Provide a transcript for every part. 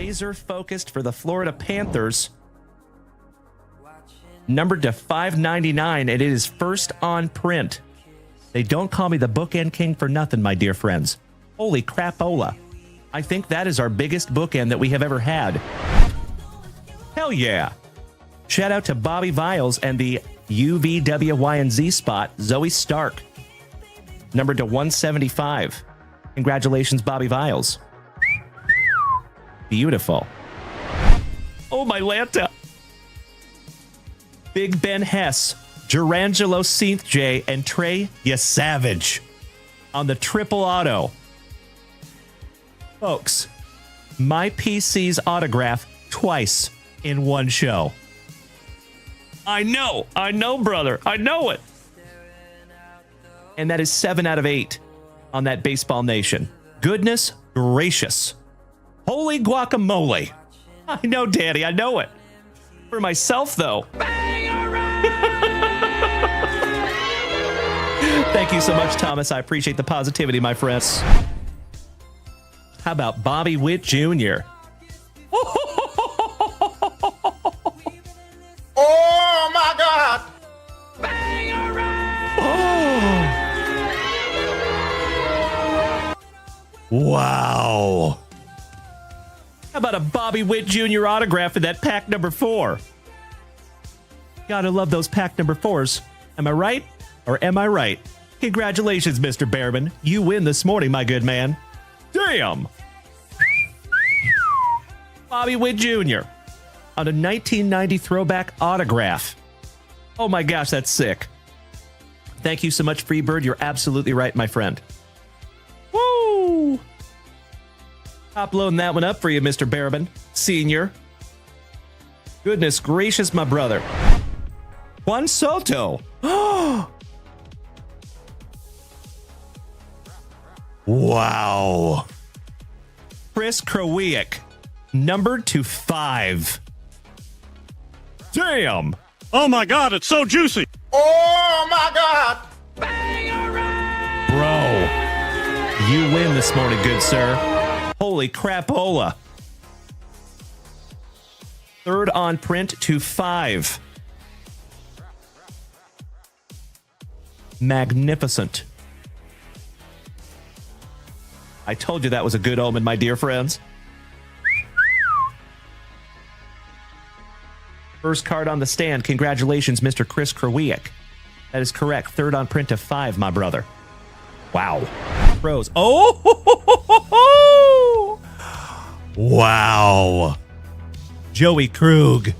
laser focused for the Florida Panthers. Numbered to 599, and it is first on print. They don't call me the bookend king for nothing, my dear friends. Holy crapola. I think that is our biggest bookend that we have ever had. Hell yeah. Shout out to Bobby Viles and the UVWYNZ spot, Zoe Stark. Numbered to 175. Congratulations, Bobby Viles. Beautiful. Oh, my Lanta. Big Ben Hess, Durangelo Seath J, and Trey Yesavage on the triple auto. Folks, my PC's autograph twice in one show. I know, brother. I know it. And that is 7 out of 8 on that Baseball Nation. Goodness gracious. Holy guacamole. I know, Daddy. I know it. For myself, though. Thank you so much, Thomas. I appreciate the positivity, my friends. How about Bobby Witt Jr.? Oh, my God. Wow. How about a Bobby Witt Jr. autograph in that pack number 4? Gotta love those pack number 4s. Am I right? Or am I right? Congratulations, Mr. Behrman. You win this morning, my good man. Damn! Bobby Witt Jr. on a 1990 throwback autograph. Oh my gosh, that's sick. Thank you so much, Freebird. You're absolutely right, my friend. Woo! Top loading that one up for you, Mr. Behrman, Senior. Goodness gracious, my brother. Juan Soto. Wow. Chris Krawiec, numbered to 5. Damn. Oh my God, it's so juicy. Oh, my God. Bro, you win this morning, good sir. Holy crapola. 3rd on print to 5. Magnificent. I told you that was a good omen, my dear friends. First card on the stand. Congratulations, Mr. Chris Krawiec. That is correct. 3rd on print to 5, my brother. Wow. Pros. Oh! Wow. Joey Krug.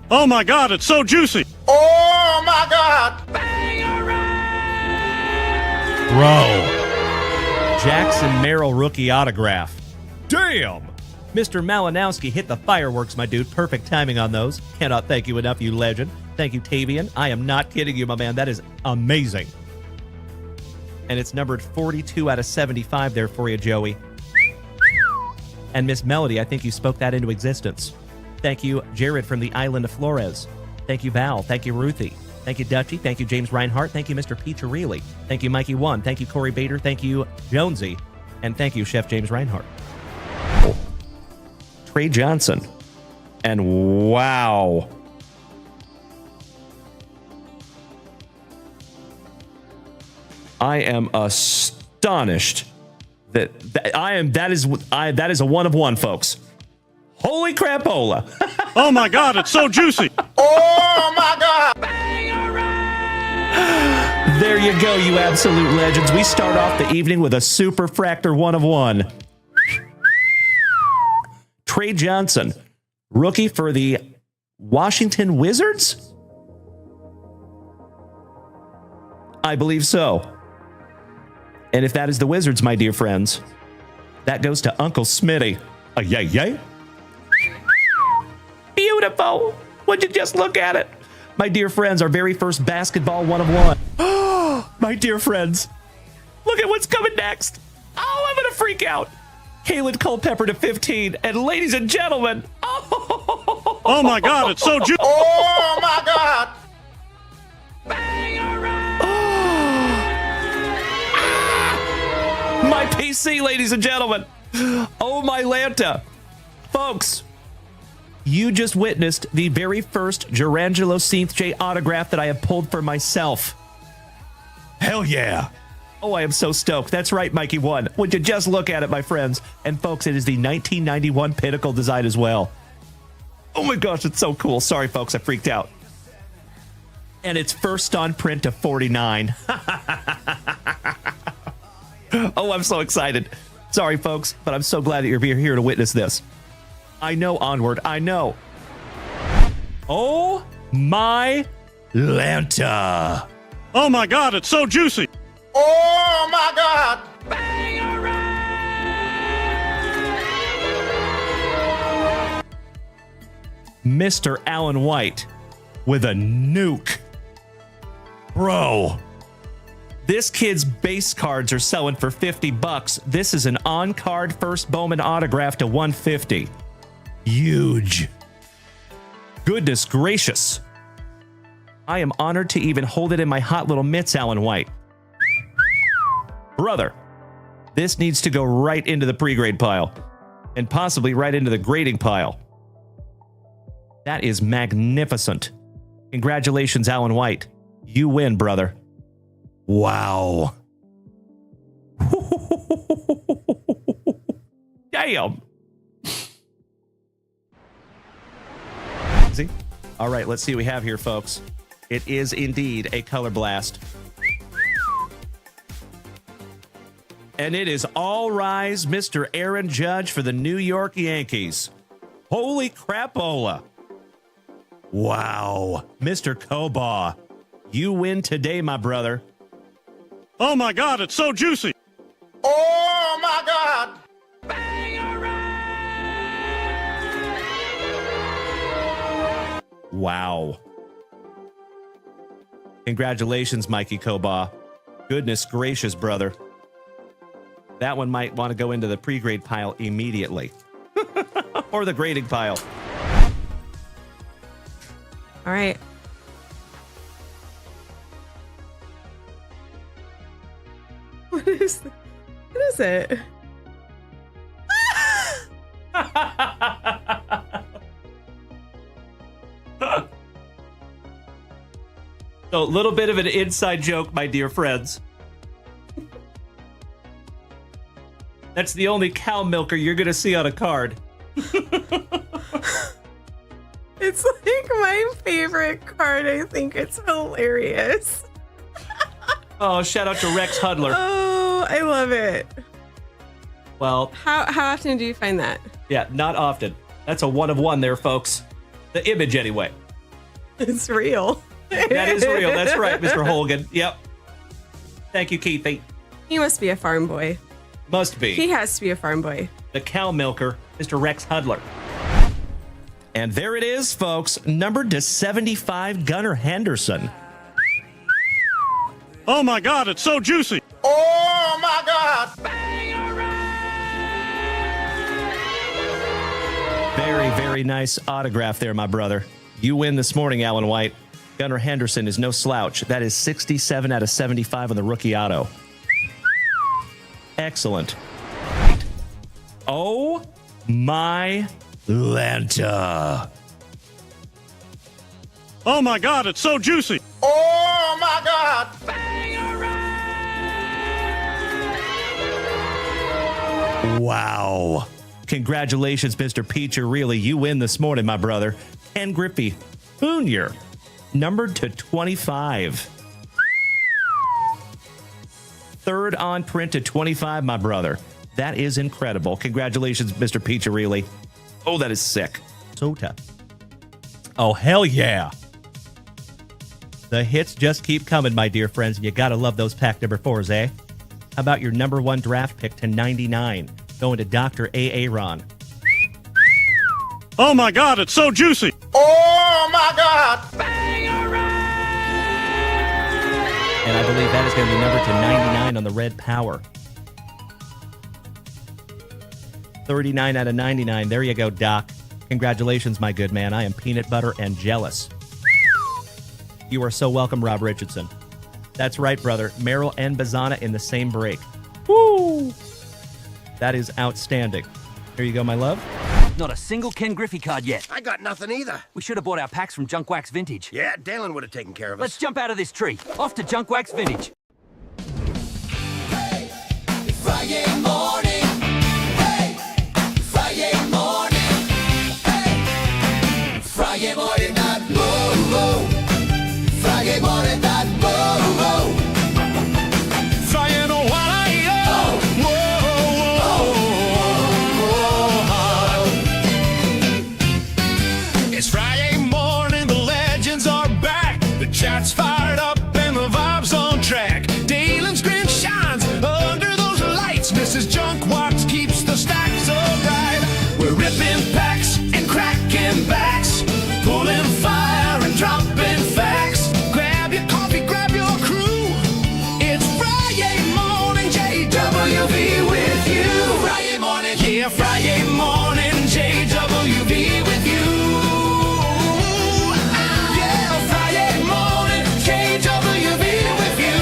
Oh my God, it's so juicy. Oh, my God. Bro. Jackson Merrill rookie autograph. Damn! Mr. Malinowski hit the fireworks, my dude. Perfect timing on those. Cannot thank you enough, you legend. Thank you, Tavian. I am not kidding you, my man. That is amazing. And it's numbered 42 out of 75 there for you, Joey. And Miss Melody, I think you spoke that into existence. Thank you, Jared from the island of Flores. Thank you, Val. Thank you, Ruthie. Thank you, Dutchie. Thank you, James Reinhart. Thank you, Mr. Peacharelli. Thank you, Mikey One. Thank you, Corey Bader. Thank you, Jonesy. And thank you, Chef James Reinhart. Trey Johnson. And wow. I am astonished that is a 1 of 1, folks. Holy crapola. Oh my God, it's so juicy. Oh, my God. There you go, you absolute legends. We start off the evening with a super fractor 1 of 1. Trey Johnson, rookie for the Washington Wizards? I believe so. And if that is the Wizards, my dear friends, that goes to Uncle Smitty. Yay, yay. Beautiful. Would you just look at it? My dear friends, our very first basketball 1 of 1. My dear friends, look at what's coming next. Oh, I'm going to freak out. Kalen Culpepper to 15. And ladies and gentlemen, oh my God, it's so juicy. Oh, my God. My PC, ladies and gentlemen. Oh, my Lanta. Folks, you just witnessed the very first Gerangelo St. J autograph that I have pulled for myself. Hell yeah. Oh, I am so stoked. That's right, Mikey won. Would you just look at it, my friends? And folks, it is the 1991 Pinnacle design as well. Oh my gosh, it's so cool. Sorry, folks, I freaked out. And it's first on print to 49. Oh, I'm so excited. Sorry, folks, but I'm so glad that you're here to witness this. I know, Onward, I know. Oh my Lanta. Oh my God, it's so juicy. Oh my God. Mr. Alan White with a nuke. Bro. This kid's base cards are selling for $50. This is an on-card first Bowman autograph to 150. Huge. Goodness gracious. I am honored to even hold it in my hot little mitts, Alan White. Brother, this needs to go right into the pre-grade pile and possibly right into the grading pile. That is magnificent. Congratulations, Alan White. You win, brother. Wow. Damn. See? All right, let's see what we have here, folks. It is indeed a color blast. And it is all rise, Mr. Aaron Judge for the New York Yankees. Holy crapola. Wow. Mr. Kobaugh, you win today, my brother. Oh my God, it's so juicy. Oh my God. Wow. Congratulations, Mikey Kobaugh. Goodness gracious, brother. That one might want to go into the pre-grade pile immediately. Or the grading pile. All right. What is it? So, a little bit of an inside joke, my dear friends. That's the only cow milker you're going to see on a card. It's like my favorite card. I think it's hilarious. Oh, shout out to Rex Hudler. Oh, I love it. Well, How often do you find that? yeah, not often. That's a one of one there, folks. The image, anyway. It's real. That is real. That's right, Mr. Holgan. Yep. Thank you, Keithy. He must be a farm boy. Must be. He has to be a farm boy. The cow milker, Mr. Rex Hudler. And there it is, folks. Numbered to 75, Gunnar Henderson. Oh my God, it's so juicy. Oh my God. Very, very nice autograph there, my brother. You win this morning, Alan White. Gunnar Henderson is no slouch. That is 67 out of 75 on the rookie auto. Excellent. Oh my Lanta. Oh my God, it's so juicy. Oh my God. Wow. Congratulations, Mr. Peacher. Really, you win this morning, my brother. Ken Griffey Jr., numbered to 25. Third on print to 25, my brother. That is incredible. Congratulations, Mr. Peacher, really. Oh, that is sick. So tough. Oh, hell yeah. The hits just keep coming, my dear friends. You gotta love those pack number 4s, eh? How about your number 1 draft pick to 99? Going to Dr. A. Aaron. Oh my God, it's so juicy. Oh my God. And I believe that is going to be numbered to 99 on the red power. 39 out of 99. There you go, Doc. Congratulations, my good man. I am peanut butter and jealous. You are so welcome, Rob Richardson. That's right, brother. Merrill and Bazana in the same break. Woo! That is outstanding. Here you go, my love. Not a single Ken Griffey card yet. I got nothing either. We should have bought our packs from Junk Wax Vintage. Yeah, Dalen would have taken care of us. Let's jump out of this tree. Off to Junk Wax Vintage. Friday morning. Hey, Friday morning. Hey, Friday morning. That whoa, whoa. Friday morning. That whoa, whoa. Friday no It's Friday morning, the legends are back. The chat's fired up and the vibe's on track. Dalen's grin shines under those lights. Mrs. Junk Wax keeps the stack so bright. We're ripping packs and cracking backs, pulling fire and dropping facts. Grab your coffee, grab your crew. It's Friday morning, JWV with you. Friday morning, yeah, Friday morning, JWV with you. Yeah, Friday morning, JWV with you.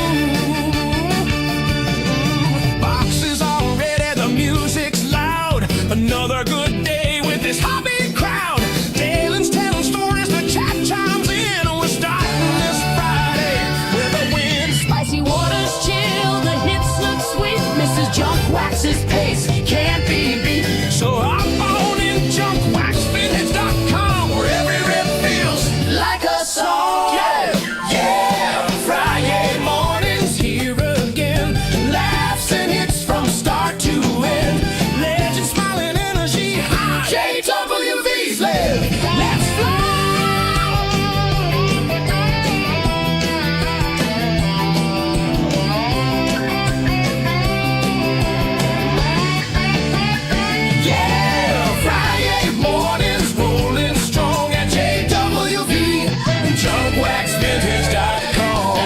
Boxes all ready, the music's loud. Another good day with this hobby crowd. Dalen's telling stories, the chat chimes in. We're starting this Friday with a win. Spicy waters chill, the hits look sweet. Mrs. Junk Wax's pace can't be beat. So hop on in junkwaxvintage.com, where every rip feels Like a song. yeah. Friday mornings here again. Laughs and hits from start to end. Legend smiling, energy high. JWV's live. Let's Yeah, Friday mornings rolling strong at JWV and junkwaxvintage.com.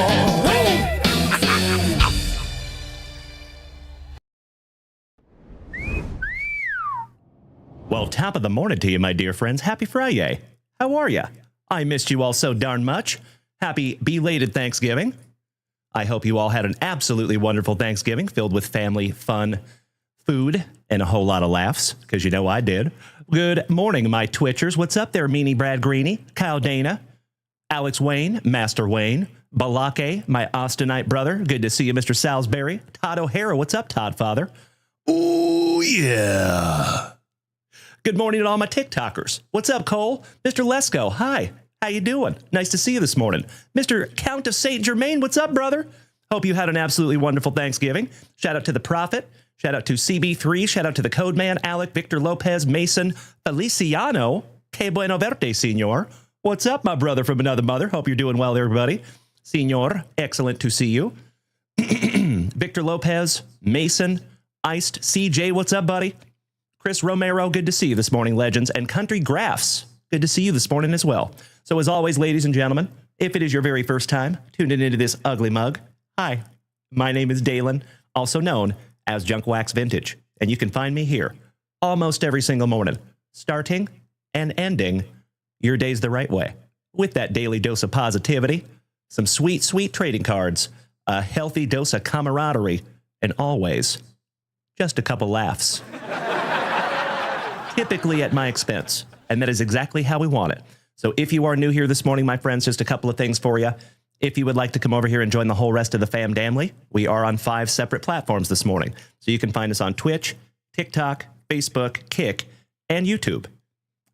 Well, top of the morning to you, my dear friends. Happy FriYAY. How are ya? I missed you all so darn much. Happy belated Thanksgiving. I hope you all had an absolutely wonderful Thanksgiving filled with family, fun, food, and a whole lot of laughs, because you know I did. Good morning, my Twitchers. What's up there, Meanie Brad Greeny, Kyle Dana, Alex Wayne, Master Wayne, Balake, my Austinite brother. Good to see you, Mr. Salisbury. Todd O'Hara. What's up, Todd Father? Oh, yeah. Good morning to all my TikTokers. What's up, Cole? Mr. Lesko, hi. How you doing? Nice to see you this morning. Mr. Count of St. Germain, what's up, brother? Hope you had an absolutely wonderful Thanksgiving. Shout out to the Prophet. Shout out to CB3. Shout out to the Code Man, Alec, Victor Lopez, Mason, Feliciano. Que bueno verte, senor. What's up, my brother from another mother? Hope you're doing well, everybody. Senor, excellent to see you. Victor Lopez, Mason, Iced, CJ, what's up, buddy? Chris Romero, good to see you this morning, legends. And Country Graphs, good to see you this morning as well. So as always, ladies and gentlemen, if it is your very first time tuning into this ugly mug, hi, my name is Dalen, also known as Junk Wax Vintage. And you can find me here almost every single morning, starting and ending your days the right way, with that daily dose of positivity, some sweet, sweet trading cards, a healthy dose of camaraderie, and always just a couple laughs. Typically at my expense, and that is exactly how we want it. So if you are new here this morning, my friends, just a couple of things for you. If you would like to come over here and join the whole rest of the fam damly, we are on 5 separate platforms this morning. So you can find us on Twitch, TikTok, Facebook, Kick, and YouTube.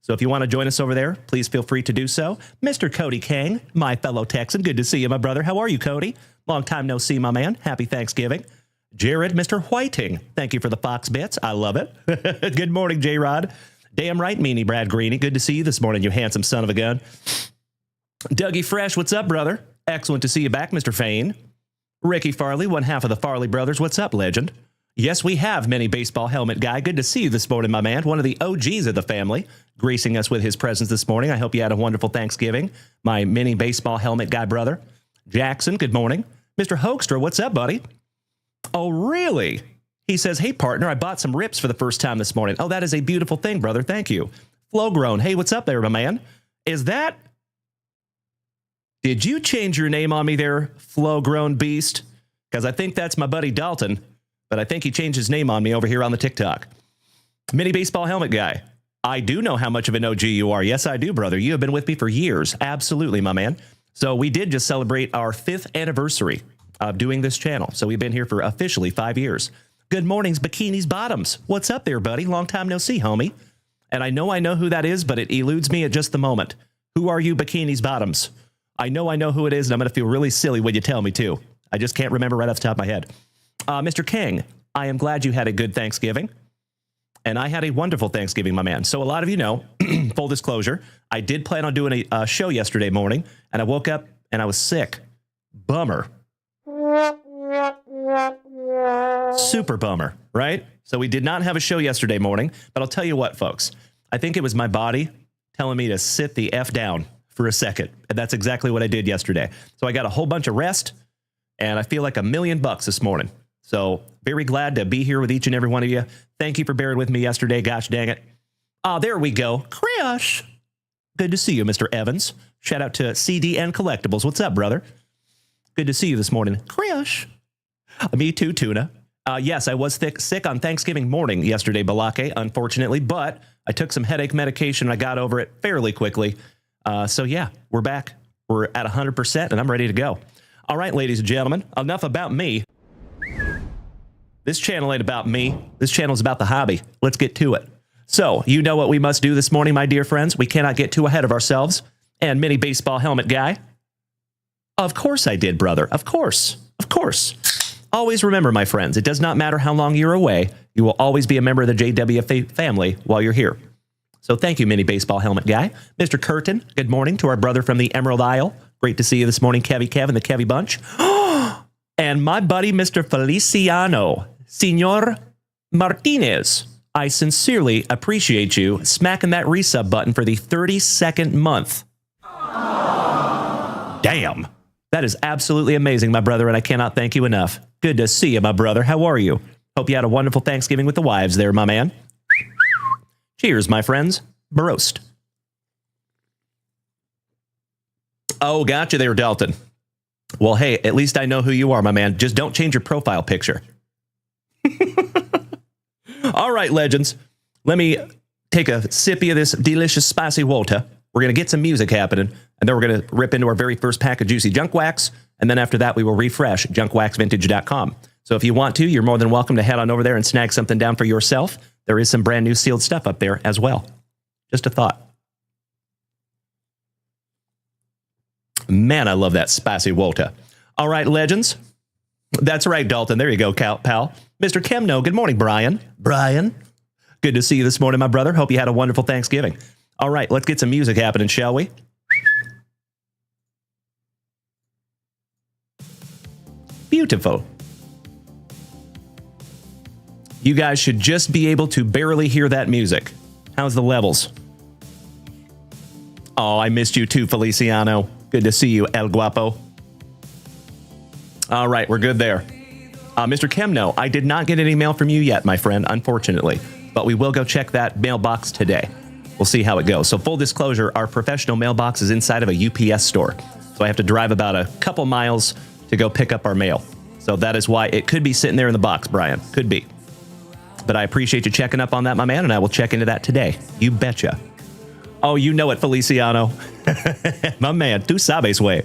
So if you want to join us over there, please feel free to do so. Mr. Cody Kang, my fellow Texan, good to see you, my brother. How are you, Cody? Long time no see, my man. Happy Thanksgiving. Jared, Mr. Whiting, thank you for the Fox bits. I love it. Good morning, J-Rod. Damn right, Meanie Brad Greeny. Good to see you this morning, you handsome son of a gun. Dougie Fresh, what's up, brother? Excellent to see you back, Mr. Fain. Ricky Farley, one half of the Farley brothers. What's up, legend? Yes, we have Mini Baseball Helmet Guy. Good to see you this morning, my man. One of the OGs of the family, gracing us with his presence this morning. I hope you had a wonderful Thanksgiving. My Mini Baseball Helmet Guy brother. Jackson, good morning. Mr. Hoekstra, what's up, buddy? Oh, really? He says, hey, partner, I bought some rips for the first time this morning. Oh, that is a beautiful thing, brother. Thank you. Flowgrown. Hey, what's up there, my man? Is that... Did you change your name on me there, Flowgrown Beast? Because I think that's my buddy Dalton, but I think he changed his name on me over here on the TikTok. Mini Baseball Helmet Guy. I do know how much of an OG you are. Yes, I do, brother. You have been with me for years. Absolutely, my man. So we did just celebrate our 5th anniversary of doing this channel. So we've been here for officially 5 years. Good mornings, Bikinis Bottoms. What's up there, buddy? Long time no see, homie. And I know who that is, but it eludes me at just the moment. Who are you, Bikinis Bottoms? I know who it is, and I'm going to feel really silly when you tell me, too. I just can't remember right off the top of my head. Mr. King, I am glad you had a good Thanksgiving. And I had a wonderful Thanksgiving, my man. So a lot of you know, full disclosure, I did plan on doing a show yesterday morning, and I woke up and I was sick. Bummer. Super bummer, right? So we did not have a show yesterday morning, but I'll tell you what, folks. I think it was my body telling me to sit the F down for a second. And that's exactly what I did yesterday. So I got a whole bunch of rest, and I feel like $1,000,000 this morning. So very glad to be here with each and every one of you. Thank you for bearing with me yesterday. Gosh dang it. There we go. Crash. Good to see you, Mr. Evans. Shout out to CDN Collectibles. What's up, brother? Good to see you this morning. Crash. Me too, Tuna. Yes, I was sick on Thanksgiving morning yesterday, Balake, unfortunately, but I took some headache medication and I got over it fairly quickly. So yeah, we're back. We're at 100% and I'm ready to go. All right, ladies and gentlemen, enough about me. This channel ain't about me. This channel is about the hobby. Let's get to it. So, you know what we must do this morning, my dear friends. We cannot get too ahead of ourselves. And mini baseball helmet guy. Of course I did, brother. Of course. Of course. Always remember, my friends, it does not matter how long you're away. You will always be a member of the JW family while you're here. So thank you, mini baseball helmet guy. Mr. Curtin, good morning to our brother from the Emerald Isle. Great to see you this morning, Kev and the Kevy Bunch. And my buddy, Mr. Feliciano, Senor Martinez. I sincerely appreciate you smacking that resub button for the 32nd month. Damn. That is absolutely amazing, my brother, and I cannot thank you enough. Good to see you, my brother. How are you? Hope you had a wonderful Thanksgiving with the wives there, my man. Cheers, my friends. Barost. Oh, gotcha there, Dalton. Well, hey, at least I know who you are, my man. Just don't change your profile picture. All right, legends. Let me take a sippy of this delicious spicy water. We're going to get some music happening, and then we're going to rip into our very first pack of juicy junk wax, and then after that, we will refresh junkwaxvintage.com. So if you want to, you're more than welcome to head on over there and snag something down for yourself. There is some brand new sealed stuff up there as well. Just a thought. Man, I love that spicy water. All right, legends. That's right, Dalton. There you go, pal. Mr. Kemno, good morning, Brian. Brian, good to see you this morning, my brother. Hope you had a wonderful Thanksgiving. All right, let's get some music happening, shall we? Beautiful. You guys should just be able to barely hear that music. How's the levels? Oh, I missed you too, Feliciano. Good to see you, El Guapo. All right, we're good there. Mr. Kemno, I did not get an email from you yet, my friend, unfortunately. But we will go check that mailbox today. We'll see how it goes. So full disclosure, our professional mailbox is inside of a UPS store. So I have to drive about a couple miles to go pick up our mail. So that is why it could be sitting there in the box, Brian. Could be. But I appreciate you checking up on that, my man, and I will check into that today. You betcha. Oh, you know it, Feliciano. My man, tu sabes way.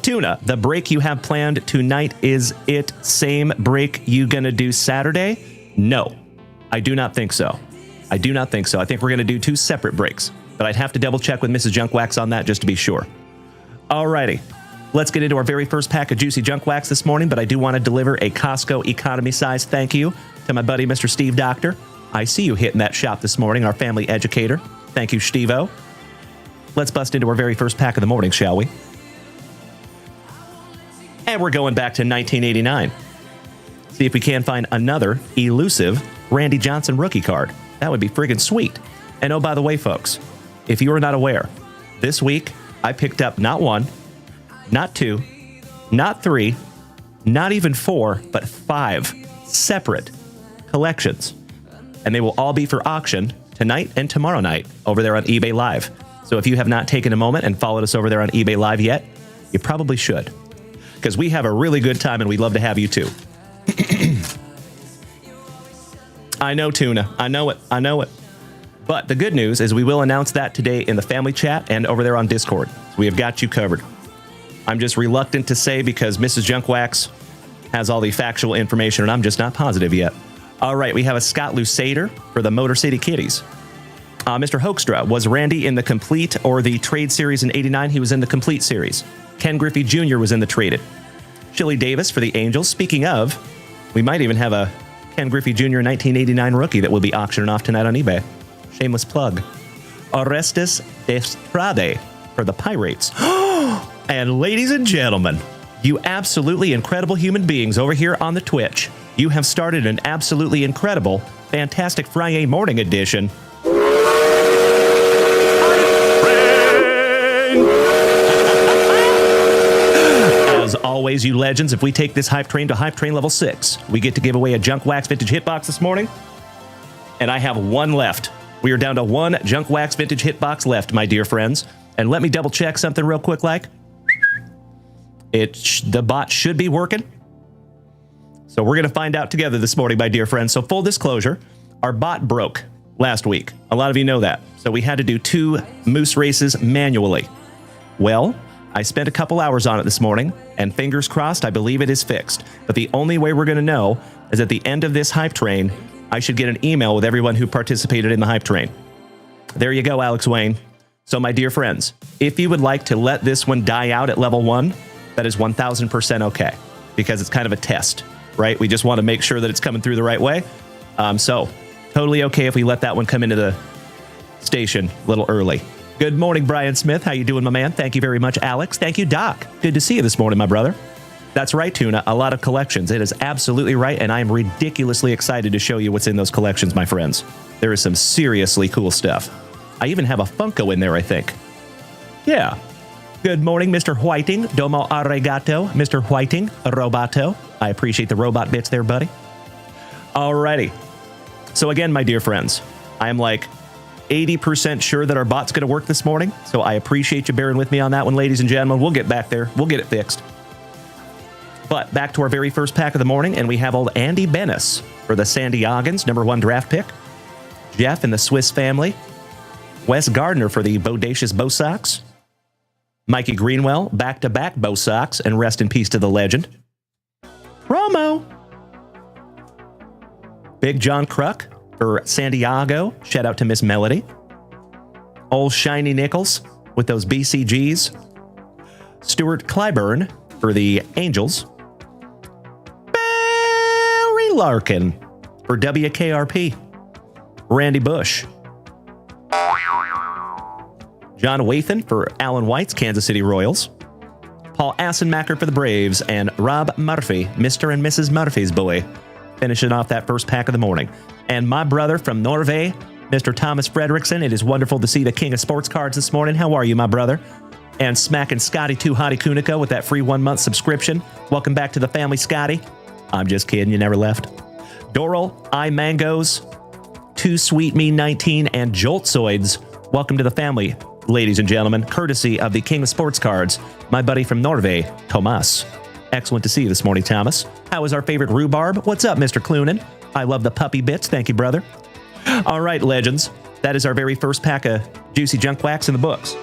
Tuna, the break you have planned tonight, is it same break you gonna do Saturday? No, I do not think so. I do not think so. I think we're gonna do 2 separate breaks, but I'd have to double check with Mrs. Junk Wax on that just to be sure. Alrighty, let's get into our very first pack of juicy junk wax this morning, but I do want to deliver a Costco economy size thank you to my buddy, Mr. Steve Doctor. I see you hitting that shop this morning, our family educator. Thank you, Steve-O. Let's bust into our very first pack of the morning, shall we? And we're going back to 1989. See if we can find another elusive Randy Johnson rookie card. That would be friggin' sweet. And oh, by the way, folks, if you are not aware, this week I picked up not 1, not 2, not 3, not even 4, but 5 separate collections. And they will all be for auction tonight and tomorrow night over there on eBay Live. So if you have not taken a moment and followed us over there on eBay Live yet, you probably should. Because we have a really good time and we'd love to have you too. I know, Tuna. I know it. But the good news is we will announce that today in the family chat and over there on Discord. We have got you covered. I'm just reluctant to say because Mrs. Junkwax has all the factual information, and I'm just not positive yet. All right, we have a Scott Lusader for the Motor City Kitties. Mr. Hoekstra, was Randy in the complete or the trade series in 89? He was in the complete series. Ken Griffey Jr. was in the traded. Chili Davis for the Angels. Speaking of, we might even have a Ken Griffey Jr. 1989 rookie that will be auctioning off tonight on eBay. Shameless plug. Orestes Destrade for the Pirates. And ladies and gentlemen, you absolutely incredible human beings over here on the Twitch, you have started an absolutely incredible, fantastic FriYAY morning edition. As always, you legends, if we take this hype train to hype train level 6, we get to give away a Junk Wax Vintage Hitbox this morning. And I have one left. We are down to one Junk Wax Vintage Hitbox left, my dear friends. And let me double check something real quick like. The bot should be working. So we're going to find out together this morning, my dear friends. So full disclosure, our bot broke last week. A lot of you know that. So we had to do 2 moose races manually. Well, I spent a couple hours on it this morning, and fingers crossed, I believe it is fixed. But the only way we're going to know is at the end of this hype train, I should get an email with everyone who participated in the hype train. There you go, Alex Wayne. So my dear friends, if you would like to let this one die out at level 1, that is 1000% okay, because it's kind of a test, right? We just want to make sure that it's coming through the right way. So totally okay if we let that one come into the station a little early. Good morning, Brian Smith. How you doing, my man? Thank you very much, Alex. Thank you, Doc. Good to see you this morning, my brother. That's right, Tuna. A lot of collections. It is absolutely right, and I am ridiculously excited to show you what's in those collections, my friends. There is some seriously cool stuff. I even have a Funko in there, I think. Yeah. Good morning, Mr. Whiting. Domo arigato, Mr. Whiting, Roboto. I appreciate the robot bits there, buddy. Alrighty. So again, my dear friends, I am like 80% sure that our bot's going to work this morning, so I appreciate you bearing with me on that one, ladies and gentlemen. We'll get back there. We'll get it fixed. But back to our very first pack of the morning, and we have old Andy Bennis for the San Diegans, #1 draft pick. Jeff and the Swiss family. Wes Gardner for the Bodacious Bo Sox. Mikey Greenwell, back-to-back Bo Sox, and rest in peace to the legend. Romo. Big John Kruk for San Diego. Shout out to Miss Melody. Old Shiny Nichols with those BCGs. Stuart Clyburn for the Angels. Barry Larkin for WKRP. Randy Bush. John Wathan for Alan White's Kansas City Royals. Paul Assenmacher for the Braves. And Rob Murphy, Mr. and Mrs. Murphy's boy, finishing off that first pack of the morning. And my brother from Norway, Mr. Thomas Fredrickson. It is wonderful to see the king of sports cards this morning. How are you, my brother? And smacking Scotty 2 Hottie Kuniko with that free 1-month subscription. Welcome back to the family, Scotty. I'm just kidding, you never left. Doral, I Mangoes, 2 Sweet Me 19, and Joltzoids. Welcome to the family, ladies and gentlemen, courtesy of the king of sports cards, my buddy from Norway, Tomas. Excellent to see you this morning, Thomas. How is our favorite rhubarb? What's up, Mr. Clunan? I love the puppy bits. Thank you, brother. All right, legends. That is our very first pack of juicy junk wax in the books.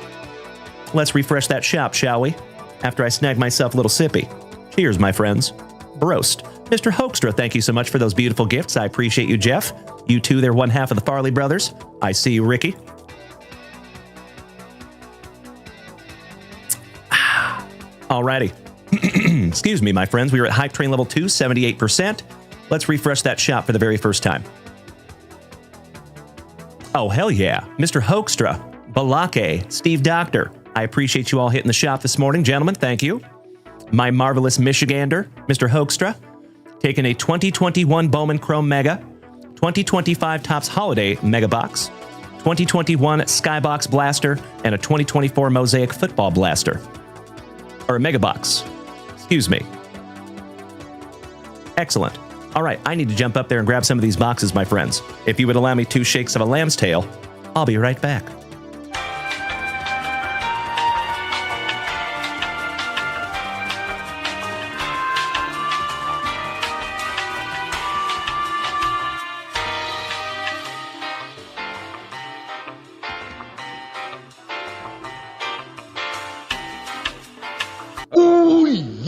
Let's refresh that shop, shall we? After I snag myself a little sippy. Cheers, my friends. Broast. Mr. Hoekstra, thank you so much for those beautiful gifts. I appreciate you, Jeff. You too, they're one half of the Farley brothers. I see you, Ricky. Alrighty. Excuse me, my friends. We are at Hype Train Level 2, 78%. Let's refresh that shop for the very first time. Oh, hell yeah. Mr. Hoekstra, Balake, Steve Doctor. I appreciate you all hitting the shop this morning. Gentlemen, thank you. My marvelous Michigander, Mr. Hoekstra, taking a 2021 Bowman Chrome Mega, 2025 Topps Holiday Megabox, 2021 Skybox Blaster, and a 2024 Mosaic Football Blaster. Or a Megabox. Excuse me. Excellent. All right, I need to jump up there and grab some of these boxes, my friends. If you would allow me 2 shakes of a lamb's tail, I'll be right back.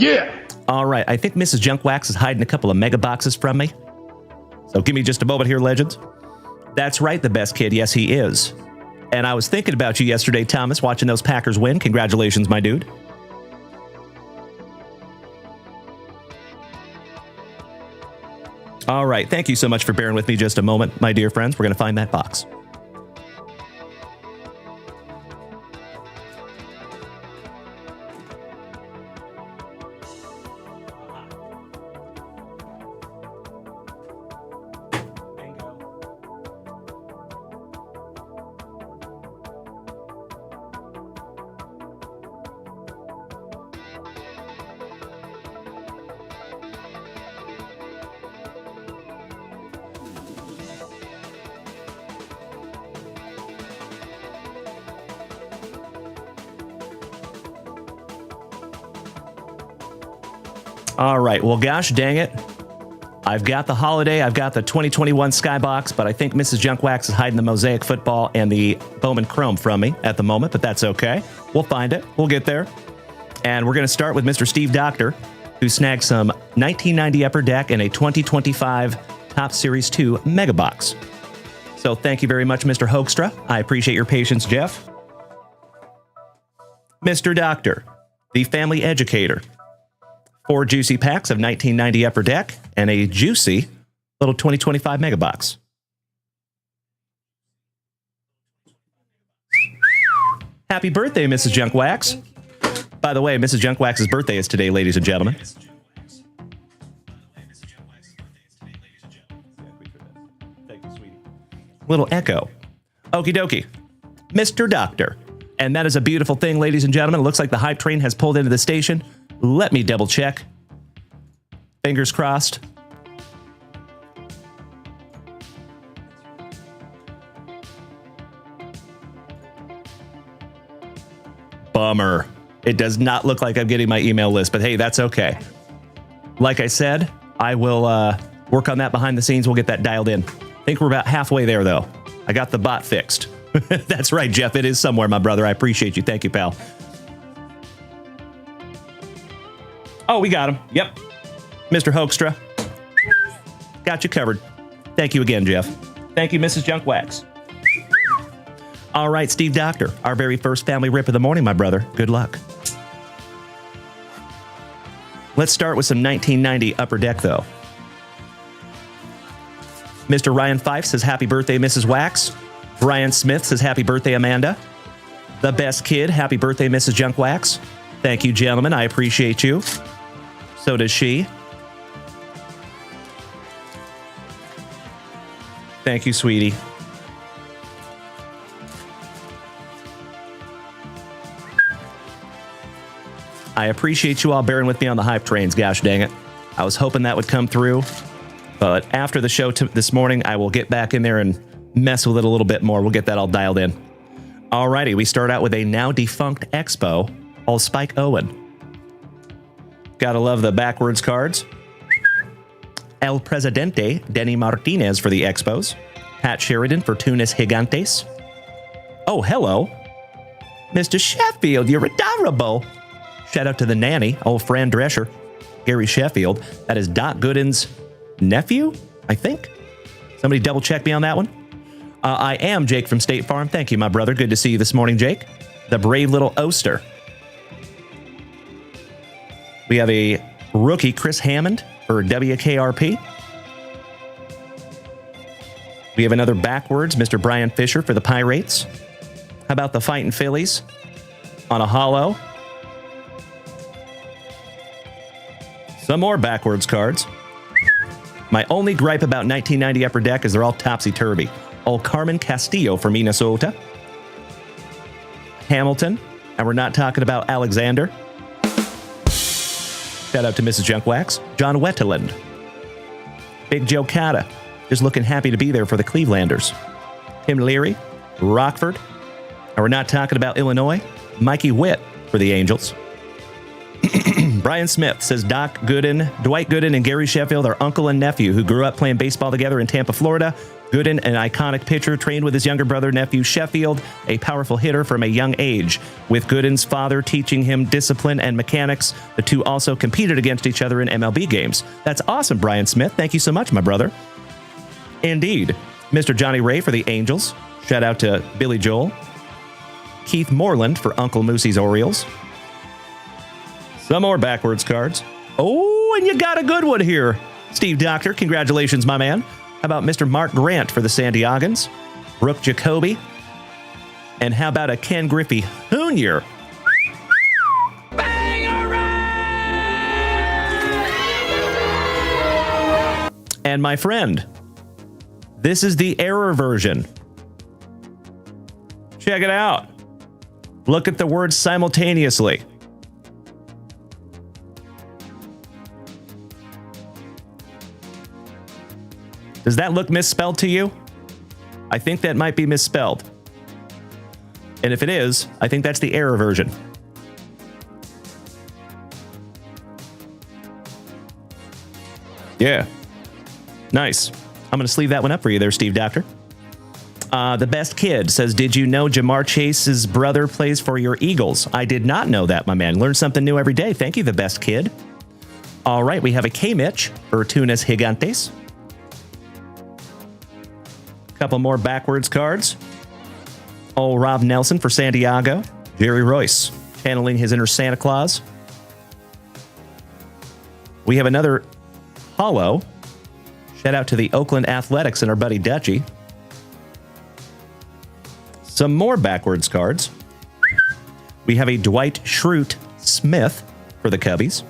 Yeah. All right, I think Mrs. Junkwax is hiding a couple of mega boxes from me. So give me just a moment here, legends. That's right, the best kid. Yes, he is. And I was thinking about you yesterday, Thomas, watching those Packers win. Congratulations, my dude. All right, thank you so much for bearing with me just a moment, my dear friends. We're going to find that box. All right, well, gosh dang it. I've got the holiday, I've got the 2021 Skybox, but I think Mrs. Junkwax is hiding the Mosaic Football and the Bowman Chrome from me at the moment, but that's okay. We'll find it. We'll get there. And we're going to start with Mr. Steve Doctor, who snagged some 1990 Upper Deck and a 2025 Top Series 2 Megabox. So thank you very much, Mr. Hoekstra. I appreciate your patience, Jeff. Mr. Doctor, the family educator. 4 juicy packs of 1990 Upper Deck and a juicy little 2025 Megabox. Happy birthday, Mrs. Junkwax. By the way, Mrs. Junkwax's birthday is today, ladies and gentlemen. Little echo. Okie dokie. Mr. Doctor. And that is a beautiful thing, ladies and gentlemen. It looks like the hype train has pulled into the station. Let me double check. Fingers crossed. Bummer. It does not look like I'm getting my email list, but hey, that's okay. Like I said, I will work on that behind the scenes. We'll get that dialed in. I think we're about halfway there, though. I got the bot fixed. That's right, Jeff. It is somewhere, my brother. I appreciate you. Thank you, pal. Oh, we got him. Yep. Mr. Hoekstra. Got you covered. Thank you again, Jeff. Thank you, Mrs. Junkwax. All right, Steve Doctor, our very first family rip of the morning, my brother. Good luck. Let's start with some 1990 Upper Deck, though. Mr. Ryan Fife says, happy birthday, Mrs. Wax. Brian Smith says, happy birthday, Amanda. The Best Kid, happy birthday, Mrs. Junkwax. Thank you, gentlemen. I appreciate you. So does she. Thank you, sweetie. I appreciate you all bearing with me on the hype trains, gosh dang it. I was hoping that would come through, but after the show this morning, I will get back in there and mess with it a little bit more. We'll get that all dialed in. Alrighty, we start out with a now defunct Expo, all Spike Owen. Gotta love the backwards cards. El Presidente, Denny Martinez for the Expos. Pat Sheridan for Tunis Gigantes. Oh, hello. Mr. Sheffield, you're adorable. Shout out to the nanny, old Fran Drescher. Gary Sheffield. That is Doc Gooden's nephew, I think. Somebody double check me on that one. I am Jake from State Farm. Thank you, my brother. Good to see you this morning, Jake. The brave little Oster. We have a rookie, Chris Hammond, for WKRP. We have another backwards, Mr. Brian Fisher for the Pirates. How about the Fightin' Phillies on a hollow? Some more backwards cards. My only gripe about 1990 Upper Deck is they're all topsy-turvy. Old Carmen Castillo for Minnesota. Hamilton, and we're not talking about Alexander. Shout out to Mrs. Junkwax. John Wetteland. Big Joe Cata, just looking happy to be there for the Clevelanders. Tim Leary, Rockford, and we're not talking about Illinois. Mikey Witt for the Angels. Brian Smith says Dwight Gooden and Gary Sheffield are uncle and nephew who grew up playing baseball together in Tampa, Florida. Gooden, an iconic pitcher, trained with his younger brother, nephew Sheffield, a powerful hitter from a young age. With Gooden's father teaching him discipline and mechanics, the two also competed against each other in MLB games. That's awesome, Brian Smith. Thank you so much, my brother. Indeed. Mr. Johnny Ray for the Angels. Shout out to Billy Joel. Keith Moreland for Uncle Moosey's Orioles. Some more backwards cards. Oh, and you got a good one here, Steve Doctor. Congratulations, my man. How about Mr. Mark Grant for the San Diegans? Brooke Jacoby. And how about a Ken Griffey Jr.? And my friend, this is the error version. Check it out. Look at the words simultaneously. Does that look misspelled to you? I think that might be misspelled. And if it is, I think that's the error version. Yeah. Nice. I'm going to sleeve that one up for you there, Steve Doctor. The Best Kid says, did you know Jamar Chase's brother plays for your Eagles? I did not know that, my man. Learn something new every day. Thank you, The Best Kid. All right, we have a K-Mitch for Tunas Gigantes. Couple more backwards cards. Old Rob Nelson for San Diego. Jerry Royce, channeling his inner Santa Claus. We have another holo. Shout out to the Oakland Athletics and our buddy Dutchie. Some more backwards cards. We have a Dwight Schrute Smith for the Cubbies.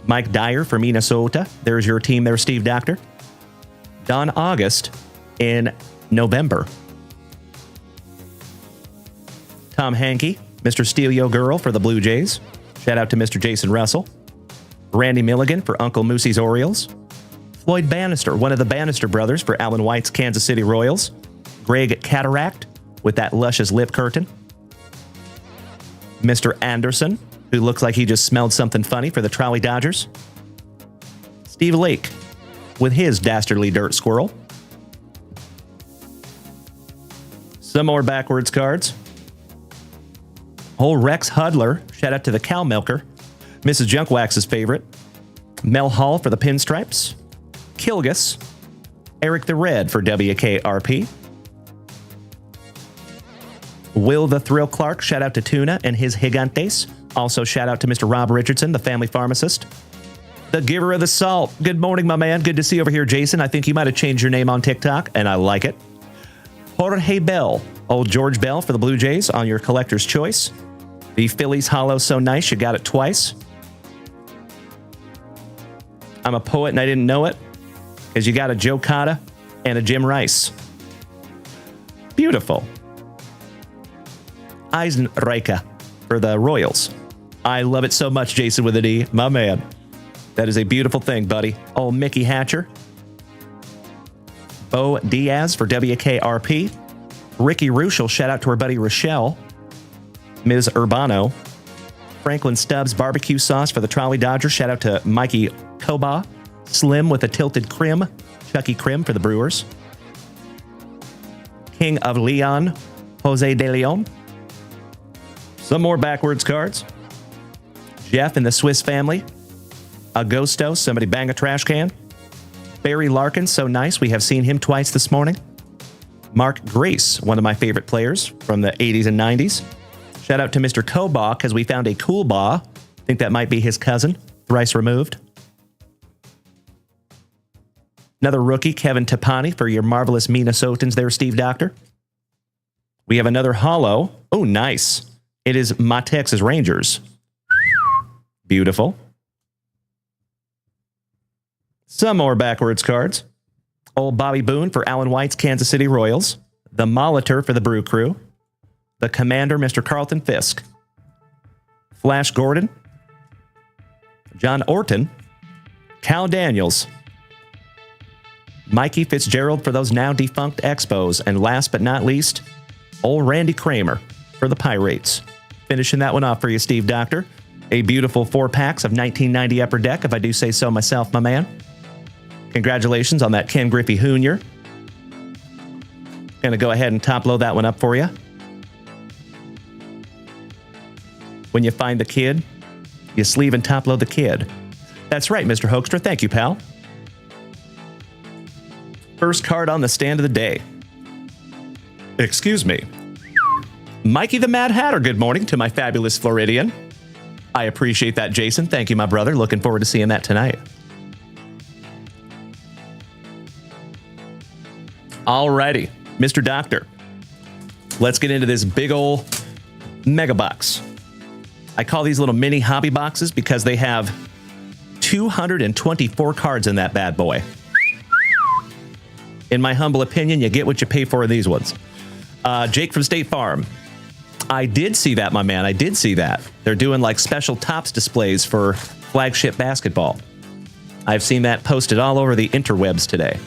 Mike Dyer for Minnesota. There's your team there, Steve Doctor. Don August in November. Tom Hankey, Mr. Steal Yo Girl for the Blue Jays. Shout out to Mr. Jason Russell. Randy Milligan for Uncle Moosey's Orioles. Floyd Bannister, one of the Bannister brothers for Alan White's Kansas City Royals. Greg Cataract with that luscious lip curtain. Mr. Anderson, who looks like he just smelled something funny for the Trolley Dodgers. Steve Lake with his dastardly dirt squirrel. Some more backwards cards. Old Rex Hudler, shout out to the Cow Milker. Mrs. Junkwax's favorite. Mel Hall for the Pinstripes. Kilgus. Eric the Red for WKRP. Will the Thrill Clark, shout out to Tuna and his Gigantes. Also shout out to Mr. Rob Richardson, the family pharmacist. The Giver of the Salt. Good morning, my man. Good to see you over here, Jason. I think you might have changed your name on TikTok, and I like it. Jorge Bell, old George Bell for the Blue Jays on your collector's choice. The Phillies holo so nice, you got it twice. I'm a poet and I didn't know it, because you got a Joe Cotta and a Jim Rice. Beautiful. Eisenreicher for the Royals. I love it so much, Jason with an E, my man. That is a beautiful thing, buddy. Oh, Mickey Hatcher. Bo Diaz for WKRP. Ricky Ruschel, shout out to our buddy Rochelle. Ms. Urbano. Franklin Stubbs barbecue sauce for the Trolley Dodgers. Shout out to Mikey Koba. Slim with a tilted crim. Chucky Crim for the Brewers. King of Leon, Jose De Leon. Some more backwards cards. Jeff and the Swiss Family. Agosto, somebody bang a trash can. Barry Larkin, so nice. We have seen him twice this morning. Mark Grace, one of my favorite players from the 80s and 90s. Shout out to Mr. Koba, because we found a cool ba. I think that might be his cousin, thrice removed. Another rookie, Kevin Tapani, for your marvelous Minnesotans there, Steve Doctor. We have another holo. Oh, nice. It is my Texas Rangers. Beautiful. Some more backwards cards. Old Bobby Boone for Alan White's Kansas City Royals. The Molitor for the Brew Crew. The Commander, Mr. Carlton Fisk. Flash Gordon. John Orton. Cal Daniels. Mikey Fitzgerald for those now defunct Expos. And last but not least, old Randy Kramer for the Pirates. Finishing that one off for you, Steve Doctor. A beautiful 4 packs of 1990 Upper Deck, if I do say so myself, my man. Congratulations on that Ken Griffey Jr. Going to go ahead and top load that one up for you. When you find the kid, you sleeve and top load the kid. That's right, Mr. Hoekstra. Thank you, pal. First card on the stand of the day. Excuse me. Mikey the Mad Hatter, good morning to my fabulous Floridian. I appreciate that, Jason. Thank you, my brother. Looking forward to seeing that tonight. Alrighty, Mr. Doctor. Let's get into this big ol' mega box. I call these little mini hobby boxes because they have 224 cards in that bad boy. In my humble opinion, you get what you pay for in these ones. Jake from State Farm. I did see that, my man. I did see that. They're doing like special tops displays for flagship basketball. I've seen that posted all over the interwebs today.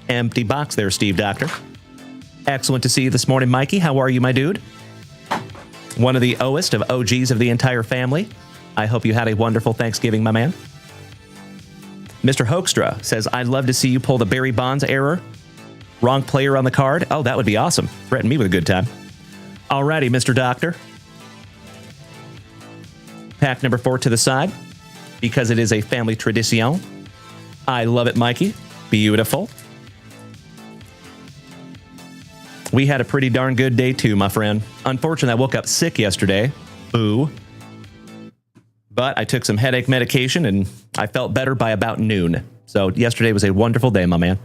Empty box there, Steve Doctor. Excellent to see you this morning, Mikey. How are you, my dude? One of the oest of OGs of the entire family. I hope you had a wonderful Thanksgiving, my man. Mr. Hoekstra says, I'd love to see you pull the Barry Bonds error. Wrong player on the card. Oh, that would be awesome. Threaten me with a good time. Alrighty, Mr. Doctor. Pack number 4 to the side, because it is a family tradition. I love it, Mikey. Beautiful. We had a pretty darn good day too, my friend. Unfortunately, I woke up sick yesterday. Boo. But I took some headache medication and I felt better by about noon. So yesterday was a wonderful day, my man.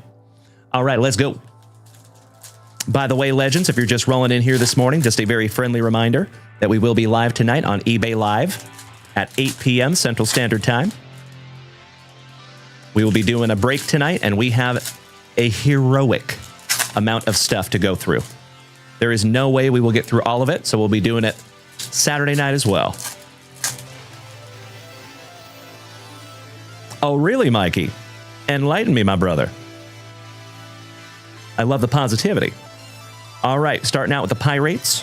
All right, let's go. By the way, legends, if you're just rolling in here this morning, just a very friendly reminder that we will be live tonight on eBay Live at 8 p.m. Central Standard Time. We will be doing a break tonight, and we have a heroic amount of stuff to go through. There is no way we will get through all of it, so we'll be doing it Saturday night as well. Oh, really, Mikey? Enlighten me, my brother. I love the positivity. All right, starting out with the Pirates.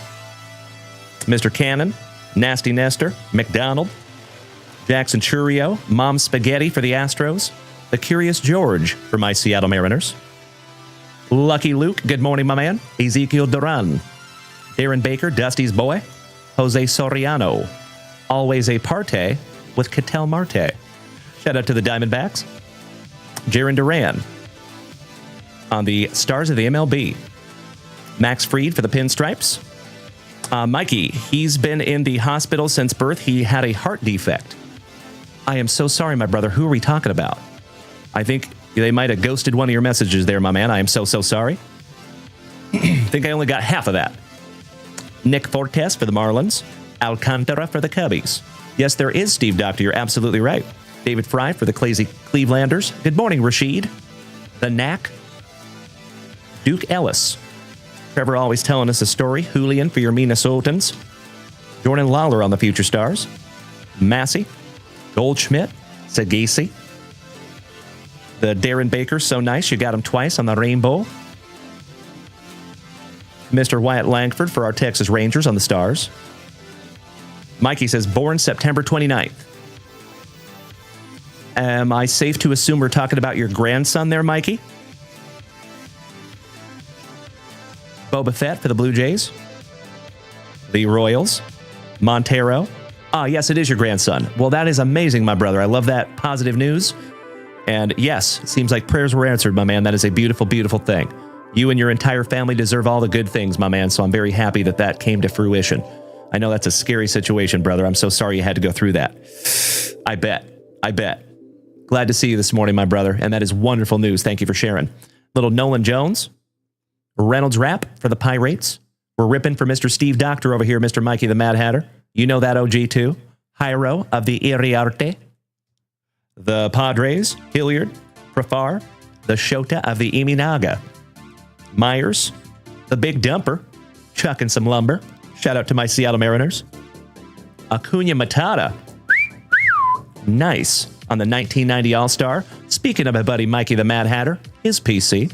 Mr. Cannon, Nasty Nestor, McDonald, Jackson Churio, Mom Spaghetti for the Astros, the Curious George for my Seattle Mariners, Lucky Luke, good morning, my man, Ezekiel Duran, Darren Baker, Dusty's boy, Jose Soriano, always a parte with Ketel Marte. Shout out to the Diamondbacks. Jaron Duran on the Stars of the MLB. Max Fried for the Pinstripes. Mikey, he's been in the hospital since birth. He had a heart defect. I am so sorry, my brother. Who are we talking about? I think they might have ghosted one of your messages there, my man. I am so sorry. I think I only got half of that. Nick Fortes for the Marlins. Alcantara for the Cubbies. Yes, there is, Steve Doctor. You're absolutely right. David Fry for the Clevelanders. Good morning, Rashid. The Knack. Duke Ellis. Trevor always telling us a story. Julian for your Minnesotans. Jordan Lawler on the Future Stars. Massey. Goldschmidt. Sagasi. The Darren Baker, so nice. You got him twice on the rainbow. Mr. Wyatt Langford for our Texas Rangers on the Stars. Mikey says, born September 29th. Am I safe to assume we're talking about your grandson there, Mikey? Boba Fett for the Blue Jays. The Royals. Montero. Ah, yes, it is your grandson. Well, that is amazing, my brother. I love that positive news. And yes, it seems like prayers were answered, my man. That is a beautiful, beautiful thing. You and your entire family deserve all the good things, my man. So I'm very happy that that came to fruition. I know that's a scary situation, brother. I'm so sorry you had to go through that. I bet. Glad to see you this morning, my brother. And that is wonderful news. Thank you for sharing. Little Nolan Jones. Reynolds Wrap for the Pirates. We're ripping for Mr. Steve Doctor over here, Mr. Mikey the Mad Hatter. You know that OG too. Jairo of the Iriarte. The Padres, Hilliard, Profar, the Shota of the Iminaga. Myers, the Big Dumper, chucking some lumber. Shout out to my Seattle Mariners. Acuna Matata. Nice. On the 1990 All-Star. Speaking of my buddy Mikey the Mad Hatter, his PC.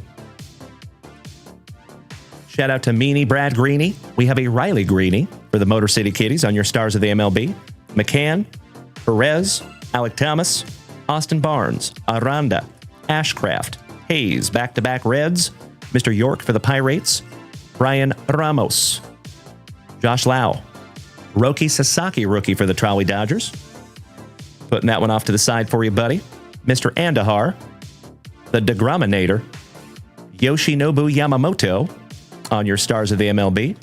Shout out to Meanie Brad Greeny. We have a Riley Greeny for the Motor City Kitties on your Stars of the MLB. McCann, Perez, Alec Thomas, Austin Barnes, Aranda, Ashcraft. Hayes, back-to-back Reds. Mr. York for the Pirates. Brian Ramos. Josh Lau. Roki Sasaki, rookie for the Trolley Dodgers. Putting that one off to the side for you, buddy. Mr. Andahar. The Degrominator. Yoshinobu Yamamoto on your Stars of the MLB.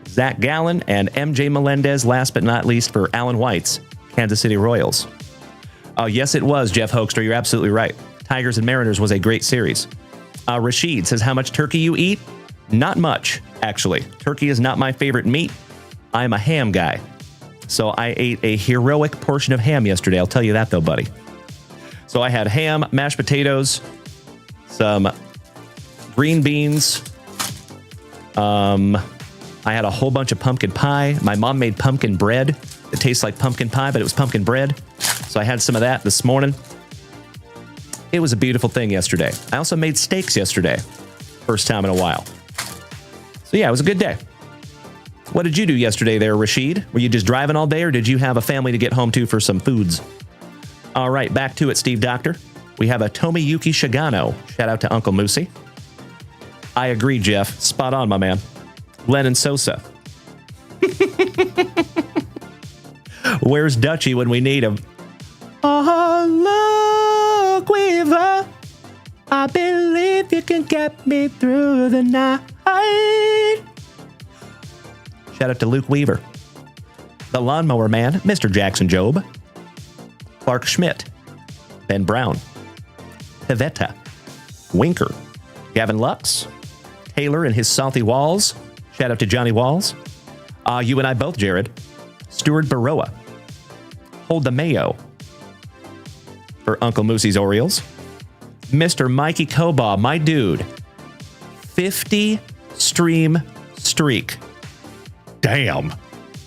Zach Gallen and MJ Melendez, last but not least, for Alan White's Kansas City Royals. Oh, yes, it was, Jeff Hoekstra. You're absolutely right. Tigers and Mariners was a great series. Rashid says, how much turkey you eat? Not much, actually. Turkey is not my favorite meat. I'm a ham guy. So I ate a heroic portion of ham yesterday. I'll tell you that, though, buddy. So I had ham, mashed potatoes, some green beans. I had a whole bunch of pumpkin pie. My mom made pumpkin bread. It tastes like pumpkin pie, but it was pumpkin bread. So I had some of that this morning. It was a beautiful thing yesterday. I also made steaks yesterday. First time in a while. So yeah, it was a good day. What did you do yesterday there, Rashid? Were you just driving all day, or did you have a family to get home to for some foods? All right, back to it, Steve Doctor. We have a Tomiyuki Shigano. Shout out to Uncle Moosey. I agree, Jeff. Spot on, my man. Lennon Sosa. Where's Dutchie when we need him? Oh, look, Weaver. I believe you can get me through the night. Shout out to Luke Weaver. The Lawnmower Man, Mr. Jackson Job. Clark Schmidt. Ben Brown. Pivetta. Winker. Gavin Lux. Taylor and his Salty Walls. Shout out to Johnny Walls. You and I both, Jared. Stuart Baroa. Hold the Mayo. For Uncle Moosey's Orioles. Mr. Mikey Kobaugh, my dude. 50 stream streak. Damn.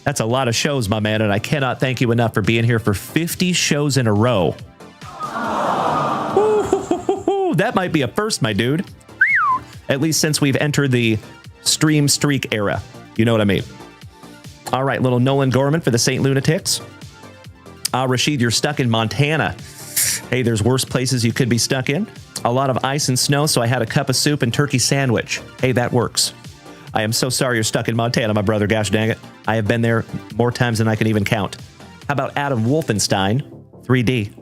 That's a lot of shows, my man, and I cannot thank you enough for being here for 50 shows in a row. Ooh, that might be a first, my dude. At least since we've entered the stream streak era. You know what I mean? All right, little Nolan Gorman for the St. Lunatics. Rashid, you're stuck in Montana. Hey, there's worse places you could be stuck in. A lot of ice and snow, so I had a cup of soup and turkey sandwich. Hey, that works. I am so sorry you're stuck in Montana, my brother. Gosh dang it. I have been there more times than I can even count. How about Adam Wolfenstein, 3D?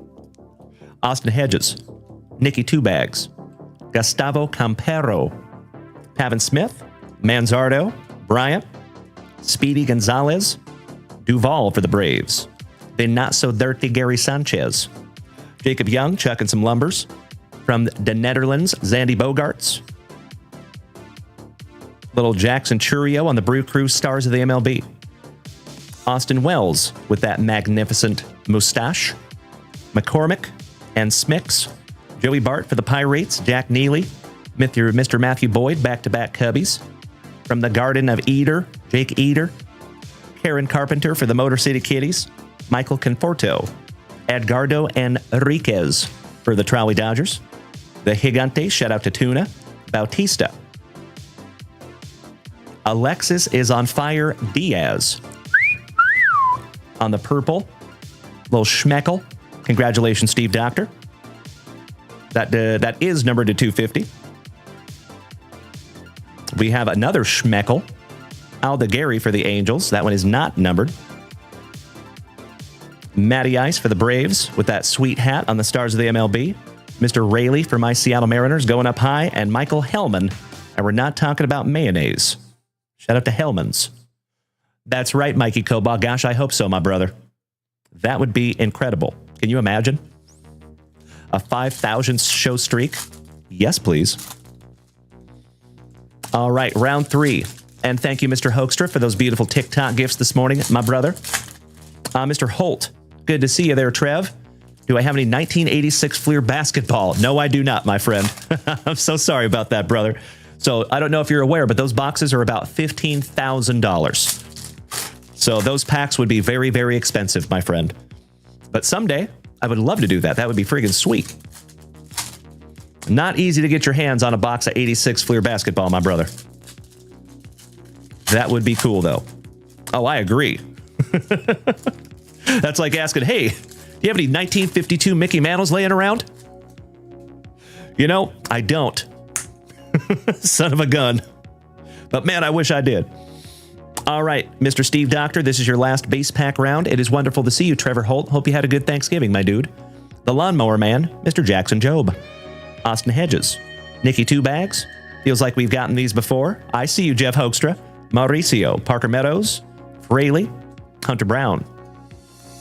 Austin Hedges. Nikki Two Bags. Gustavo Campero. Pavin Smith. Manzardo. Bryant. Speedy Gonzalez. Duval for the Braves. The not-so-dirty Gary Sanchez. Jacob Young chucking some lumbers. From the Netherlands, Zandy Bogarts. Little Jackson Churio on the Brew Crew Stars of the MLB. Austin Wells with that magnificent mustache. McCormick and Smicks. Joey Bart for the Pirates. Jack Neely. Mr. Matthew Boyd, back-to-back Cubbies. From the Garden of Eder, Jake Eder. Karen Carpenter for the Motor City Kitties. Michael Conforto. Edgardo Enriquez for the Trolley Dodgers. The Gigante, shout out to Tuna. Bautista. Alexis is on fire. Diaz. On the purple. Little Schmeckel. Congratulations, Steve Doctor. That is numbered to 250. We have another Schmeckel. Aldegary for the Angels. That one is not numbered. Matty Ice for the Braves with that sweet hat on the Stars of the MLB. Mr. Rayleigh for my Seattle Mariners going up high. And Michael Hellman. And we're not talking about mayonnaise. Shout out to Hellman's. That's right, Mikey Kobaugh. Gosh, I hope so, my brother. That would be incredible. Can you imagine? A 5,000 show streak? Yes, please. All right, round 3. And thank you, Mr. Hoekstra, for those beautiful TikTok gifts this morning, my brother. Mr. Holt, good to see you there, Trev. Do I have any 1986 Fleer basketball? No, I do not, my friend. I'm so sorry about that, brother. So I don't know if you're aware, but those boxes are about $15,000. So those packs would be very, very expensive, my friend. But someday, I would love to do that. That would be friggin' sweet. Not easy to get your hands on a box of 86 Fleer basketball, my brother. That would be cool, though. Oh, I agree. That's like asking, hey, do you have any 1952 Mickey Mantles laying around? You know, I don't. Son of a gun. But man, I wish I did. All right, Mr. Steve Doctor, this is your last base pack round. It is wonderful to see you, Trevor Holt. Hope you had a good Thanksgiving, my dude. The Lawnmower Man, Mr. Jackson Job. Austin Hedges. Nikki Two Bags. Feels like we've gotten these before. I see you, Jeff Hoekstra. Mauricio. Parker Meadows. Fraley. Hunter Brown.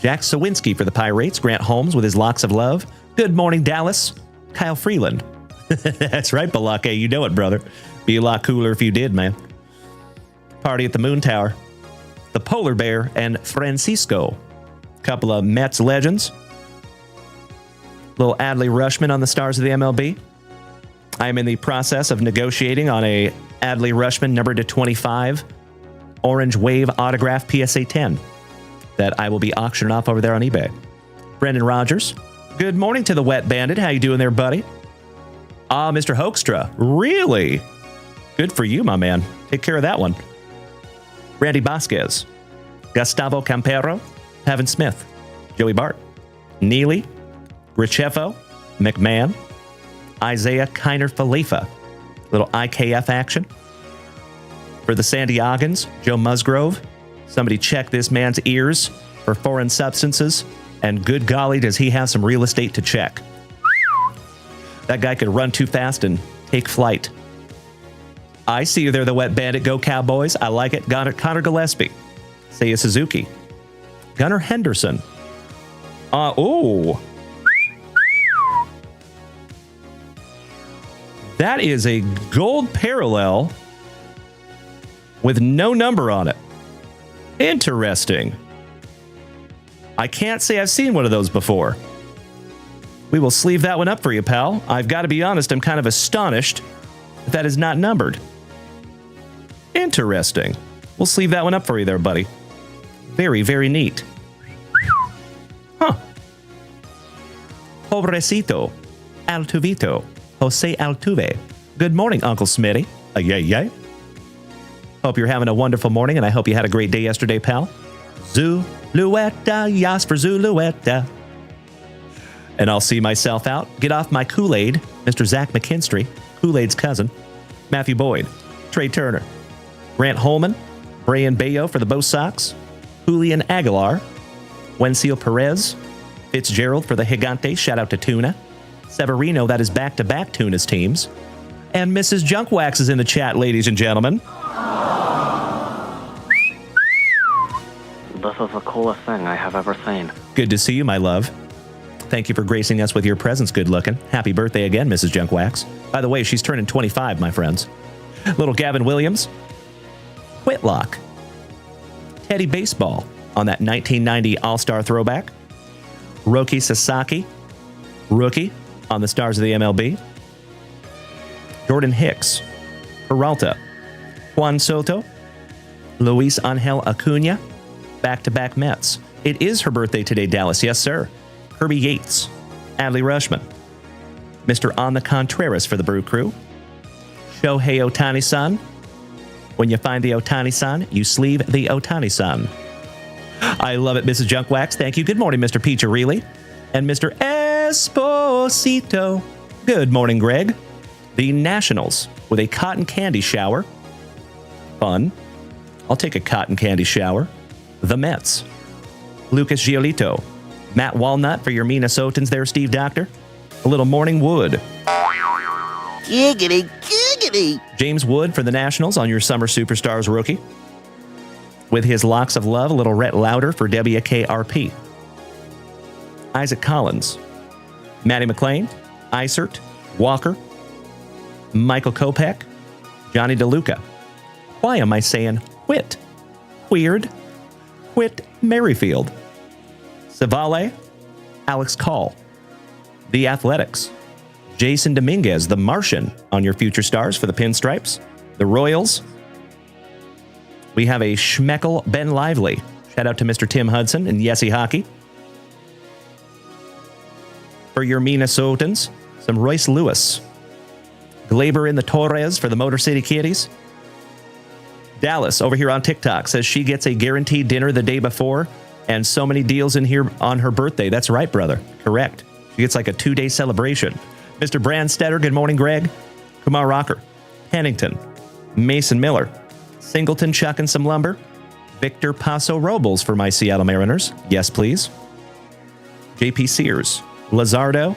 Jack Sawinski for the Pirates. Grant Holmes with his Locks of Love. Good morning, Dallas. Kyle Freeland. That's right, Balake. You know it, brother. Be a lot cooler if you did, man. Party at the Moon Tower. The Polar Bear and Francisco. Couple of Mets legends. Little Adley Rutschman on the Stars of the MLB. I am in the process of negotiating on a Adley Rutschman numbered to 25 Orange Wave autograph PSA 10 that I will be auctioning off over there on eBay. Brendan Rogers. Good morning to the Wet Bandit. How you doing there, buddy? Ah, Mr. Hoekstra. Really? Good for you, my man. Take care of that one. Randy Vasquez. Gustavo Campero. Pavin Smith. Joey Bart. Neely. Grichefo. McMahon. Isaiah Kiner Falefa. Little IKF action. For the Santiagans, Joe Musgrove. Somebody check this man's ears for foreign substances. And good golly, does he have some real estate to check. That guy could run too fast and take flight. I see you there, the Wet Bandit. Go Cowboys. I like it. Connor Gillespie. Seiya Suzuki. Gunnar Henderson. Oh. That is a gold parallel with no number on it. Interesting. I can't say I've seen one of those before. We will sleeve that one up for you, pal. I've got to be honest, I'm kind of astonished that is not numbered. Interesting. We'll sleeve that one up for you there, buddy. Very, very neat. Huh. Pobrecito. Altuvito. Jose Altuve. Good morning, Uncle Smitty. Yay. Hope you're having a wonderful morning, and I hope you had a great day yesterday, pal. Zulueta, yas for Zulueta. And I'll see myself out. Get off my Kool-Aid, Mr. Zach McKinstry, Kool-Aid's cousin. Matthew Boyd, Trey Turner, Grant Holman, Brian Bayo for the Bo Sox, Julian Aguilar, Wensiel Perez, Fitzgerald for the Gigantes, shout out to Tuna, Severino, that is back-to-back Tuna's teams, and Mrs. Junkwax is in the chat, ladies and gentlemen. This is the coolest thing I have ever seen. Good to see you, my love. Thank you for gracing us with your presence, good looking. Happy birthday again, Mrs. Junkwax. By the way, she's turning 25, my friends. Little Gavin Williams. Whitlock. Teddy Baseball on that 1990 All-Star throwback. Roki Sasaki. Rookie on the Stars of the MLB. Jordan Hicks. Peralta. Juan Soto. Luis Angel Acuna. Back-to-back Mets. It is her birthday today, Dallas. Yes, sir. Kirby Yates. Adley Rutschman. Mr. On the Contreras for the Brew Crew. Shohei Ohtani-san. When you find the Ohtani-san, you sleeve the Ohtani-san. I love it, Mrs. Junkwax. Thank you. Good morning, Mr. Peacharelli. And Mr. Esposito. Good morning, Greg. The Nationals with a cotton candy shower. Fun. I'll take a cotton candy shower. The Mets. Lucas Giolito. Matt Walnut for your Minnesotans there, Steve Doctor. A little Morning Wood. Giggity, giggity. James Wood for the Nationals on your Summer Superstars rookie. With his Locks of Love, a little Rhett Lauder for WKRP. Isaac Collins. Matty McLean. Isert. Walker. Michael Kopech. Johnny DeLuca. Why am I saying Whit? Weird. Whit Merrifield. Savale. Alex Call. The Athletics. Jason Dominguez, the Martian, on your Future Stars for the Pinstripes. The Royals. We have a Schmeckel Ben Lively. Shout out to Mr. Tim Hudson and Yessie Hockey. For your Minnesotans, some Royce Lewis. Glaber in the Torres for the Motor City Kitties. Dallas, over here on TikTok, says she gets a guaranteed dinner the day before and so many deals in here on her birthday. That's right, brother. Correct. She gets like a 2-day celebration. Mr. Brandstetter, good morning, Greg. Kumar Rocker, Pennington, Mason Miller, Singleton chucking some lumber, Victor Paso Robles for my Seattle Mariners. Yes, please. JP Sears, Lazardo,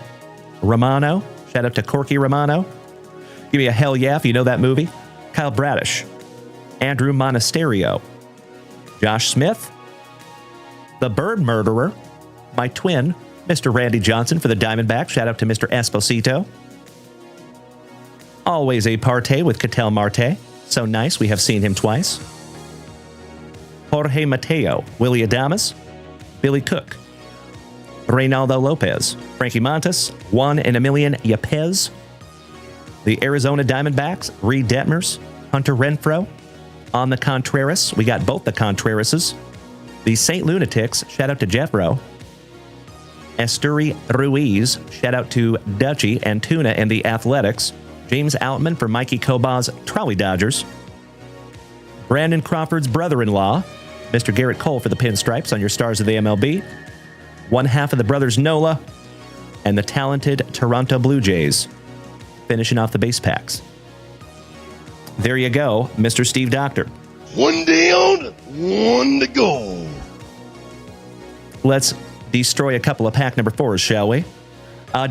Romano. Shout out to Corky Romano. Give me a hell yeah if you know that movie. Kyle Bradish, Andrew Monasterio, Josh Smith, the Bird Murderer, my twin, Mr. Randy Johnson for the Diamondbacks. Shout out to Mr. Esposito. Always a partay with Cattell Marte. So nice, we have seen him twice. Jorge Mateo, Willie Adames, Billy Cook, Reynaldo Lopez, Frankie Montes, Juan and Emilian Yepez, the Arizona Diamondbacks, Reed Detmers, Hunter Renfroe, on the Contreras. We got both the Contrerases. The St. Lunatics, shout out to Jeffro. Esturi Ruiz, shout out to Dutchie and Tuna and the Athletics. James Outman for Mikey Koba's Trolley Dodgers. Brandon Crawford's brother-in-law, Mr. Garrett Cole for the Pinstripes on your Stars of the MLB. One half of the brothers Nola, and the talented Toronto Blue Jays, finishing off the base packs. There you go, Mr. Steve Doctor. One down, one to go. Let's destroy a couple of pack number 4s, shall we?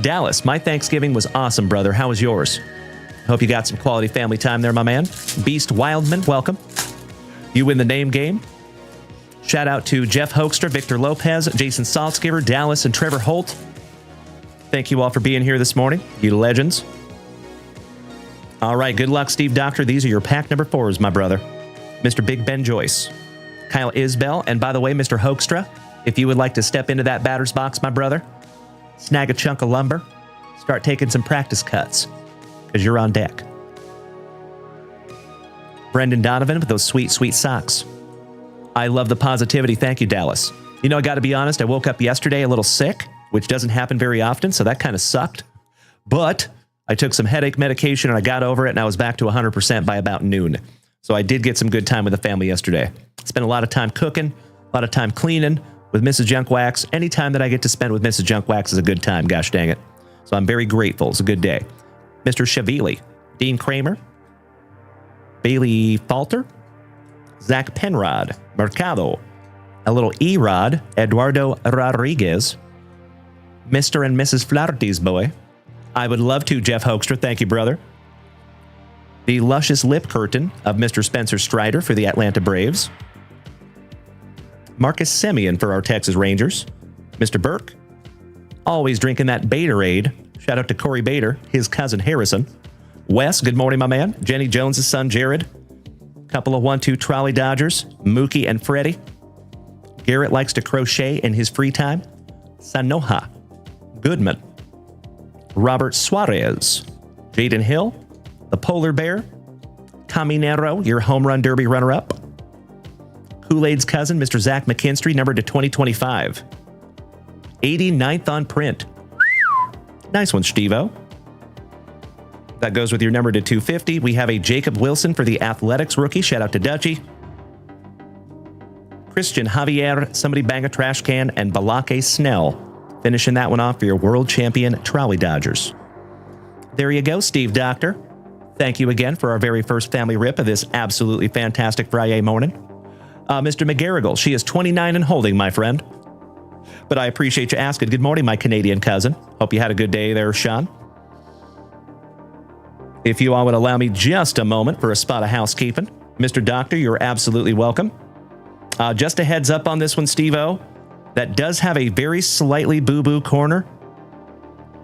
Dallas, my Thanksgiving was awesome, brother. How was yours? Hope you got some quality family time there, my man. Beast Wildman, welcome. You win the name game. Shout out to Jeff Hoekstra, Victor Lopez, Jason Saltzgiver, Dallas, and Trevor Holt. Thank you all for being here this morning, you legends. All right, good luck, Steve Doctor. These are your pack number 4s, my brother. Mr. Big Ben Joyce, Kyle Isbell, and by the way, Mr. Hoekstra, if you would like to step into that batter's box, my brother, snag a chunk of lumber, start taking some practice cuts, because you're on deck. Brendan Donovan with those sweet, sweet socks. I love the positivity. Thank you, Dallas. You know, I got to be honest, I woke up yesterday a little sick, which doesn't happen very often, so that kind of sucked. But I took some headache medication and I got over it, and I was back to 100% by about noon. So I did get some good time with the family yesterday. Spent a lot of time cooking, a lot of time cleaning with Mrs. Junkwax. Any time that I get to spend with Mrs. Junkwax is a good time, gosh dang it. So I'm very grateful. It's a good day. Mr. Shavili, Dean Kramer, Bailey Falter, Zach Penrod, Mercado, a little E-Rod, Eduardo Rodriguez, Mr. and Mrs. Flaherty's boy. I would love to, Jeff Hoekstra. Thank you, brother. The luscious lip curtain of Mr. Spencer Strider for the Atlanta Braves. Marcus Semien for our Texas Rangers. Mr. Burke, always drinking that Baterade. Shout out to Corey Bader, his cousin Harrison. Wes, good morning, my man. Jenny Jones' son, Jared. Couple of 1-2 trolley Dodgers, Mookie and Freddie. Garrett likes to crochet in his free time. Sanoha, Goodman, Robert Suarez, Jaden Hill, the Polar Bear, Caminero, your home run derby runner-up. Kool-Aid's cousin, Mr. Zach McKinstry, numbered to 2025. 89th on print. Nice one, Steve-O. That goes with your number to 250. We have a Jacob Wilson for the Athletics rookie. Shout out to Dutchie. Christian Javier, somebody bang a trash can, and Balake Snell. Finishing that one off for your world champion Trolley Dodgers. There you go, Steve Doctor. Thank you again for our very first family rip of this absolutely fantastic FriYAY morning. Mr. McGarrigle, she is 29 and holding, my friend. But I appreciate you asking. Good morning, my Canadian cousin. Hope you had a good day there, Sean. If you all would allow me just a moment for a spot of housekeeping. Mr. Doctor, you're absolutely welcome. Just a heads up on this one, Steve-O. That does have a very slightly boo-boo corner.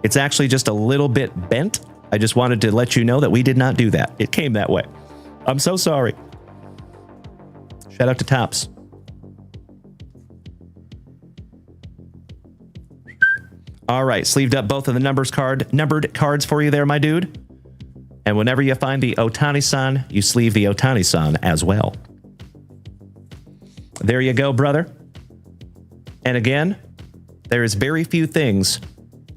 It's actually just a little bit bent. I just wanted to let you know that we did not do that. It came that way. I'm so sorry. Shout out to Tops. All right, sleeved up both of the numbered cards for you there, my dude. And whenever you find the Otani-san, you sleeve the Otani-san as well. There you go, brother. And again, there is very few things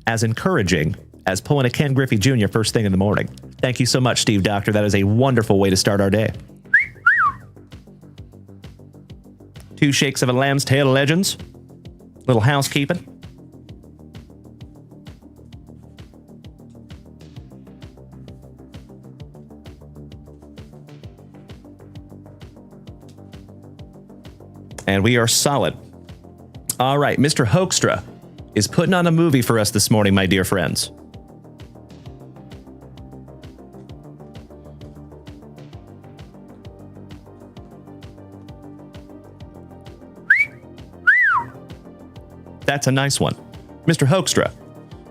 as encouraging as pulling a Ken Griffey Jr. first thing in the morning. Thank you so much, Steve Doctor. That is a wonderful way to start our day. 2 shakes of a lamb's tail, legends. Little housekeeping. And we are solid. All right, Mr. Hoekstra is putting on a movie for us this morning, my dear friends. That's a nice one. Mr. Hoekstra,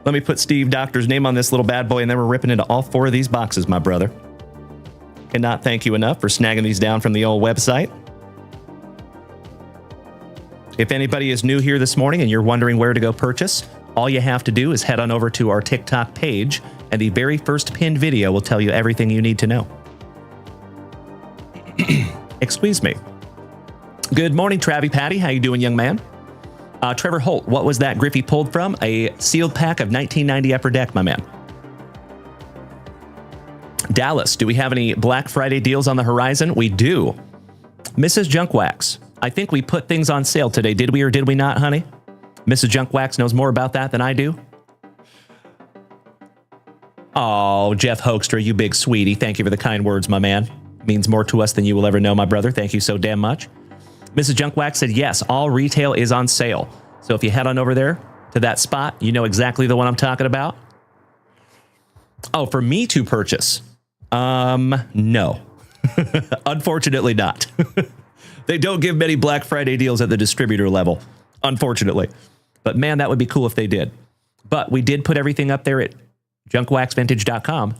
let me put Steve Doctor's name on this little bad boy, and then we're ripping into all 4 of these boxes, my brother. Cannot thank you enough for snagging these down from the old website. If anybody is new here this morning and you're wondering where to go purchase, all you have to do is head on over to our TikTok page, and the very first pinned video will tell you everything you need to know. Excuse me. Good morning, Travie Patty. How you doing, young man? Trevor Holt, what was that Griffey pulled from? A sealed pack of 1990 Upper Deck, my man. Dallas, do we have any Black Friday deals on the horizon? We do. Mrs. Junkwax, I think we put things on sale today. Did we or did we not, honey? Mrs. Junkwax knows more about that than I do. Oh, Jeff Hoekstra, you big sweetie. Thank you for the kind words, my man. Means more to us than you will ever know, my brother. Thank you so damn much. Mrs. Junkwax said, yes, all retail is on sale. So if you head on over there to that spot, you know exactly the one I'm talking about. Oh, for me to purchase? No. Unfortunately not. They don't give many Black Friday deals at the distributor level, unfortunately. But man, that would be cool if they did. But we did put everything up there at junkwaxvintage.com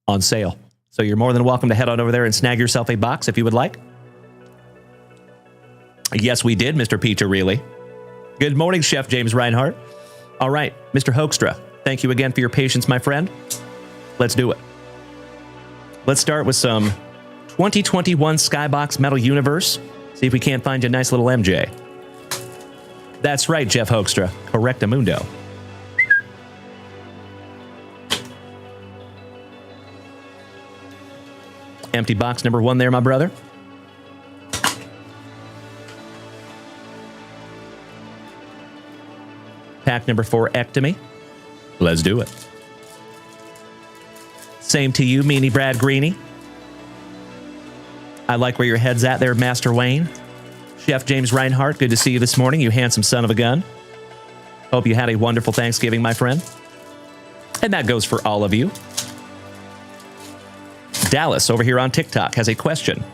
on sale. So you're more than welcome to head on over there and snag yourself a box if you would like. Yes, we did, Mr. Pizza, really. Good morning, Chef James Reinhardt. All right, Mr. Hoekstra, thank you again for your patience, my friend. Let's do it. Let's start with some 2021 Skybox Metal Universe. See if we can't find you a nice little MJ. That's right, Jeff Hoekstra. Correctamundo. Empty box number 1 there, my brother. Pack number 4, Ectomy. Let's do it. Same to you, Meanie Brad Greeny. I like where your head's at there, Master Wayne. Chef James Reinhardt, good to see you this morning, you handsome son of a gun. Hope you had a wonderful Thanksgiving, my friend. And that goes for all of you. Dallas, over here on TikTok, has a question.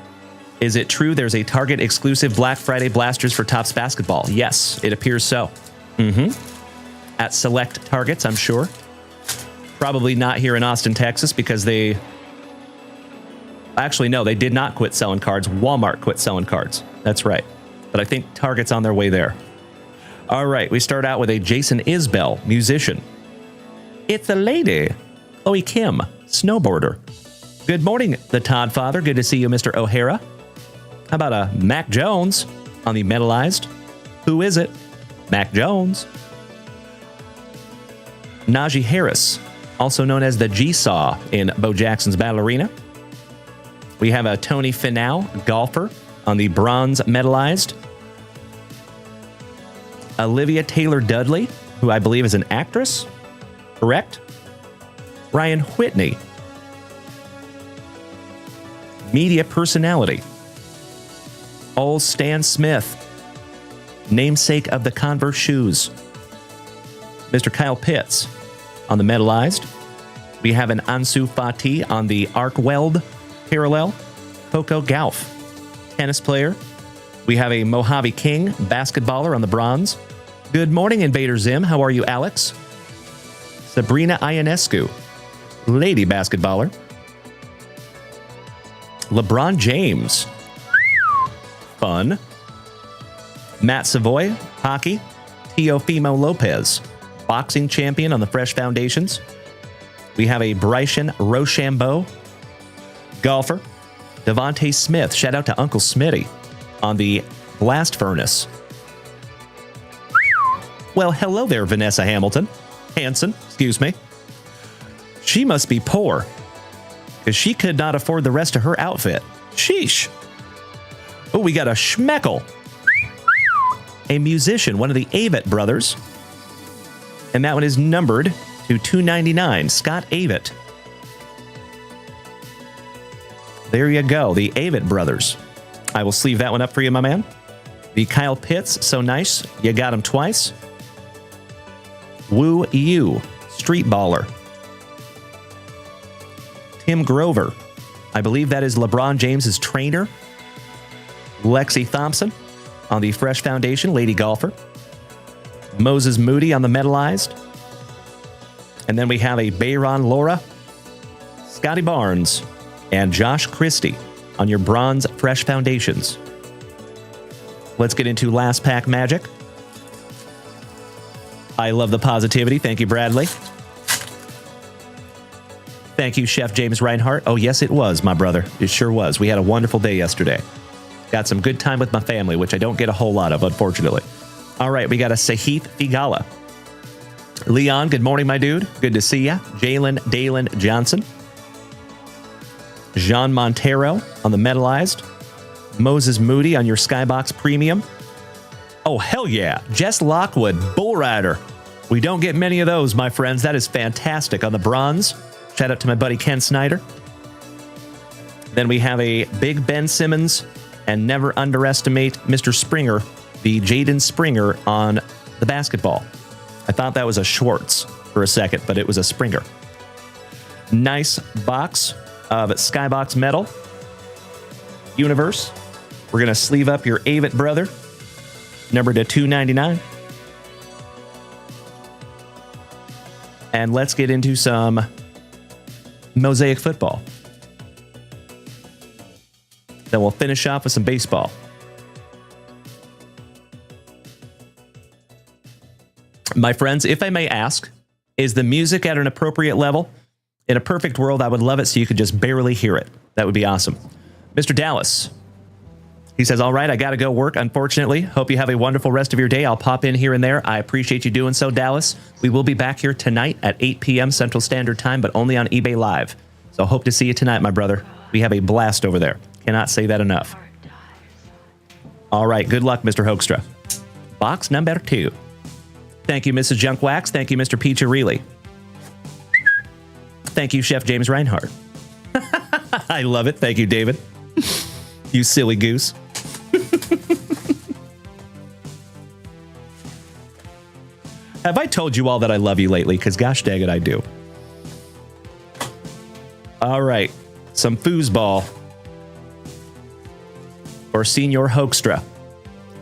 Is it true there's a Target exclusive Black Friday blasters for Topps basketball? Yes, it appears so. At select Targets, I'm sure. Probably not here in Austin, Texas, because they... Actually, no, they did not quit selling cards. Walmart quit selling cards. That's right. But I think Target's on their way there. All right, we start out with a Jason Isbell, musician. It's a lady. Chloe Kim, snowboarder. Good morning, the Todd Father. Good to see you, Mr. O'Hara. How about a Mac Jones on the metallized? Who is it? Mac Jones. Najee Harris, also known as the G-Saw in Bo Jackson's Battle Arena. We have a Tony Finau, golfer, on the bronze metallized. Olivia Taylor-Dudley, who I believe is an actress. Correct? Ryan Whitney, media personality. Old Stan Smith, namesake of the Converse shoes. Mr. Kyle Pitts on the metallized. We have an Ansu Fati on the arc weld parallel. Coco Gauff, tennis player. We have a Mojave King, basketballer on the bronze. Good morning, Invader Zim. How are you, Alex? Sabrina Ionescu, lady basketballer. LeBron James, fun. Matt Savoy, hockey. Teofimo Lopez, boxing champion on the Fresh Foundations. We have a Bryson Rochambeau, golfer. Devontae Smith, shout out to Uncle Smitty, on the Blast Furnace. Well, hello there, Vanessa Hamilton. Hanson, excuse me. She must be poor, because she could not afford the rest of her outfit. Sheesh. Oh, we got a Schmeckel, a musician, one of the Avett brothers. And that one is numbered to 299, Scott Avett. There you go, the Avett brothers. I will sleeve that one up for you, my man. The Kyle Pitts, so nice. You got him twice. Woo Yu, Street Baller. Tim Grover. I believe that is LeBron James's trainer. Lexi Thompson on the Fresh Foundation, Lady Golfer. Moses Moody on the Metalized. And then we have a Bayron Laura, Scotty Barnes, and Josh Christie on your Bronze Fresh Foundations. Let's get into last pack magic. I love the positivity. Thank you, Bradley. Thank you, Chef James Reinhart. Oh, yes, it was, my brother. It sure was. We had a wonderful day yesterday. Got some good time with my family, which I don't get a whole lot of, unfortunately. All right, we got a Sahith Figala. Leon, good morning, my dude. Good to see ya. Jalen Dalen Johnson. Jean Montero on the Metalized. Moses Moody on your Skybox Premium. Oh, hell yeah. Jess Lockwood, Bull Rider. We don't get many of those, my friends. That is fantastic. On the Bronze, shout out to my buddy Ken Snyder. Then we have a Big Ben Simmons, and never underestimate Mr. Springer, the Jaden Springer on the basketball. I thought that was a Schwartz for a second, but it was a Springer. Nice box of Skybox Metal Universe. We're going to sleeve up your Avett brother, number to 299. And let's get into some Mosaic football. Then we'll finish off with some baseball. My friends, if I may ask, is the music at an appropriate level? In a perfect world, I would love it so you could just barely hear it. That would be awesome. Mr. Dallas, he says, all right, I got to go work, unfortunately. Hope you have a wonderful rest of your day. I'll pop in here and there. I appreciate you doing so, Dallas. We will be back here tonight at 8 p.m. Central Standard Time, but only on eBay Live. So hope to see you tonight, my brother. We have a blast over there. Cannot say that enough. All right, good luck, Mr. Hoekstra. Box number 2. Thank you, Mrs. Junk Wax. Thank you, Mr. Pizza Reilly. Thank you, Chef James Reinhart. I love it. Thank you, David. You silly goose. Have I told you all that I love you lately? Because gosh dang it, I do. All right. Some foosball. Or Senior Hoekstra.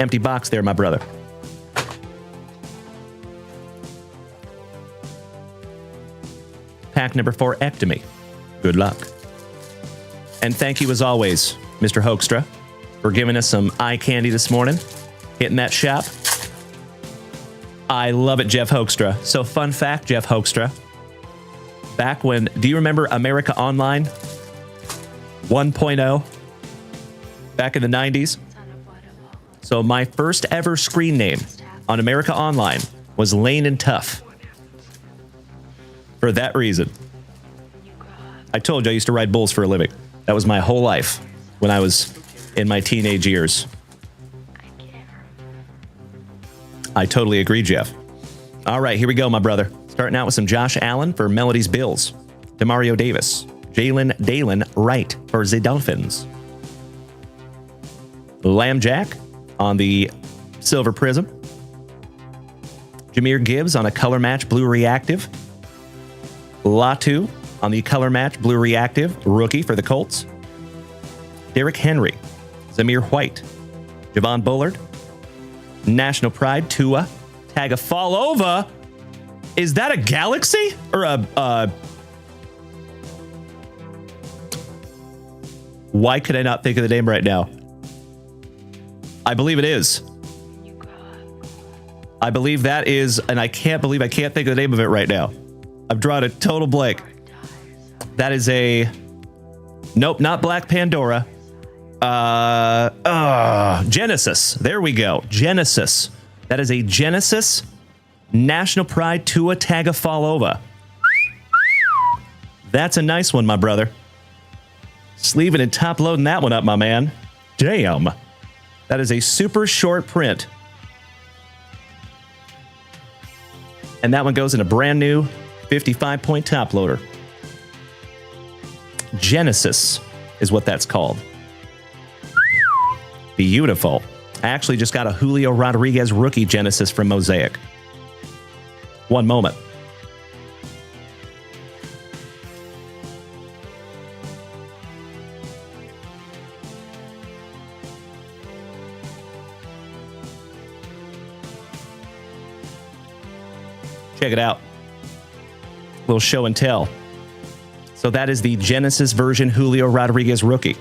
Empty box there, my brother. Pack number 4, Ectomy. Good luck. And thank you as always, Mr. Hoekstra, for giving us some eye candy this morning. Hitting that shop. I love it, Jeff Hoekstra. So fun fact, Jeff Hoekstra. Back when, do you remember America Online 1.0? Back in the 90s? So my first ever screen name on America Online was Lane and Tough. For that reason. I told you I used to ride bulls for a living. That was my whole life when I was in my teenage years. I totally agree, Jeff. All right, here we go, my brother. Starting out with some Josh Allen for Melody's Bills. Demario Davis. Jalen Dalen Wright for the Dolphins. Lamb Jack on the Silver Prism. Jahmyr Gibbs on a Color Match Blue Reactive. Latu on the Color Match Blue Reactive rookie for the Colts. Derrick Henry, Zamir White, Javon Bullard, National Pride Tua Tagovailoa. Is that a Galaxy or a? Why could I not think of the name right now? I believe it is. I believe that is, and I can't believe I can't think of the name of it right now. I've drawn a total blank. That is a... Nope, not Black Pandora. Genesis. There we go. Genesis. That is a Genesis National Pride Tua Tagovailoa. That's a nice one, my brother. Sleeving and top loading that one up, my man. Damn. That is a super short print. And that one goes in a brand new 55-point top loader. Genesis is what that's called. Beautiful. I actually just got a Julio Rodriguez rookie Genesis from Mosaic. One moment. Check it out. Little show and tell. So that is the Genesis version Julio Rodriguez rookie.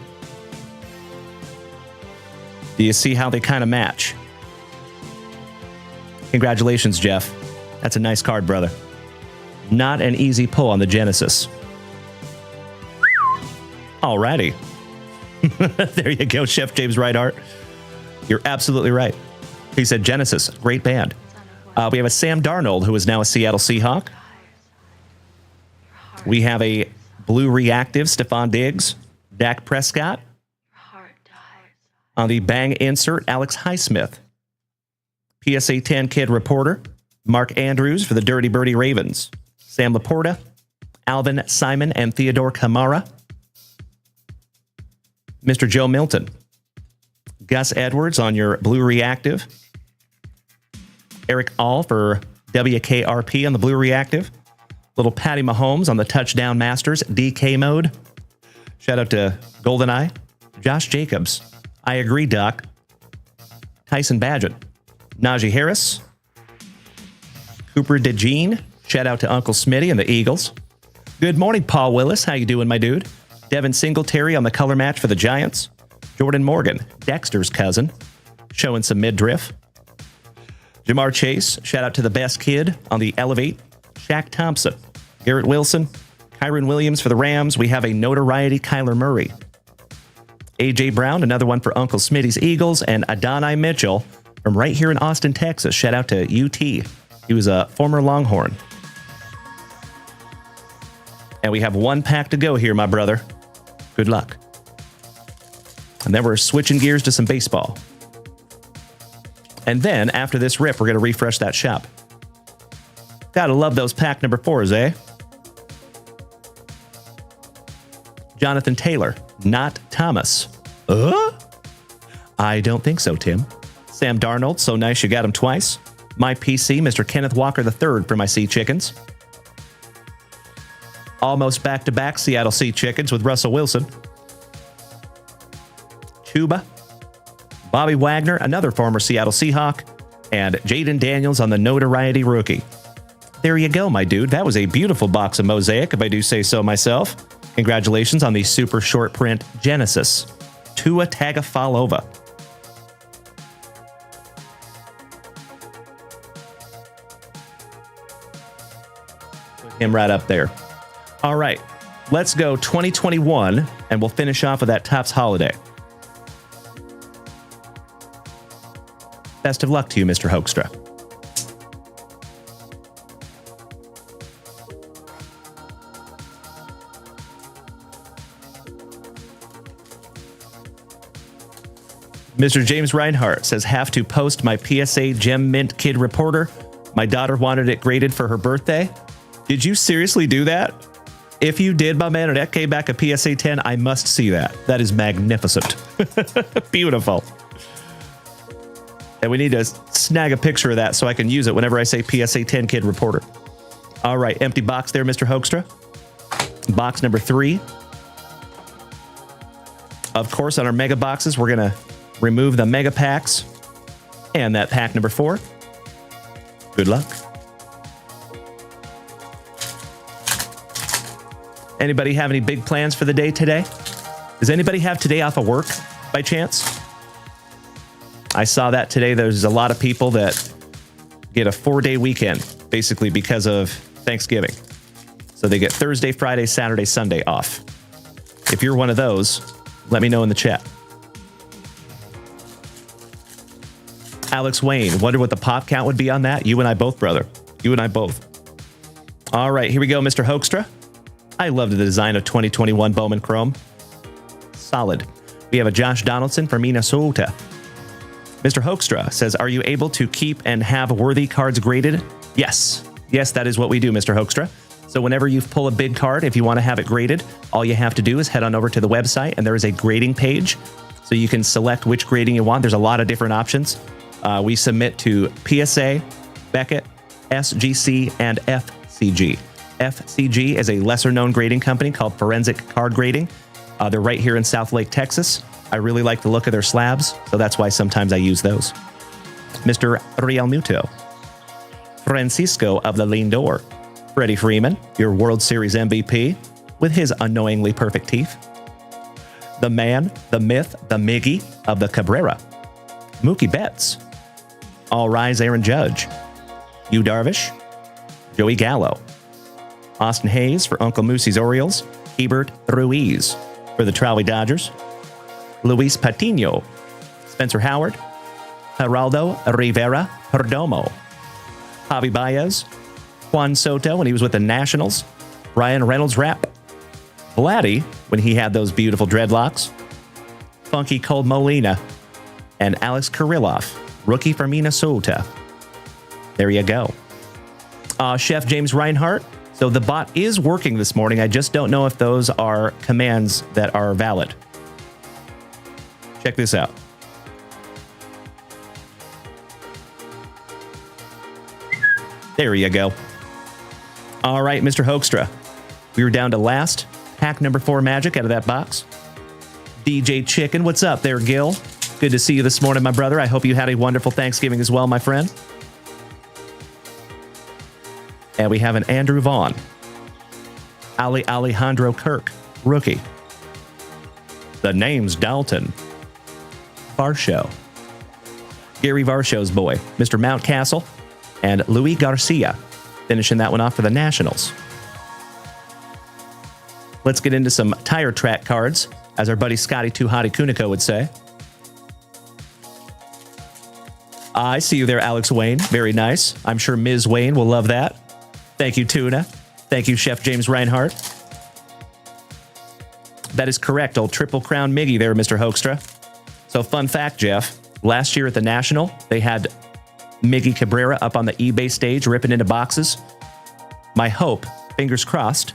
Do you see how they kind of match? Congratulations, Jeff. That's a nice card, brother. Not an easy pull on the Genesis. Alrighty. There you go, Chef James Reinhart. You're absolutely right. He said Genesis, great band. We have a Sam Darnold, who is now a Seattle Seahawk. We have a blue reactive Stephon Diggs, Dak Prescott. On the Bang insert, Alex Highsmith. PSA 10 Kid Reporter, Mark Andrews for the Dirty Birdie Ravens. Sam Laporta, Alvin Simon, and Theodore Kamara. Mr. Joe Milton. Gus Edwards on your blue reactive. Eric All for WKRP on the blue reactive. Little Patty Mahomes on the Touchdown Masters DK mode. Shout out to GoldenEye. Josh Jacobs. I agree, Doc. Tyson Badgett. Najee Harris. Cooper DeJean. Shout out to Uncle Smitty and the Eagles. Good morning, Paul Willis. How you doing, my dude? Devin Singletary on the color match for the Giants. Jordan Morgan, Dexter's cousin, showing some midriff. Jamar Chase, shout out to the best kid on the Elevate. Shaq Thompson, Garrett Wilson, Kyron Williams for the Rams. We have a notoriety Kyler Murray. A.J. Brown, another one for Uncle Smitty's Eagles. And Adonai Mitchell from right here in Austin, Texas. Shout out to UT. He was a former Longhorn. And we have one pack to go here, my brother. Good luck. And then we're switching gears to some baseball. And then, after this rip, we're going to refresh that shop. Gotta love those pack number 4s, eh? Jonathan Taylor, not Thomas. I don't think so, Tim. Sam Darnold, so nice you got him twice. My PC, Mr. Kenneth Walker III for my Sea Chickens. Almost back-to-back Seattle Sea Chickens with Russell Wilson. Chuba. Bobby Wagner, another former Seattle Seahawk. And Jaden Daniels on the notoriety rookie. There you go, my dude. That was a beautiful box of Mosaic, if I do say so myself. Congratulations on the super short print Genesis. Tua Tagovailoa. Put him right up there. All right, let's go 2021, and we'll finish off with that Topps holiday. Best of luck to you, Mr. Hoekstra. Mr. James Reinhart says, have to post my PSA Gem Mint Kid Reporter. My daughter wanted it graded for her birthday. Did you seriously do that? If you did, my man, and that came back a PSA 10, I must see that. That is magnificent. Beautiful. And we need to snag a picture of that so I can use it whenever I say PSA 10 Kid Reporter. All right, empty box there, Mr. Hoekstra. Box number 3. Of course, on our mega boxes, we're going to remove the mega packs and that pack number 4. Good luck. Anybody have any big plans for the day today? Does anybody have today off of work by chance? I saw that today. There's a lot of people that get a 4-day weekend, basically because of Thanksgiving. So they get Thursday, Friday, Saturday, Sunday off. If you're one of those, let me know in the chat. Alex Wayne, wonder what the pop count would be on that? You and I both, brother. You and I both. All right, here we go, Mr. Hoekstra. I love the design of 2021 Bowman Chrome. Solid. We have a Josh Donaldson from Minnesota. Mr. Hoekstra says, are you able to keep and have worthy cards graded? Yes. Yes, that is what we do, Mr. Hoekstra. So whenever you pull a big card, if you want to have it graded, all you have to do is head on over to the website, and there is a grading page. So you can select which grading you want. There's a lot of different options. We submit to PSA, Beckett, SGC, and FCG. FCG is a lesser-known grading company called Forensic Card Grading. They're right here in South Lake, Texas. I really like the look of their slabs, so that's why sometimes I use those. Mr. Real Muto. Francisco of the Lindor. Freddie Freeman, your World Series MVP, with his annoyingly perfect teeth. The man, the myth, the Miggy of the Cabrera. Mookie Betts. All Rise Aaron Judge. Yu Darvish. Joey Gallo. Austin Hayes for Uncle Moosey's Orioles. Hebert Ruiz for the Trolley Dodgers. Luis Patino. Spencer Howard. Geraldo Rivera Perdomo. Javi Baez. Juan Soto when he was with the Nationals. Ryan Reynolds Rap. Vladdy when he had those beautiful dreadlocks. Funky Cold Molina. And Alex Kirilloff, rookie from Minnesota. There you go. Chef James Reinhart. So the bot is working this morning. I just don't know if those are commands that are valid. Check this out. There you go. All right, Mr. Hoekstra. We were down to last. Pack number 4 magic out of that box. DJ Chicken, what's up there, Gil? Good to see you this morning, my brother. I hope you had a wonderful Thanksgiving as well, my friend. And we have an Andrew Vaughn. Alejandro Kirk, rookie. The name's Dalton. Varsho. Gary Varsho's boy, Mr. Mountcastle. And Luis Garcia, finishing that one off for the Nationals. Let's get into some tire track cards, as our buddy Scotty Too Hottie Kuniko would say. I see you there, Alex Wayne. Very nice. I'm sure Ms. Wayne will love that. Thank you, Tuna. Thank you, Chef James Reinhart. That is correct, old Triple Crown Miggy there, Mr. Hoekstra. So fun fact, Jeff. Last year at the National, they had Miggy Cabrera up on the eBay stage ripping into boxes. My hope, fingers crossed,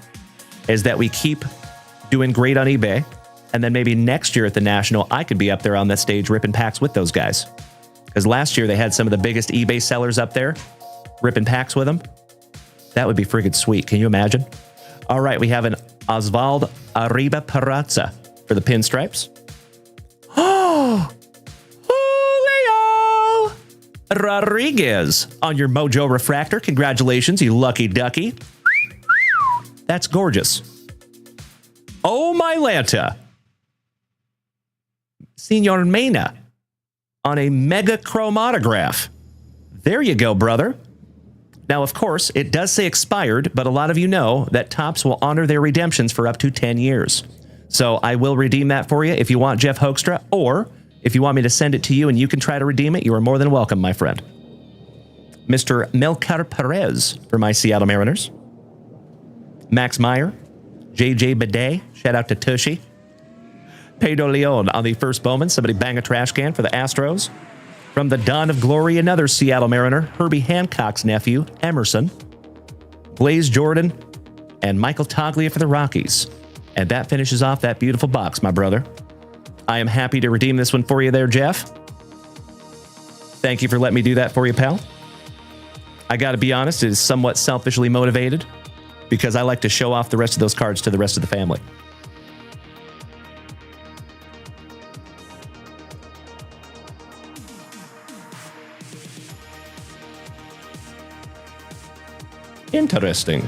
is that we keep doing great on eBay, and then maybe next year at the National, I could be up there on that stage ripping packs with those guys. Because last year they had some of the biggest eBay sellers up there ripping packs with them. That would be friggin' sweet. Can you imagine? All right, we have an Oswald Arriba Peraza for the pinstripes. Oh, Julio Rodriguez on your Mojo Refractor. Congratulations, you lucky ducky. That's gorgeous. Oh, my Lanta. Senor Mena on a Mega Chrome autograph. There you go, brother. Now, of course, it does say expired, but a lot of you know that Topps will honor their redemptions for up to 10 years. So I will redeem that for you if you want, Jeff Hoekstra, or if you want me to send it to you and you can try to redeem it, you are more than welcome, my friend. Mr. Melcar Perez for my Seattle Mariners. Max Meyer, JJ Bidet, shout out to Tushy. Pedro Leon on the first Bowman. Somebody bang a trash can for the Astros. From the Dawn of Glory, another Seattle Mariner, Herbie Hancock's nephew, Emerson. Blaze Jordan, and Michael Toglia for the Rockies. And that finishes off that beautiful box, my brother. I am happy to redeem this one for you there, Jeff. Thank you for letting me do that for you, pal. I gotta be honest, it is somewhat selfishly motivated because I like to show off the rest of those cards to the rest of the family. Interesting.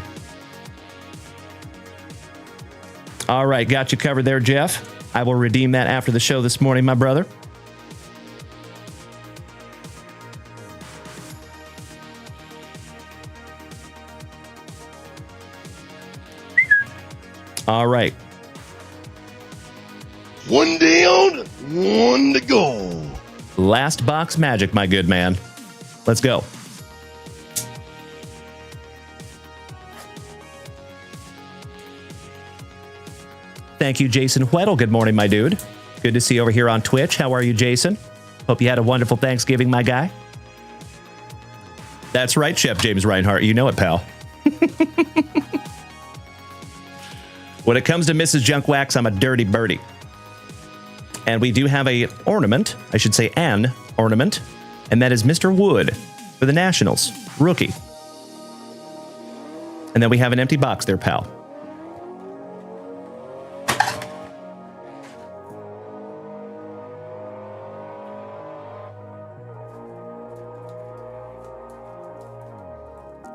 All right, got you covered there, Jeff. I will redeem that after the show this morning, my brother. All right. One down, one to go. Last box magic, my good man. Let's go. Thank you, Jason Weddle. Good morning, my dude. Good to see you over here on Twitch. How are you, Jason? Hope you had a wonderful Thanksgiving, my guy. That's right, Chef James Reinhart. You know it, pal. When it comes to Mrs. Junk Wax, I'm a dirty birdie. And we do have a ornament, I should say an ornament, and that is Mr. Wood for the Nationals, rookie. And then we have an empty box there, pal.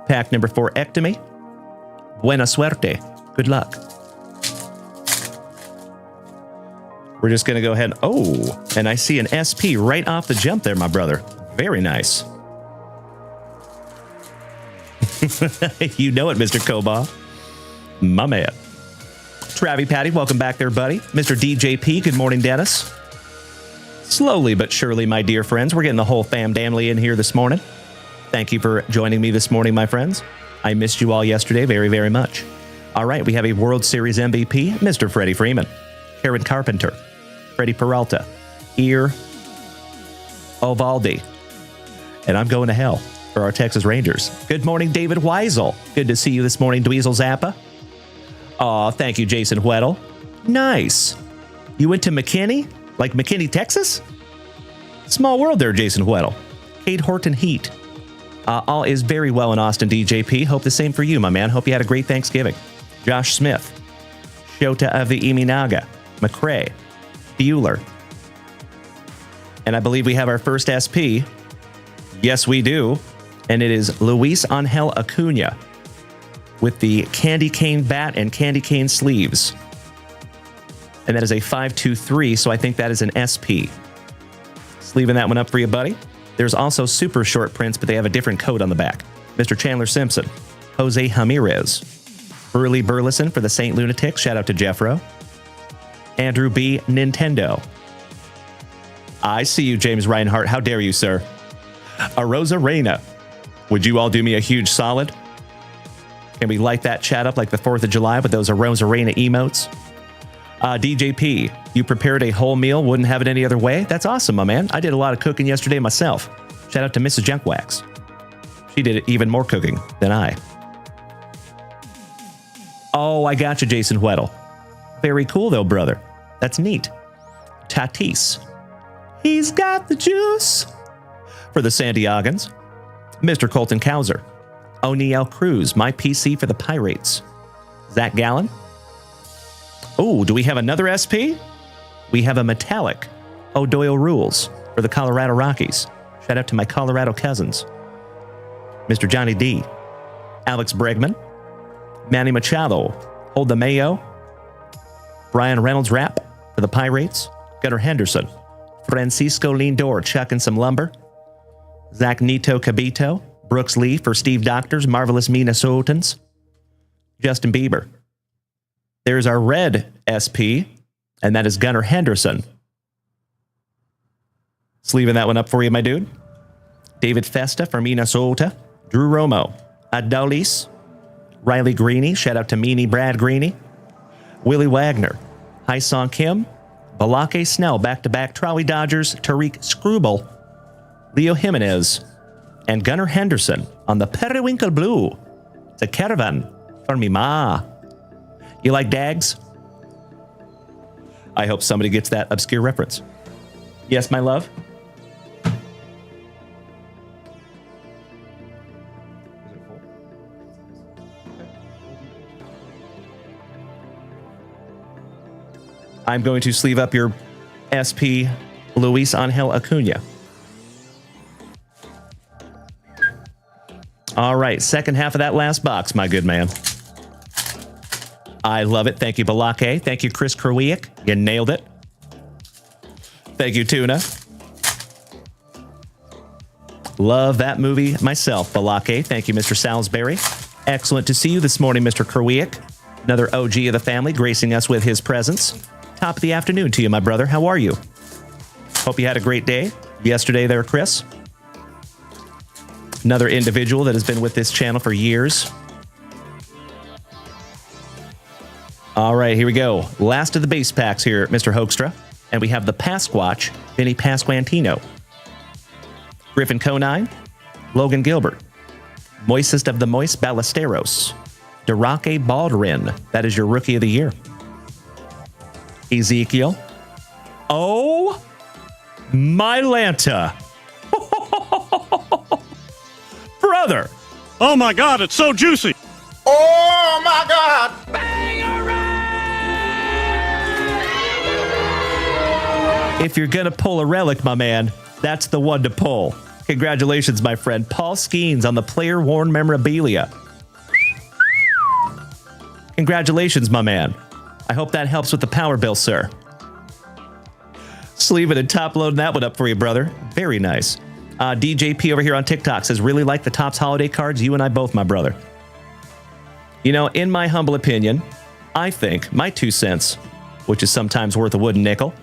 Pack number 4, Ectomy. Buena suerte. Good luck. We're just going to go ahead. Oh, and I see an SP right off the jump there, my brother. Very nice. You know it, Mr. Koba. My man. Travie Patty, welcome back there, buddy. Mr. DJP, good morning, Dennis. Slowly but surely, my dear friends, we're getting the whole family in here this morning. Thank you for joining me this morning, my friends. I missed you all yesterday very, very much. All right, we have a World Series MVP, Mr. Freddie Freeman, Karen Carpenter, Freddie Peralta, Ovaldi, and I'm going to hell for our Texas Rangers. Good morning, David Weisel. Good to see you this morning, Dweezil Zappa. Aw, thank you, Jason Weddle. Nice. You went to McKinney? Like McKinney, Texas? Small world there, Jason Weddle. Kate Horton Heat. All is very well in Austin, DJP. Hope the same for you, my man. Hope you had a great Thanksgiving. Josh Smith, Shota of the Iminaga, McCrae, Bueller. And I believe we have our first SP. Yes, we do. And it is Luis Angel Acuna with the candy cane bat and candy cane sleeves. And that is a 523, so I think that is an SP. Sleeving that one up for you, buddy. There's also super short prints, but they have a different code on the back. Mr. Chandler Simpson, Jose Ramirez, Burley Burleson for the St. Lunatics. Shout out to Jeffro. Andrew B. Nintendo. I see you, James Reinhart. How dare you, sir? Arosa Reina. Would you all do me a huge solid? Can we light that chat up like the 4th of July with those Arosa Reina emotes? DJP, you prepared a whole meal, wouldn't have it any other way? That's awesome, my man. I did a lot of cooking yesterday myself. Shout out to Mrs. Junkwax. She did even more cooking than I. Oh, I got you, Jason Weddle. Very cool, though, brother. That's neat. Tatis. He's got the juice. For the Santiagans. Mr. Colton Cowser. O'Neal Cruz, my PC for the Pirates. Zach Gallen. Oh, do we have another SP? We have a metallic O'Doyle Rules for the Colorado Rockies. Shout out to my Colorado cousins. Mr. Johnny D. Alex Bregman. Manny Machado. Hold the Mayo. Brian Reynolds Rap for the Pirates. Gunnar Henderson. Francisco Lindor chucking some lumber. Zach Nito Cabito. Brooks Lee for Steve Doctor's Marvelous Minnesotans. Justin Bieber. There's our red SP, and that is Gunnar Henderson. Sleeving that one up for you, my dude. David Festa for Minnesota. Drew Romo. Adolis. Riley Greeny. Shout out to Meanie Brad Greeny. Willie Wagner. Hi-Song Kim. Balake Snell. Back-to-back Trolley Dodgers. Tariq Scrubel. Leo Jimenez. And Gunnar Henderson on the Periwinkle Blue. It's a caravan for me ma. You like Dags? I hope somebody gets that obscure reference. Yes, my love? I'm going to sleeve up your SP Luis Angel Acuna. All right, second half of that last box, my good man. I love it. Thank you, Balake. Thank you, Chris Krawiak. You nailed it. Thank you, Tuna. Love that movie myself, Balake. Thank you, Mr. Salisbury. Excellent to see you this morning, Mr. Krawiak. Another OG of the family gracing us with his presence. Top of the afternoon to you, my brother. How are you? Hope you had a great day yesterday there, Chris. Another individual that has been with this channel for years. All right, here we go. Last of the base packs here, Mr. Hoekstra. And we have the Pasquatch, Vinny Pasquantino. Griffin Conine, Logan Gilbert. Moistest of the Moist, Ballesteros. Duraque Baldwin, that is your Rookie of the Year. Ezekiel. Oh, my Lanta. Brother. Oh my god, it's so juicy! Oh my God. If you're going to pull a relic, my man, that's the one to pull. Congratulations, my friend. Paul Skeens on the player-worn memorabilia. Congratulations, my man. I hope that helps with the power bill, sir. Sleeving and top-loading that one up for you, brother. Very nice. DJP over here on TikTok says, really like the Topps holiday cards. You and I both, my brother. You know, in my humble opinion, I think, my 2 cents, which is sometimes worth a wooden nickel,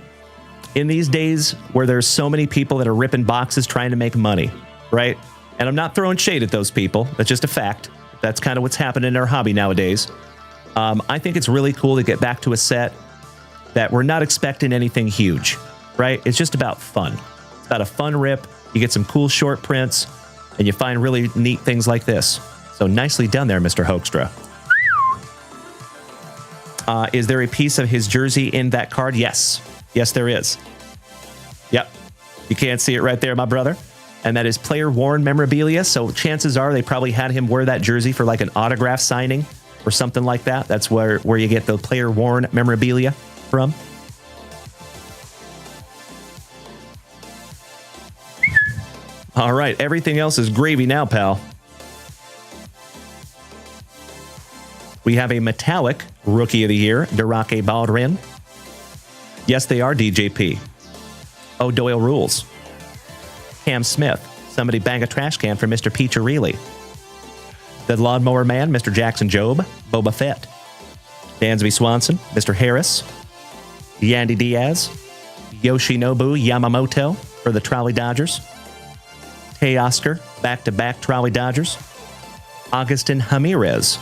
in these days where there's so many people that are ripping boxes trying to make money, right? And I'm not throwing shade at those people. That's just a fact. That's kind of what's happening in our hobby nowadays. I think it's really cool to get back to a set that we're not expecting anything huge, right? It's just about fun. It's about a fun rip. You get some cool short prints, and you find really neat things like this. So nicely done there, Mr. Hoekstra. Is there a piece of his jersey in that card? Yes. Yes, there is. Yep. You can't see it right there, my brother. And that is player-worn memorabilia, so chances are they probably had him wear that jersey for like an autograph signing or something like that. That's where you get the player-worn memorabilia from. All right, everything else is gravy now, pal. We have a metallic Rookie of the Year, Darake Baldwin. Yes, they are DJP. O'Doyle rules. Cam Smith. Somebody bang a trash can for Mr. Peacharelli. The Lawnmower Man, Mr. Jackson Jobe. Boba Fett. Dansby Swanson, Mr. Harris. Yandy Diaz. Yoshinobu Yamamoto for the Trolley Dodgers. Teoscar, back-to-back Trolley Dodgers. Augustin Ramirez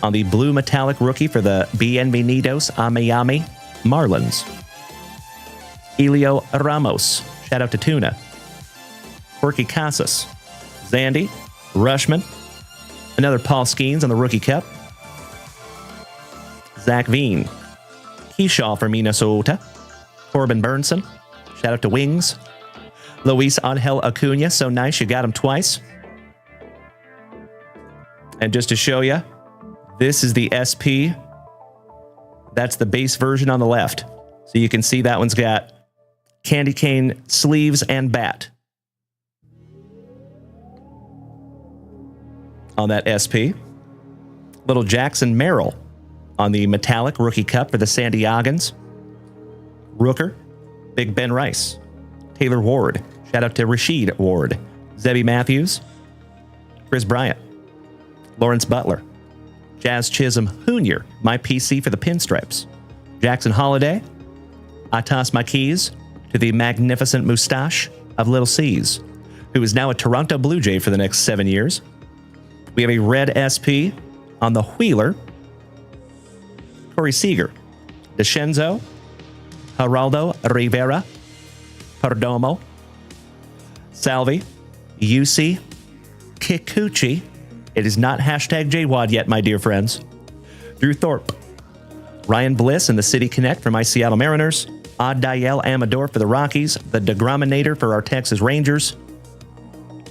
on the blue metallic rookie for the Bienvenidos a Miami Marlins. Elio Ramos, shout out to Tuna. Corky Casas, Zandy, Rushman, another Paul Skeens on the Rookie Cup. Zach Veen, Keyshaw for Minnesota. Corbin Burnson, shout out to Wings. Luis Angel Acuna, so nice you got him twice. And just to show you, this is the SP. That's the base version on the left. So you can see that one's got candy cane sleeves and bat on that SP. Little Jackson Merrill on the metallic Rookie Cup for the San Diegans. Rooker, Big Ben Rice. Taylor Ward, shout out to Rashid Ward. Zebby Matthews. Chris Bryant. Lawrence Butler. Jazz Chisholm Jr., my PC for the Pinstripes. Jackson Holiday. I toss my keys to the magnificent mustache of Little C's, who is now a Toronto Blue Jay for the next 7 years. We have a red SP on the Wheeler. Corey Seager. DeScenzo. Geraldo Rivera. Perdomo. Salvi. UC. Kikuchi. It is not hashtag JWAD yet, my dear friends. Drew Thorpe. Ryan Bliss in the City Connect for my Seattle Mariners. Adael Amador for the Rockies. The DeGrominator for our Texas Rangers.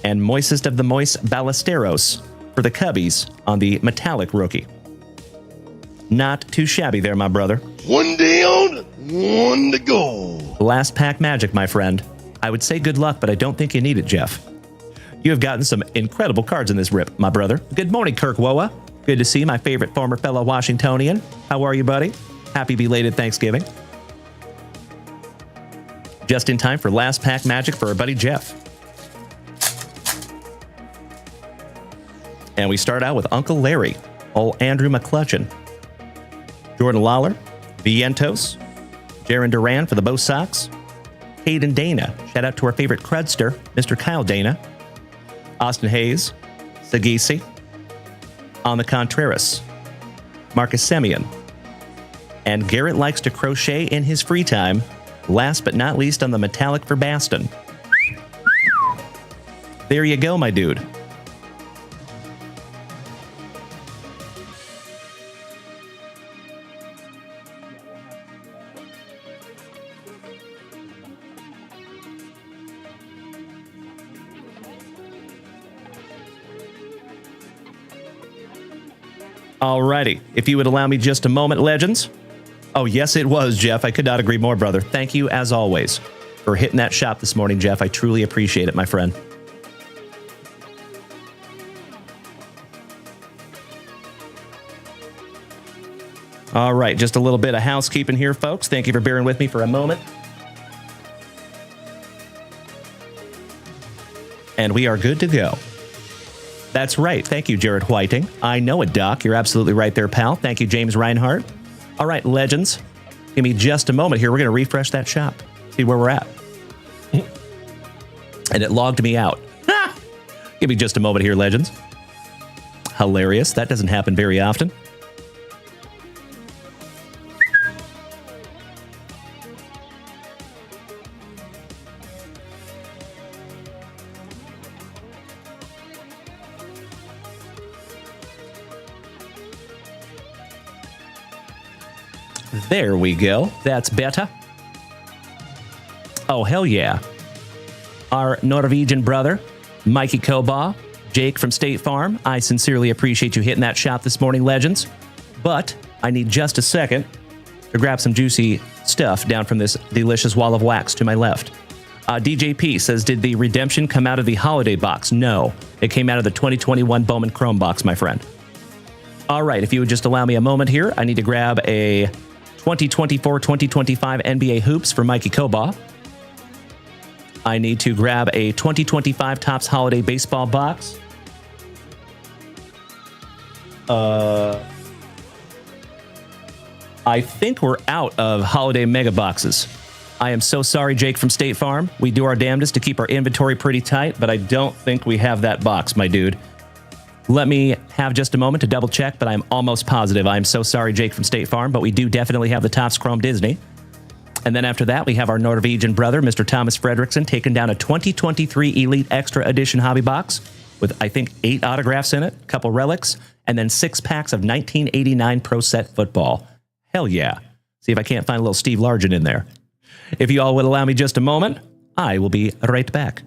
And Moistest of the Moist Ballesteros for the Cubbies on the metallic rookie. Not too shabby there, my brother. One down, one to go. Last pack magic, my friend. I would say good luck, but I don't think you need it, Jeff. You have gotten some incredible cards in this rip, my brother. Good morning, Kirk Woa. Good to see my favorite former fellow Washingtonian. How are you, buddy? Happy belated Thanksgiving. Just in time for last pack magic for our buddy Jeff. And we start out with Uncle Larry, old Andrew McClutchin. Jordan Lawler, Vientos, Jaron Duran for the Bo Sox. Hayden Dana, shout out to our favorite crudster, Mr. Kyle Dana. Austin Hayes, Sagisi. On the Contreras, Marcus Semien. And Garrett likes to crochet in his free time, last but not least on the metallic for Baston. There you go, my dude. Alrighty. If you would allow me just a moment, legends. Oh, yes, it was, Jeff. I could not agree more, brother. Thank you, as always, for hitting that shop this morning, Jeff. I truly appreciate it, my friend. All right, just a little bit of housekeeping here, folks. Thank you for bearing with me for a moment. And we are good to go. That's right. Thank you, Jared Whiting. I know it, Doc. You're absolutely right there, pal. Thank you, James Reinhardt. All right, legends. Give me just a moment here. We're going to refresh that shop. See where we're at. And it logged me out. Give me just a moment here, legends. Hilarious. That doesn't happen very often. There we go. That's better. Oh, hell yeah. Our Norwegian brother, Mikey Koba, Jake from State Farm, I sincerely appreciate you hitting that shop this morning, legends. But I need just a second to grab some juicy stuff down from this delicious wall of wax to my left. DJP says, did the redemption come out of the holiday box? No, it came out of the 2021 Bowman Chrome box, my friend. All right, if you would just allow me a moment here, I need to grab a 2024-2025 NBA Hoops for Mikey Koba. I need to grab a 2025 Topps Holiday Baseball box. I think we're out of Holiday Mega Boxes. I am so sorry, Jake from State Farm. We do our damnedest to keep our inventory pretty tight, but I don't think we have that box, my dude. Let me have just a moment to double check, but I'm almost positive. I'm so sorry, Jake from State Farm, but we do definitely have the Topps Chrome Disney. And then after that, we have our Norwegian brother, Mr. Thomas Fredrickson, taking down a 2023 Elite Extra Edition hobby box with, I think, 8 autographs in it, a couple relics, and then 6 packs of 1989 Pro Set Football. Hell yeah. See if I can't find a little Steve Largent in there. If you all would allow me just a moment, I will be right back.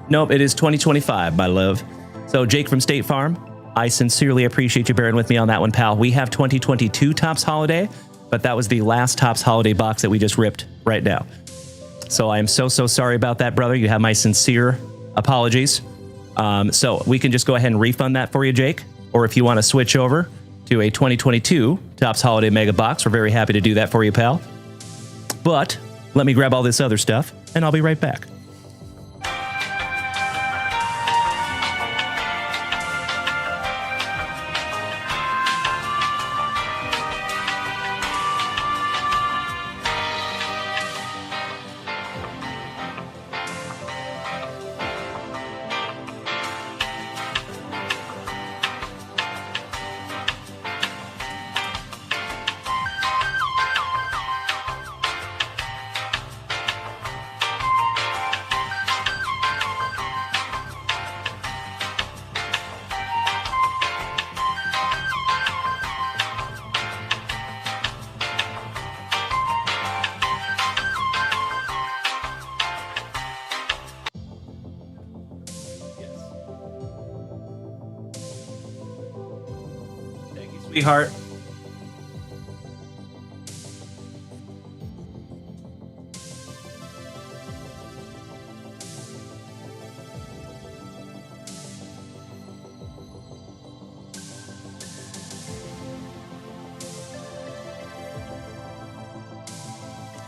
Nope, it is 2025, my love. So Jake from State Farm, I sincerely appreciate you bearing with me on that one, pal. We have 2022 Topps Holiday, but that was the last Topps Holiday box that we just ripped right now. So I am so sorry about that, brother. You have my sincere apologies. So we can just go ahead and refund that for you, Jake. Or if you want to switch over to a 2022 Topps Holiday Mega Box, we're very happy to do that for you, pal. But let me grab all this other stuff, and I'll be right back. Sweetheart.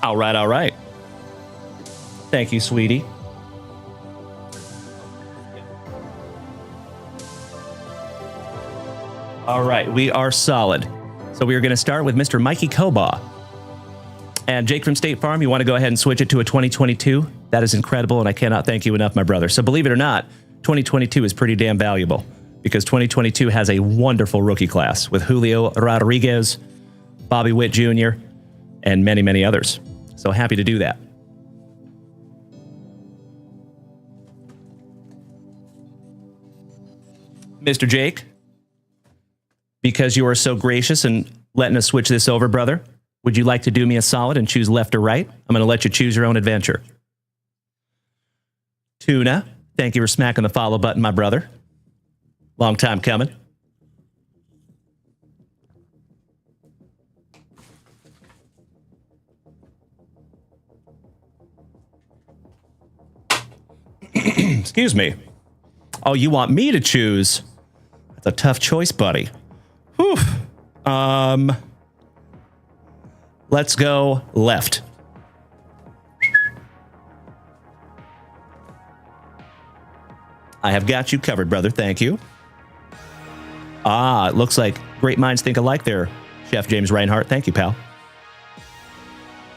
All right, all right. Thank you, sweetie. All right, we are solid. So we are going to start with Mr. Mikey Kobaugh. And Jake from State Farm, you want to go ahead and switch it to a 2022? That is incredible, and I cannot thank you enough, my brother. So believe it or not, 2022 is pretty damn valuable because 2022 has a wonderful rookie class with Julio Rodriguez, Bobby Witt Jr., and many, many others. So happy to do that. Mr. Jake, because you are so gracious and letting us switch this over, brother, would you like to do me a solid and choose left or right? I'm going to let you choose your own adventure. Tuna, thank you for smacking the follow button, my brother. Long time coming. Excuse me. Oh, you want me to choose? That's a tough choice, buddy. Whew. Let's go left. I have got you covered, brother. Thank you. Ah, it looks like great minds think alike there, Chef James Reinhart. Thank you, pal.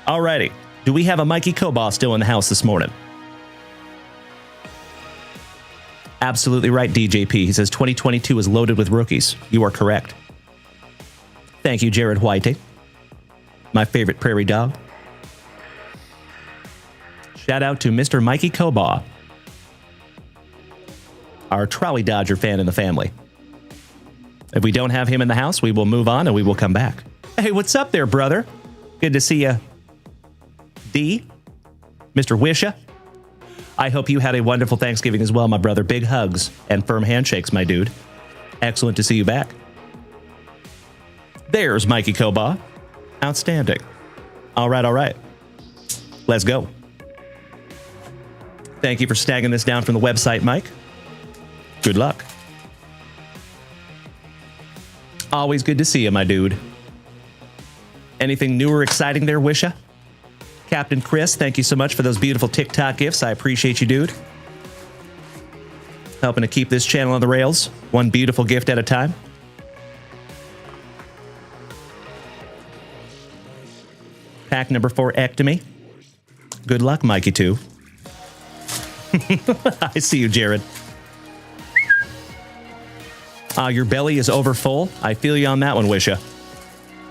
Alrighty. Do we have a Mikey Kobaugh still in the house this morning? Absolutely right, DJP. He says 2022 is loaded with rookies. You are correct. Thank you, Jared Whitey. My favorite prairie dog. Shout out to Mr. Mikey Kobaugh, our trolley dodger fan in the family. If we don't have him in the house, we will move on and we will come back. Hey, what's up there, brother? Good to see you. D, Mr. Wisha. I hope you had a wonderful Thanksgiving as well, my brother. Big hugs and firm handshakes, my dude. Excellent to see you back. There's Mikey Kobaugh. Outstanding. All right, all right. Let's go. Thank you for snagging this down from the website, Mike. Good luck. Always good to see you, my dude. Anything new or exciting there, Wisha? Captain Chris, thank you so much for those beautiful TikTok gifts. I appreciate you, dude. Helping to keep this channel on the rails, one beautiful gift at a time. Pack number 4, Ectomy. Good luck, Mikey, too. I see you, Jared. Your belly is over full. I feel you on that one, Wisha.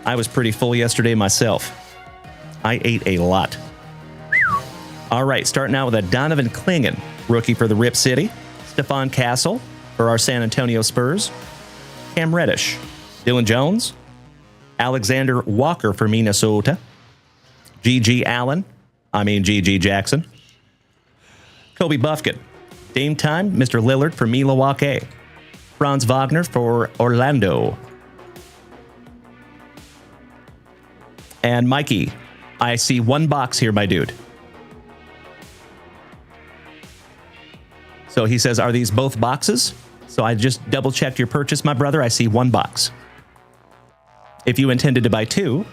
I was pretty full yesterday myself. I ate a lot. All right, starting out with a Donovan Clingan, rookie for the Rip City. Stephon Castle for our San Antonio Spurs. Cam Reddish. Dylan Jones. Alexander Walker for Minnesota. G.G. Jackson. Kobe Buffkin. Dame Time, Mr. Lillard for Milwaukee. Franz Wagner for Orlando. And Mikey, I see one box here, my dude. So he says, are these both boxes? So I just double checked your purchase, my brother. I see one box. If you intended to buy 2,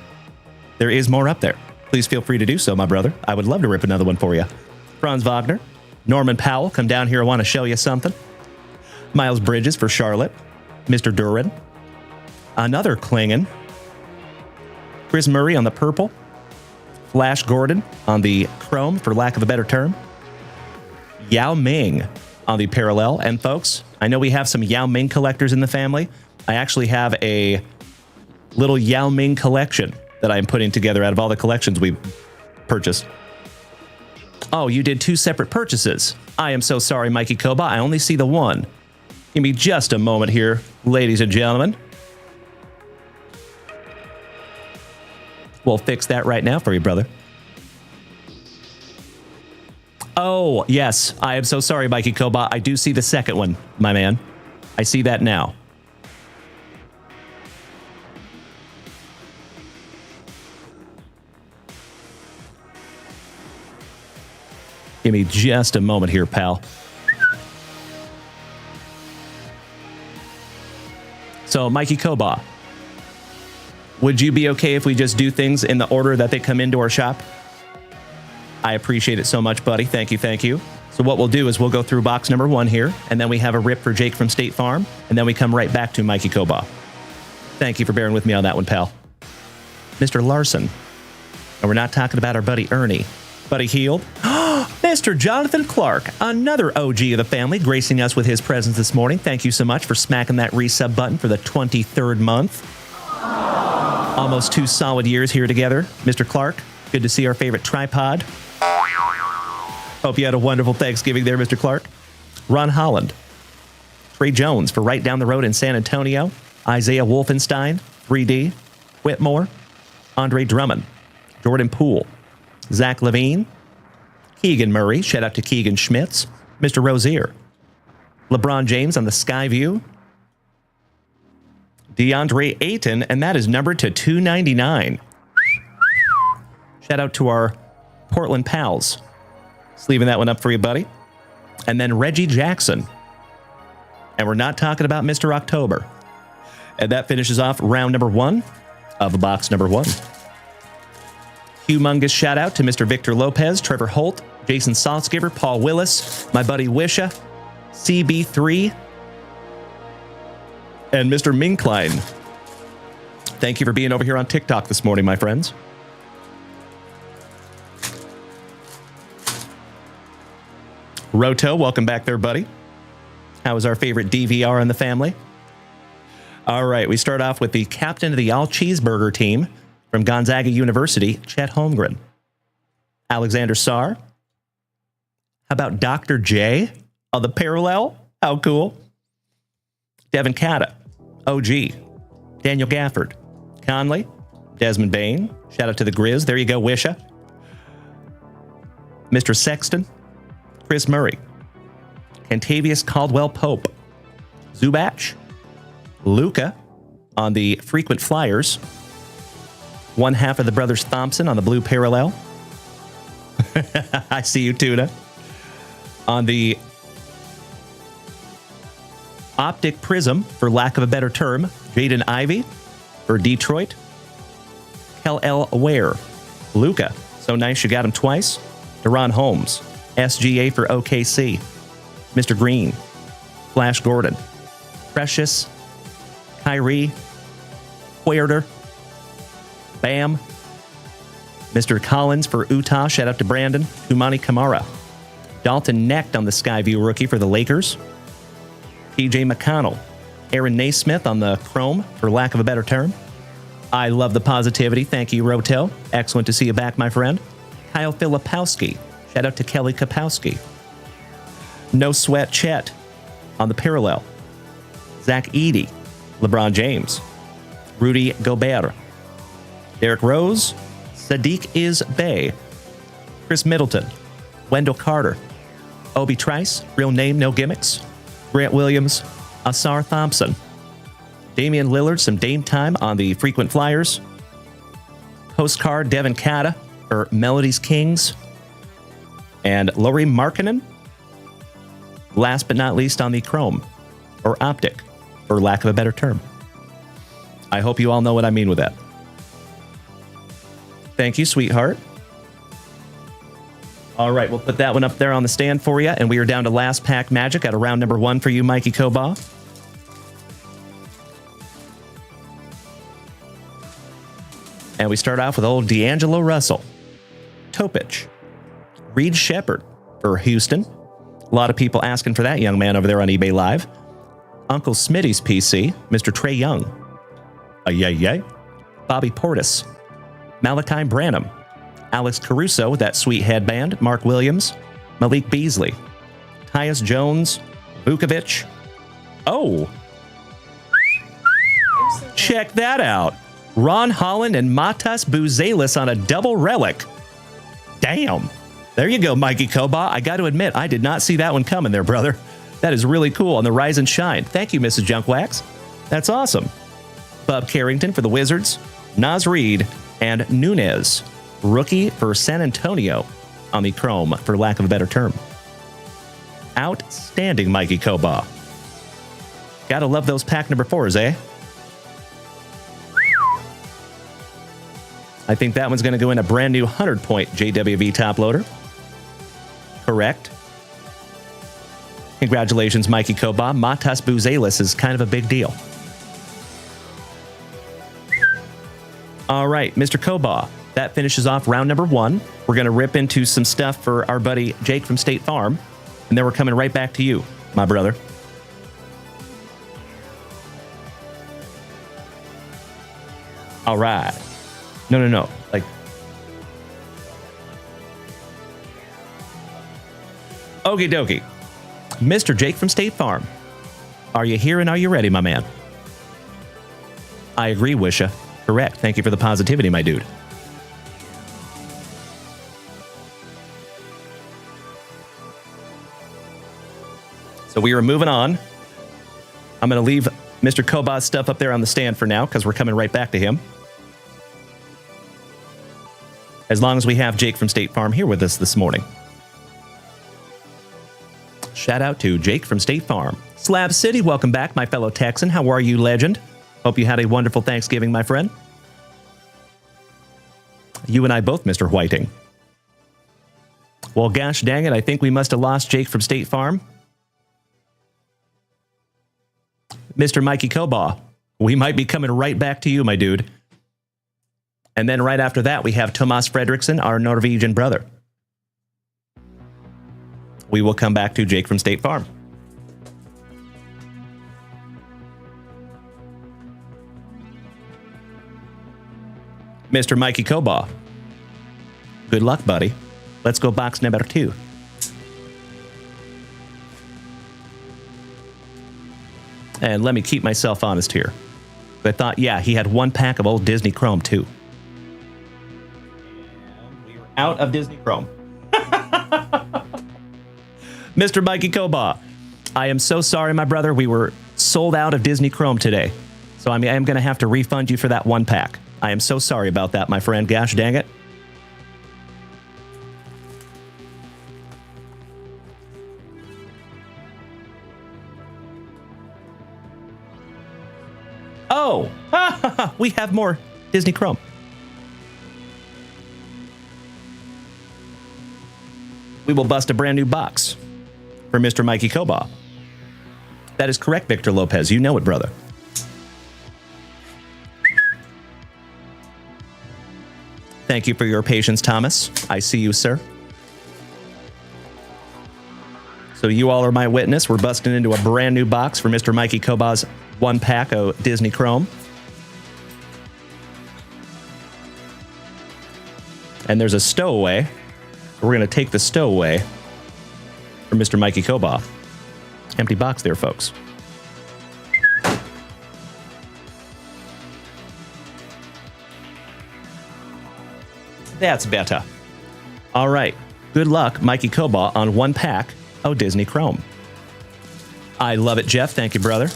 there is more up there. Please feel free to do so, my brother. I would love to rip another one for you. Franz Wagner, Norman Powell, come down here. I want to show you something. Miles Bridges for Charlotte. Mr. Duran. Another Klingon. Chris Murray on the purple. Flash Gordon on the chrome, for lack of a better term. Yao Ming on the parallel. And folks, I know we have some Yao Ming collectors in the family. I actually have a little Yao Ming collection that I'm putting together out of all the collections we purchased. Oh, you did 2 separate purchases. I am so sorry, Mikey Kobaugh. I only see the one. Give me just a moment here, ladies and gentlemen. We'll fix that right now for you, brother. Oh, yes. I am so sorry, Mikey Kobaugh. I do see the second one, my man. I see that now. Give me just a moment here, pal. So, Mikey Koba, would you be okay if we just do things in the order that they come into our shop? I appreciate it so much, buddy. Thank you, thank you. So what we'll do is we'll go through box number 1 here, and then we have a rip for Jake from State Farm, and then we come right back to Mikey Koba. Thank you for bearing with me on that one, pal. Mr. Larson. And we're not talking about our buddy Ernie. Buddy Healed. Mr. Jonathan Clark, another OG of the family, gracing us with his presence this morning. Thank you so much for smacking that resub button for the 23rd month. Almost 2 solid years here together. Mr. Clark, good to see our favorite tripod. Hope you had a wonderful Thanksgiving there, Mr. Clark. Ron Holland. Trey Jones for right down the road in San Antonio. Isaiah Wolfenstein, 3D. Whitmore. Andre Drummond. Jordan Poole. Zach Levine. Keegan Murray. Shout out to Keegan Schmitz. Mr. Rozier. LeBron James on the Skyview. DeAndre Ayton, and that is numbered to 299. Shout out to our Portland pals. Just leaving that one up for you, buddy. And then Reggie Jackson. And we're not talking about Mr. October. And that finishes off round number 1 of box number 1. Humongous shout out to Mr. Victor Lopez, Trevor Holt, Jason Saltzgiver, Paul Willis, my buddy Wisha, CB3, and Mr. Minkline. Thank you for being over here on TikTok this morning, my friends. Roto, welcome back there, buddy. How was our favorite DVR in the family? All right, we start off with the captain of the All Cheeseburger team from Gonzaga University, Chet Holmgren. Alexander Sarr. How about Dr. J on the parallel? How cool. Devin Catta, OG. Daniel Gafford. Conley. Desmond Bain. Shout out to the Grizz. There you go, Wisha. Mr. Sexton. Chris Murray. Cantavius Caldwell Pope. Zubac. Luca on the frequent flyers. One half of the brothers Thompson on the blue parallel. I see you, Tuna. On the optic prism, for lack of a better term, Jaden Ivey for Detroit. Kel L. Ware. Luca. So nice you got him twice. Deron Holmes. SGA for OKC. Mr. Green. Flash Gordon. Precious. Kyrie. Huerter. Bam. Mr. Collins for Utah. Shout out to Brandon. Umani Kamara. Dalton Knecht on the Skyview rookie for the Lakers. PJ McConnell. Aaron Naismith on the Chrome, for lack of a better term. I love the positivity. Thank you, Rotel. Excellent to see you back, my friend. Kyle Filipowski. Shout out to Kelly Kapowski. No Sweat Chet on the parallel. Zach Edey. LeBron James. Rudy Gobert. Derrick Rose. Sadiq Is Bey. Chris Middleton. Wendell Carter. Obi Trice. Real name, no gimmicks. Grant Williams. Asar Thompson. Damian Lillard. Some Dame time on the frequent flyers. Postcard Devin Catta for Melody's Kings. And Laurie Markkinen. Last but not least on the Chrome, or Optic, for lack of a better term. I hope you all know what I mean with that. Thank you, sweetheart. All right, we'll put that one up there on the stand for you, and we are down to last pack magic at round number 1 for you, Mikey Koba. And we start off with old D'Angelo Russell. Topich. Reed Shepard for Houston. A lot of people asking for that young man over there on eBay Live. Uncle Smitty's PC, Mr. Trey Young. Yay. Bobby Portis. Malachi Branham. Alex Caruso with that sweet headband. Mark Williams. Malik Beasley. Tyus Jones. Vukovic. Oh. Check that out. Ron Holland and Matas Buzelis on a double relic. Damn. There you go, Mikey Koba. I got to admit, I did not see that one coming there, brother. That is really cool on the Rise and Shine. Thank you, Mrs. Junkwax. That's awesome. Bub Carrington for the Wizards. Naz Reid and Nunez. Rookie for San Antonio. on the Chrome, for lack of a better term. Outstanding, Mikey Koba. Gotta love those pack number 4s, eh? I think that one's going to go in a brand new 100-point JWV top loader. Correct. Congratulations, Mikey Koba. Matas Buzelis is kind of a big deal. All right, Mr. Koba, that finishes off round number 1. We're going to rip into some stuff for our buddy Jake from State Farm, and then we're coming right back to you, my brother. All right. No. Like, okie dokie. Mr. Jake from State Farm, are you here and are you ready, my man? I agree, Wisha. Correct. Thank you for the positivity, my dude. So we are moving on. I'm going to leave Mr. Koba's stuff up there on the stand for now because we're coming right back to him. As long as we have Jake from State Farm here with us this morning. Shout out to Jake from State Farm. Slab City, welcome back, my fellow Texan. How are you, legend? Hope you had a wonderful Thanksgiving, my friend. You and I both, Mr. Whiting. Well, gosh dang it, I think we must have lost Jake from State Farm. Mr. Mikey Koba, we might be coming right back to you, my dude. And then right after that, we have Tomas Fredriksson, our Norwegian brother. We will come back to Jake from State Farm. Mr. Mikey Koba, good luck, buddy. Let's go box number 2. And let me keep myself honest here. I thought, yeah, he had 1 pack of old Disney Chrome, too. And we were out of Disney Chrome. Mr. Mikey Koba, I am so sorry, my brother. We were sold out of Disney Chrome today. So I am going to have to refund you for that 1 pack. I am so sorry about that, my friend. Gosh dang it. Oh, we have more Disney Chrome. We will bust a brand new box for Mr. Mikey Koba. That is correct, Victor Lopez. You know it, brother. Thank you for your patience, Thomas. I see you, sir. So you all are my witness. We're busting into a brand new box for Mr. Mikey Koba's 1 pack of Disney Chrome. And there's a stowaway. We're going to take the stowaway for Mr. Mikey Koba. Empty box there, folks. That's better. All right. Good luck, Mikey Koba, on 1 pack of Disney Chrome. I love it, Jeff. Thank you, brother.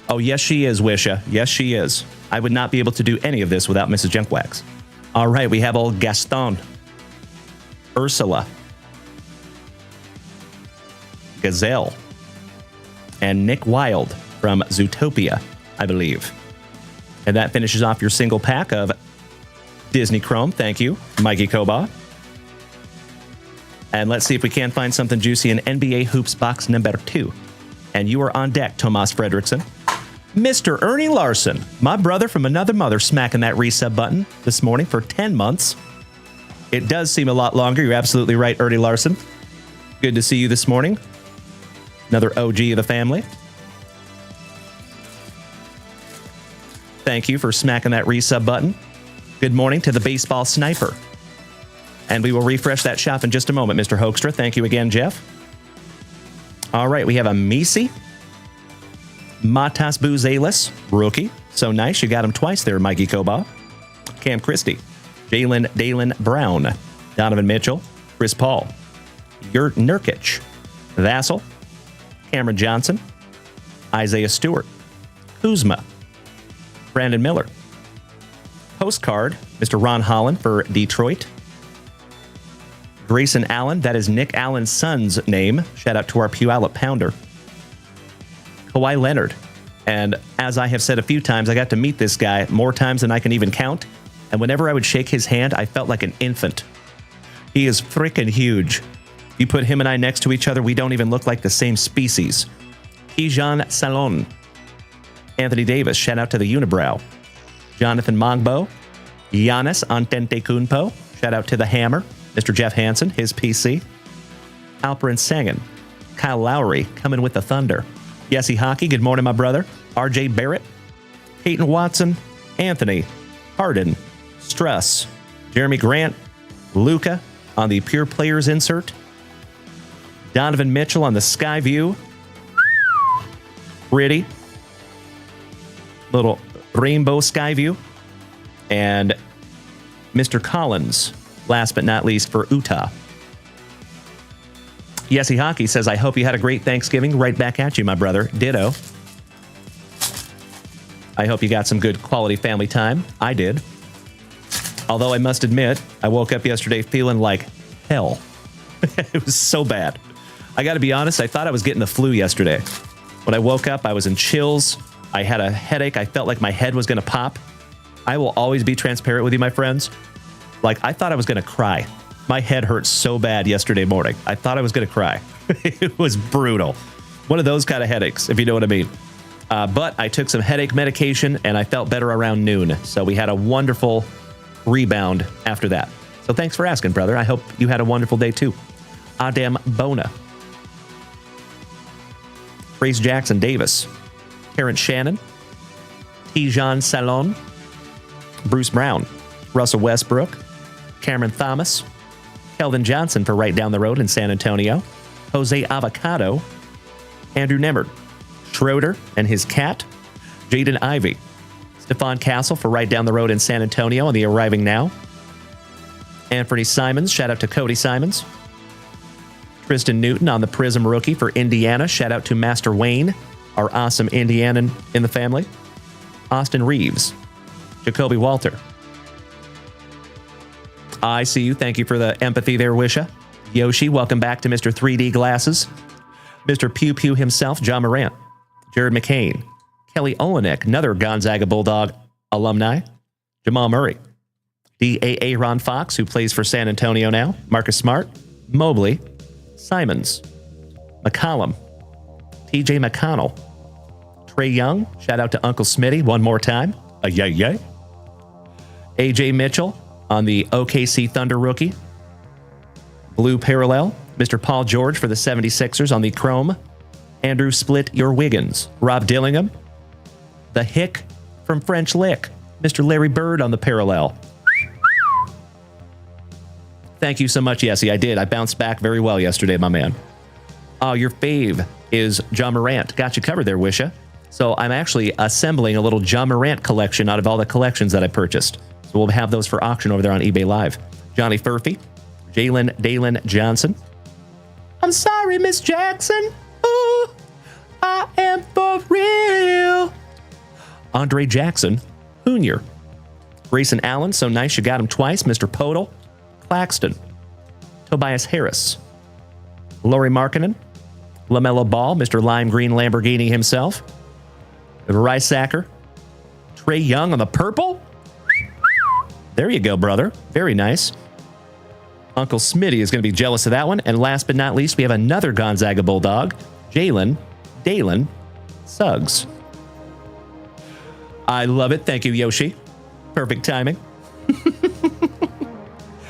Oh, yes, she is, Wisha. Yes, she is. I would not be able to do any of this without Mrs. Junkwax. All right, we have old Gaston, Ursula, Gazelle, and Nick Wilde from Zootopia, I believe. And that finishes off your single pack of Disney Chrome. Thank you, Mikey Koba. And let's see if we can find something juicy in NBA Hoops box number 2. And you are on deck, Tomas Fredriksson. Mr. Ernie Larson, my brother from another mother, smacking that resub button this morning for 10 months. It does seem a lot longer. You're absolutely right, Ernie Larson. Good to see you this morning. Another OG of the family. Thank you for smacking that resub button. Good morning to the baseball sniper. And we will refresh that shop in just a moment, Mr. Hoekstra. Thank you again, Jeff. All right, we have a Misi. Matas Buzelis, rookie. So nice. You got him twice there, Mikey Koba. Cam Christie. Dalen Brown. Donovan Mitchell. Chris Paul. Yurt Nurkic. Vassell. Cameron Johnson. Isaiah Stewart. Kuzma. Brandon Miller. Postcard, Mr. Ron Holland for Detroit. Grayson Allen, that is Nick Allen's son's name. Shout out to our Puyallup Pounder. Kawhi Leonard. And as I have said a few times, I got to meet this guy more times than I can even count. And whenever I would shake his hand, I felt like an infant. He is freaking huge. You put him and I next to each other, we don't even look like the same species. Tijan Salon. Anthony Davis, shout out to the Unibrow. Jonathan Mongbo. Giannis Antetokounmpo, shout out to the Hammer. Mr. Jeff Hansen, his PC. Alperin Sengun. Kyle Lowry, coming with the Thunder. Yesy Hockey, good morning, my brother. RJ Barrett. Peyton Watson. Anthony. Harden. Struss. Jeremy Grant. Luca on the Pure Players insert. Donovan Mitchell on the Skyview. Pretty. Little rainbow Skyview. And Mr. Collins, last but not least, for Utah. Yesy Hockey says, I hope you had a great Thanksgiving. Right back at you, my brother. Ditto. I hope you got some good quality family time. I did. Although I must admit, I woke up yesterday feeling like hell. It was so bad. I got to be honest, I thought I was getting the flu yesterday. When I woke up, I was in chills. I had a headache. I felt like my head was going to pop. I will always be transparent with you, my friends. Like, I thought I was going to cry. My head hurt so bad yesterday morning. I thought I was going to cry. It was brutal. One of those kind of headaches, if you know what I mean. But I took some headache medication, and I felt better around noon. So we had a wonderful rebound after that. So thanks for asking, brother. I hope you had a wonderful day, too. Adam Bona. Trace Jackson Davis. Terrence Shannon. Tijan Salon. Bruce Brown. Russell Westbrook. Cameron Thomas. Kelvin Johnson for right down the road in San Antonio. Jose Avocado. Andrew Nemmert. Schroeder and his cat. Jaden Ivey. Stephon Castle for right down the road in San Antonio on the Arriving Now. Anthony Simons. Shout out to Cody Simons. Tristan Newton on the Prizm Rookie for Indiana. Shout out to Master Wayne, our awesome Indianan in the family. Austin Reeves. Jacoby Walter. I see you. Thank you for the empathy there, Wisha. Yoshi, welcome back to Mr. 3D Glasses. Mr. Pew Pew himself, John Morant. Jared McCain. Kelly Olenek, another Gonzaga Bulldog alumni. Jamal Murray. D.A.A. Ron Fox, who plays for San Antonio now. Marcus Smart. Mobley. Simons. McCollum. T.J. McConnell. Trey Young. Shout out to Uncle Smitty one more time. Yay. A.J. Mitchell on the OKC Thunder rookie. Blue Parallel. Mr. Paul George for the 76ers on the Chrome. Andrew Split Your Wiggins. Rob Dillingham. The Hick from French Lick. Mr. Larry Bird on the Parallel. Thank you so much, Yessie. I did. I bounced back very well yesterday, my man. Oh, your fave is John Morant. Got you covered there, Wisha. So I'm actually assembling a little John Morant collection out of all the collections that I purchased. So we'll have those for auction over there on eBay Live. Johnny Furphy. Jalen Dalen Johnson. I'm sorry, Miss Jackson. Ooh, I am for real. Andre Jackson. Jr. Grayson Allen. So nice you got him twice. Mr. Podol. Claxton. Tobias Harris. Laurie Markkinen. LaMelo Ball. Mr. Lime Green Lamborghini himself. Rice Sacker. Trey Young on the purple. There you go, brother. Very nice. Uncle Smitty is going to be jealous of that one. And last but not least, we have another Gonzaga Bulldog, Jalen Dalen Suggs. I love it. Thank you, Yoshi. Perfect timing.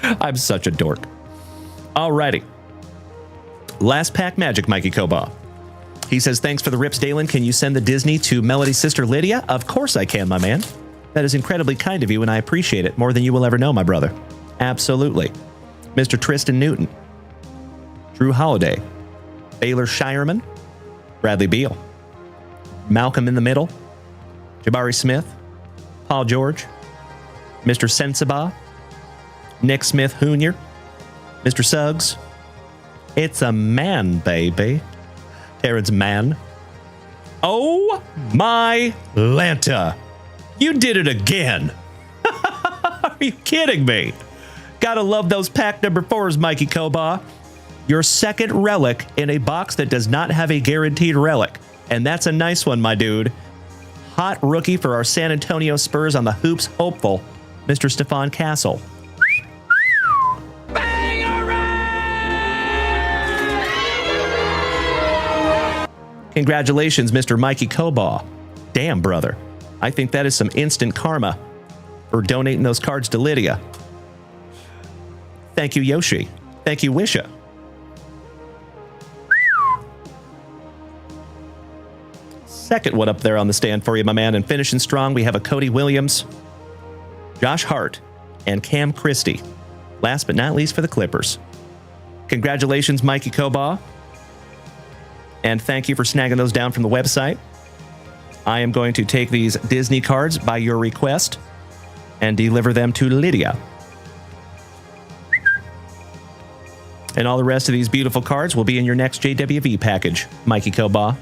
I'm such a dork. Alrighty. Last pack magic, Mikey Koba. He says, thanks for the rips, Dalen. Can you send the Disney to Melody's sister, Lydia? Of course I can, my man. That is incredibly kind of you, and I appreciate it more than you will ever know, my brother. Absolutely. Mr. Tristan Newton. Drew Holiday. Baylor Shireman. Bradley Beal. Malcolm in the Middle. Jabari Smith. Paul George. Mr. Sensabaugh. Nick Smith Jr. Mr. Suggs. It's a man, baby. Terrence Mann. Oh my Lanta. You did it again. Are you kidding me? Gotta love those pack number 4s, Mikey Koba. Your second relic in a box that does not have a guaranteed relic. And that's a nice one, my dude. Hot rookie for our San Antonio Spurs on the Hoops hopeful, Mr. Stephon Castle. Congratulations, Mr. Mikey Koba. Damn, brother. I think that is some instant karma for donating those cards to Lydia. Thank you, Yoshi. Thank you, Wisha. Second one up there on the stand for you, my man. And finishing strong, we have a Cody Williams, Josh Hart, and Cam Christie. Last but not least for the Clippers. Congratulations, Mikey Koba. And thank you for snagging those down from the website. I am going to take these Disney cards by your request and deliver them to Lydia. And all the rest of these beautiful cards will be in your next JWV package, Mikey Koba.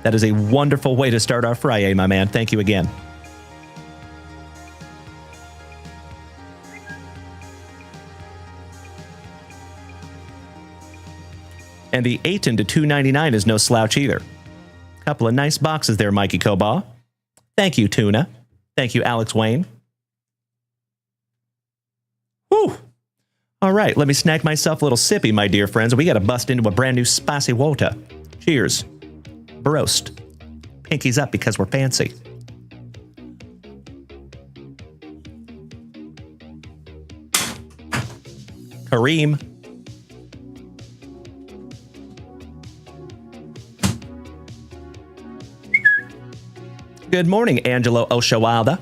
That is a wonderful way to start our FriYAY, my man. Thank you again. And the 8 into 299 is no slouch either. Couple of nice boxes there, Mikey Koba. Thank you, Tuna. Thank you, Alex Wayne. Whew. All right, let me snag myself a little sippy, my dear friends. We got to bust into a brand new spicy water. Cheers. Broast. Pinkies up because we're fancy. Kareem. Good morning, Angelo Oshawada.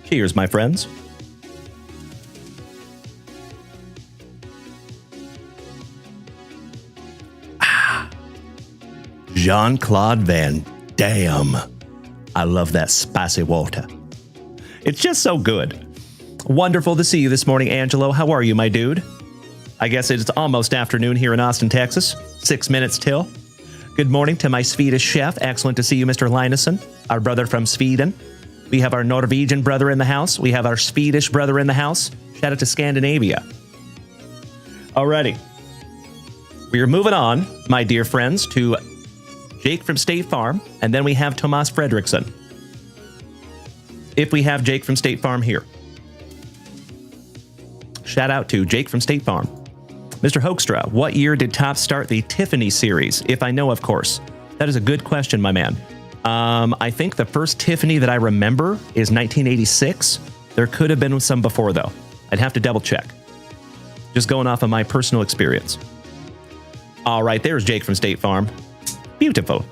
Cheers, my friends. Jean-Claude Van Damme. I love that spicy water. It's just so good. Wonderful to see you this morning, Angelo. How are you, my dude? I guess it's almost afternoon here in Austin, Texas. 6 minutes till. Good morning to my Swedish chef. Excellent to see you, Mr. Linusson, our brother from Sweden. We have our Norwegian brother in the house. We have our Swedish brother in the house. Shout out to Scandinavia. Alrighty. We are moving on, my dear friends, to Jake from State Farm, and then we have Tomas Fredrickson. If we have Jake from State Farm here. Shout out to Jake from State Farm. Mr. Hoekstra, what year did Topps start the Tiffany series? If I know, of course. That is a good question, my man. I think the first Tiffany that I remember is 1986. There could have been some before, though. I'd have to double check. Just going off of my personal experience. All right, there's Jake from State Farm. Beautiful.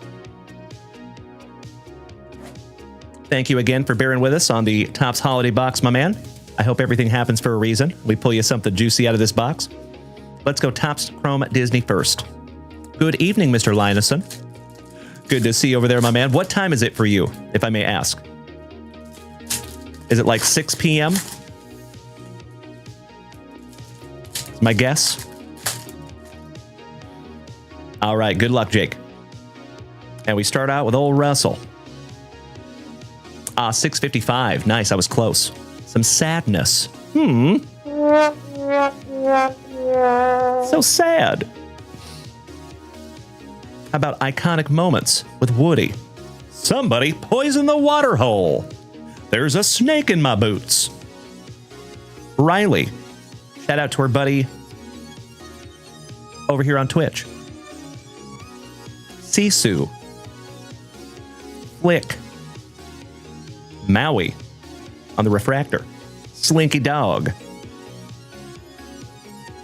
Thank you again for bearing with us on the Topps Holiday Box, my man. I hope everything happens for a reason. We pull you something juicy out of this box. Let's go Topps Chrome Disney first. Good evening, Mr. Linusson. Good to see you over there, my man. What time is it for you, if I may ask? Is it like 6 p.m.? Is my guess? All right, good luck, Jake. And we start out with old Russell. 6:55. Nice, I was close. Some sadness. So sad. How about iconic moments with Woody? Somebody poisoned the water hole. There's a snake in my boots. Riley. Shout out to her buddy over here on Twitch. Sisu. Flick. Maui on the refractor. Slinky Dog.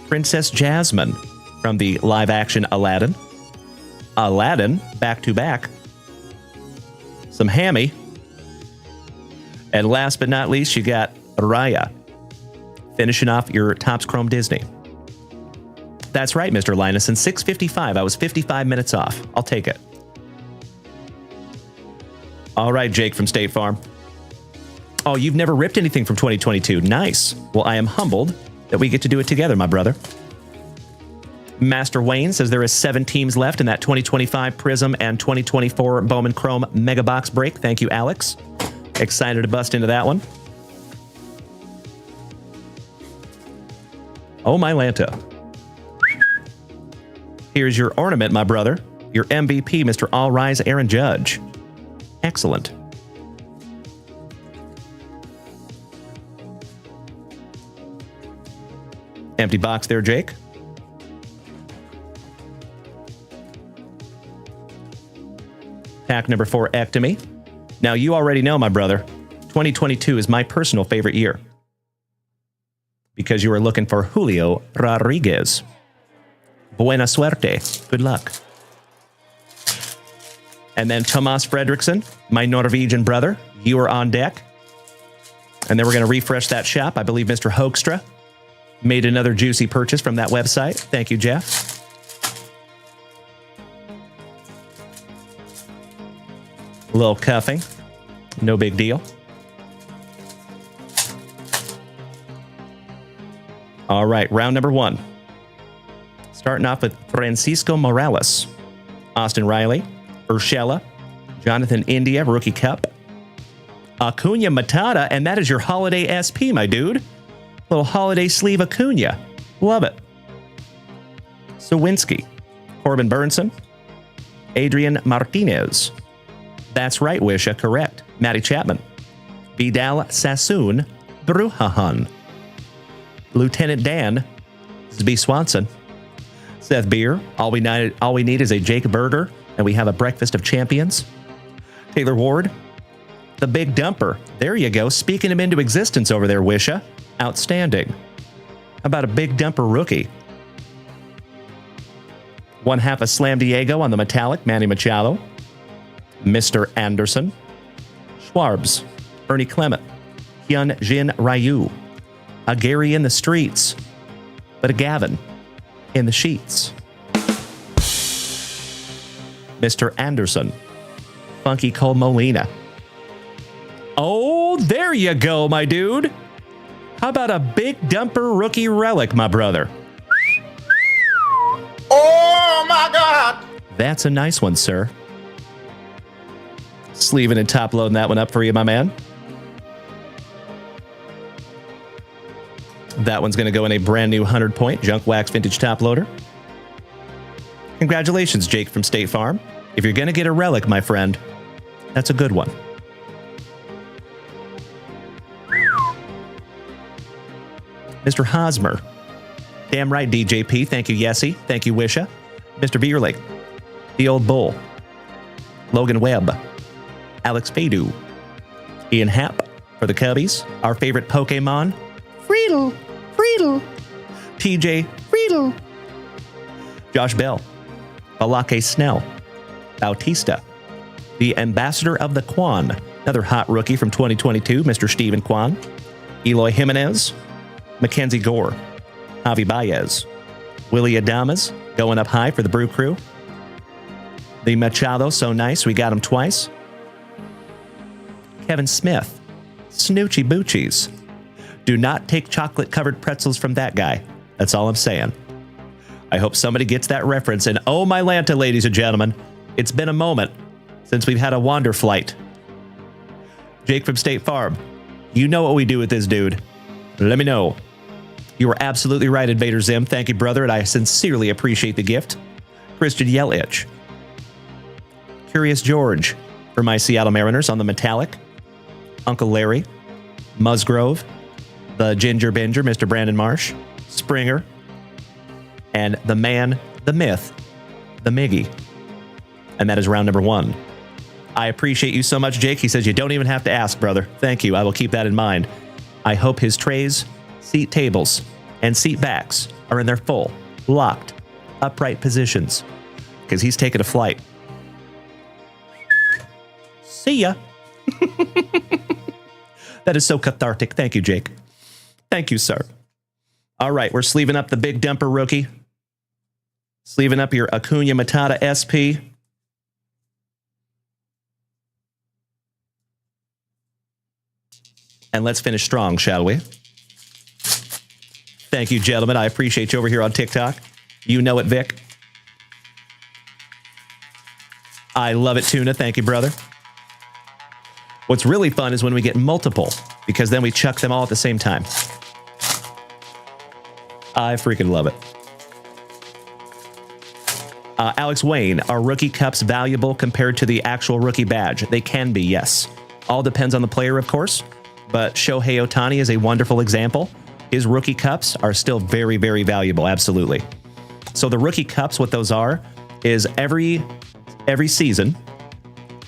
Princess Jasmine from the live-action Aladdin. Aladdin, back-to-back. Some Hammy. And last but not least, you got Raya. Finishing off your Topps Chrome Disney. That's right, Mr. Linusson. 6:55. I was 55 minutes off. I'll take it. All right, Jake from State Farm. Oh, you've never ripped anything from 2022. Nice. Well, I am humbled that we get to do it together, my brother. Master Wayne says there is 7 teams left in that 2025 Prizm and 2024 Bowman Chrome Megabox Break. Thank you, Alex. Excited to bust into that one. Oh, my Lanta. Here's your ornament, my brother. Your MVP, Mr. All Rise Aaron Judge. Excellent. Empty box there, Jake. Pack number 4, Ectomy. Now, you already know, my brother, 2022 is my personal favorite year because you are looking for Julio Rodriguez. Buena suerte. Good luck. And then Tomas Fredriksson, my Norwegian brother. You are on deck. And then we're going to refresh that shop. I believe Mr. Hoekstra made another juicy purchase from that website. Thank you, Jeff. A little cuffing. No big deal. All right, round number 1. Starting off with Francisco Morales, Austin Riley, Urshela, Jonathan India, Rookie Cup, Acuna Matata, and that is your holiday SP, my dude. Little holiday sleeve Acuna. Love it. Sawinski, Corbin Burnson, Adrian Martinez. That's right, Wisha, correct. Matty Chapman, Vidal Sassoon, Brujahan, Lieutenant Dan, Zbi Swanson, Seth Beer. All we need is a Jake Burger, and we have a breakfast of champions. Taylor Ward, the Big Dumper. There you go. Speaking him into existence over there, Wisha. Outstanding. How about a Big Dumper rookie? 1/2 a Slam Diego on the metallic, Manny Machado. Mr. Anderson. Schwarbs, Ernie Clement, Hyun Jin Ryu. A Gary in the streets, but a Gavin in the sheets. Mr. Anderson, Funky Cole Molina. Oh, there you go, my dude. How about a Big Dumper rookie relic, my brother? Oh my God! That's a nice one, sir. Sleeving and top loading that one up for you, my man. That one's going to go in a brand new 100-point Junk Wax Vintage top loader. Congratulations, Jake from State Farm. If you're going to get a relic, my friend, that's a good one. Mr. Hosmer. Damn right, DJP. Thank you, Yessie. Thank you, Wisha. Mr. Beerley. The Old Bull. Logan Webb. Alex Fadu. Ian Happ for the Cubbies. Our favorite Pokemon. Friedel. TJ Friedel. Josh Bell. Balake Snell. Bautista. The Ambassador of the Quan. Another hot rookie from 2022, Mr. Steven Kwan. Eloy Jimenez. Mackenzie Gore. Javi Baez. Willie Adamas going up high for the Brew Crew. The Machado, so nice, we got him twice. Kevin Smith. Snoochie Boochies. Do not take chocolate-covered pretzels from that guy. That's all I'm saying. I hope somebody gets that reference. And oh, my Lanta, ladies and gentlemen, it's been a moment since we've had a wander flight. Jake from State Farm, you know what we do with this dude. Let me know. You were absolutely right, Invader Zim. Thank you, brother, and I sincerely appreciate the gift. Christian Yelich. Curious George for my Seattle Mariners on the metallic. Uncle Larry. Musgrove. The Ginger Binger, Mr. Brandon Marsh. Springer. And the man, the myth, the Miggy. And that is round number 1. I appreciate you so much, Jake. He says you don't even have to ask, brother. Thank you. I will keep that in mind. I hope his trays, seat tables, and seat backs are in their full, locked, upright positions, because he's taking a flight. See ya. That is so cathartic. Thank you, Jake. Thank you, sir. All right, we're sleeving up the Big Dumper rookie. Sleeving up your Acuna Matata SP. And let's finish strong, shall we? Thank you, gentlemen. I appreciate you over here on TikTok. You know it, Vic. I love it, Tuna. Thank you, brother. What's really fun is when we get multiple, because then we chuck them all at the same time. I freaking love it. Alex Wayne, are rookie cups valuable compared to the actual rookie badge? They can be, yes. All depends on the player, of course, but Shohei Ohtani is a wonderful example. His rookie cups are still very, very valuable, absolutely. So the rookie cups, what those are, is every season,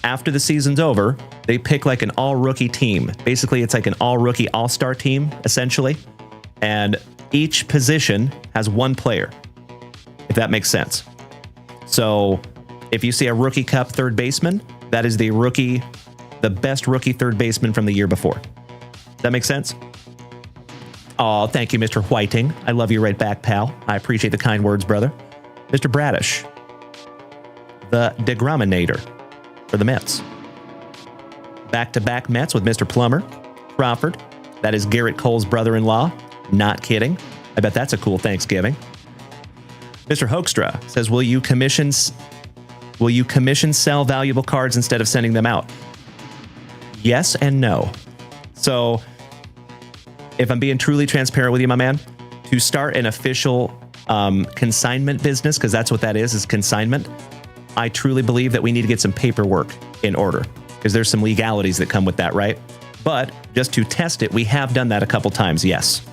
after the season's over, they pick like an all-rookie team. Basically, it's like an all-rookie all-star team, essentially, and each position has one player, if that makes sense. So if you see a rookie cup third baseman, that is the best rookie third baseman from the year before. Does that make sense? Oh, thank you, Mr. Whiting. I love you right back, pal. I appreciate the kind words, brother. Mr. Bradish, the Degrominator for the Mets. Back-to-back Mets with Mr. Plummer. Crawford, that is Garrett Cole's brother-in-law. Not kidding. I bet that's a cool Thanksgiving. Mr. Hoekstra says, will you commission sell valuable cards instead of sending them out? Yes and no. So, if I'm being truly transparent with you, my man, to start an official consignment business, because that's what that is consignment, I truly believe that we need to get some paperwork in order, because there's some legalities that come with that, right? But just to test it, we have done that a couple times, yes.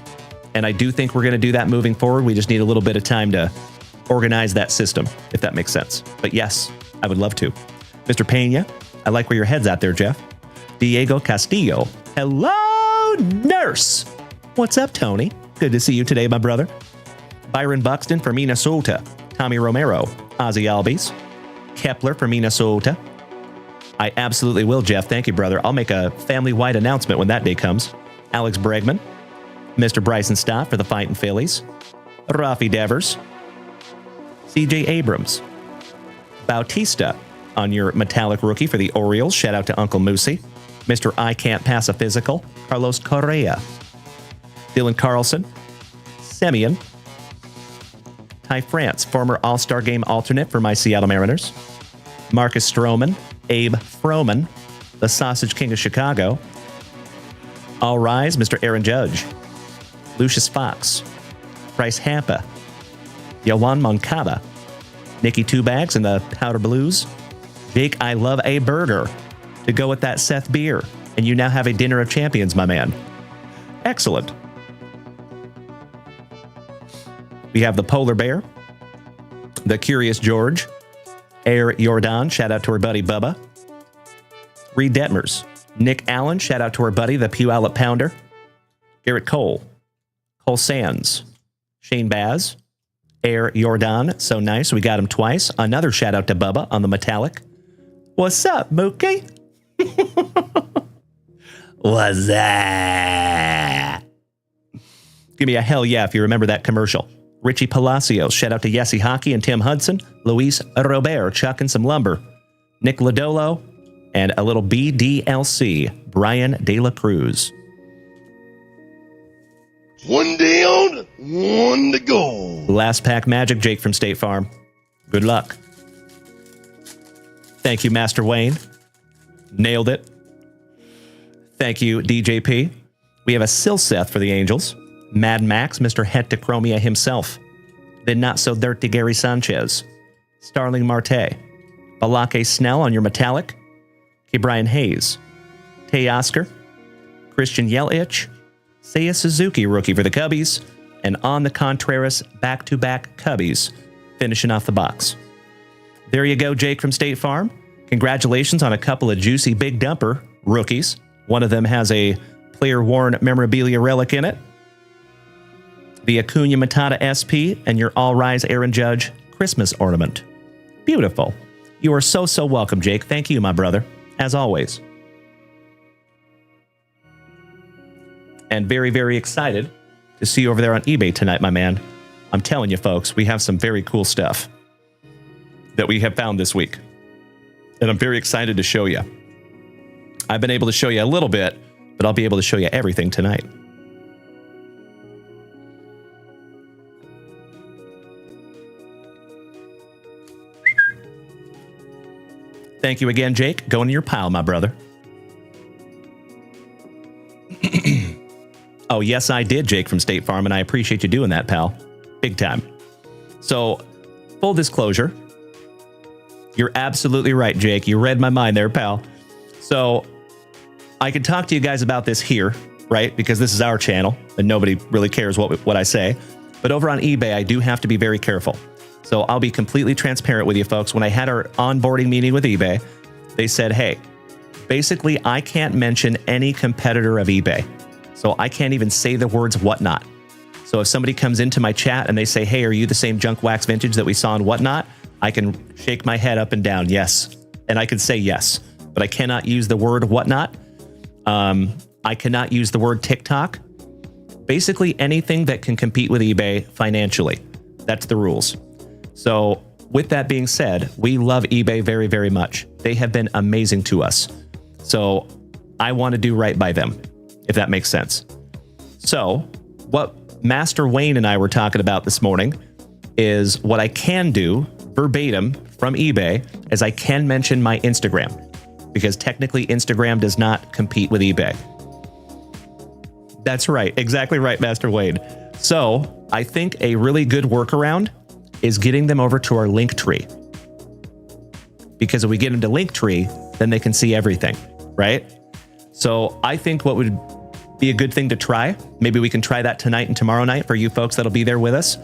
And I do think we're going to do that moving forward. We just need a little bit of time to organize that system, if that makes sense. But yes, I would love to. Mr. Pena, I like where your head's at there, Jeff. Diego Castillo. Hello, nurse. What's up, Tony? Good to see you today, my brother. Byron Buxton for Minnesota. Tommy Romero. Ozzy Albies. Kepler for Minnesota. I absolutely will, Jeff. Thank you, brother. I'll make a family-wide announcement when that day comes. Alex Bregman. Mr. Bryson Stott for the Fightin' Phillies. Rafi Devers. CJ Abrams. Bautista on your metallic rookie for the Orioles. Shout out to Uncle Moosey. Mr. I Can't Pass a Physical. Carlos Correa. Dylan Carlson. Semyon. Ty France, former All-Star Game alternate for my Seattle Mariners. Marcus Stroman. Abe Froman, the Sausage King of Chicago. All Rise, Mr. Aaron Judge. Lucius Fox. Bryce Hampa. Yohan Moncada. Nikki Two Bags and the Powder Blues. Jake, I love a burger. To go with that Seth beer. And you now have a dinner of champions, my man. Excellent. We have the Polar Bear. The Curious George. Air Jordan, shout out to our buddy Bubba. Reed Detmers. Nick Allen, shout out to our buddy, the Puyallup Pounder. Garrett Cole. Cole Sands. Shane Baz. Air Jordan, so nice, we got him twice. Another shout out to Bubba on the metallic. What's up, Mookie? What's that? Give me a hell yeah if you remember that commercial. Richie Palacios, shout out to Yessie Hockey and Tim Hudson. Luis Robert, chucking some lumber. Nick Lodolo, and a little BDLC, Brian De La Cruz. One down, one to go. Last pack magic, Jake from State Farm. Good luck. Thank you, Master Wayne. Nailed it. Thank you, DJP. We have a Silseth for the Angels. Mad Max, Mr. Hectochromia himself. The not-so-dirty Gary Sanchez. Starling Marte. Balake Snell on your metallic. K. Brian Hayes. Tay Oscar. Christian Yelich. Seiya Suzuki, rookie for the Cubbies. And on the Contreras, back-to-back Cubbies, finishing off the box. There you go, Jake from State Farm. Congratulations on a couple of juicy big dumper rookies. One of them has a player-worn memorabilia relic in it. The Acuna Matata SP and your All Rise Aaron Judge Christmas ornament. Beautiful. You are so, so welcome, Jake. Thank you, my brother, as always. And very, very excited to see you over there on eBay tonight, my man. I'm telling you, folks, we have some very cool stuff that we have found this week. And I'm very excited to show you. I've been able to show you a little bit, but I'll be able to show you everything tonight. Thank you again, Jake. Go into your pile, my brother. Oh, yes, I did, Jake from State Farm, and I appreciate you doing that, pal. Big time. So, full disclosure, you're absolutely right, Jake. You read my mind there, pal. So, I could talk to you guys about this here, right? Because this is our channel, and nobody really cares what I say. But over on eBay, I do have to be very careful. So, I'll be completely transparent with you folks. When I had our onboarding meeting with eBay, they said, hey, basically, I can't mention any competitor of eBay. So I can't even say the words whatnot. So if somebody comes into my chat and they say, hey, are you the same junk wax vintage that we saw in whatnot? I can shake my head up and down, yes. And I can say yes, but I cannot use the word whatnot. I cannot use the word TikTok. Basically anything that can compete with eBay financially. That's the rules. So with that being said, we love eBay very, very much. They have been amazing to us. So I want to do right by them, if that makes sense. So what Master Wayne and I were talking about this morning is what I can do verbatim from eBay is I can mention my Instagram, because technically Instagram does not compete with eBay. That's right. Exactly right, Master Wayne. So I think a really good workaround is getting them over to our Linktree. Because if we get them to Linktree, then they can see everything, right? So I think what would be a good thing to try, maybe we can try that tonight and tomorrow night for you folks that'll be there with us,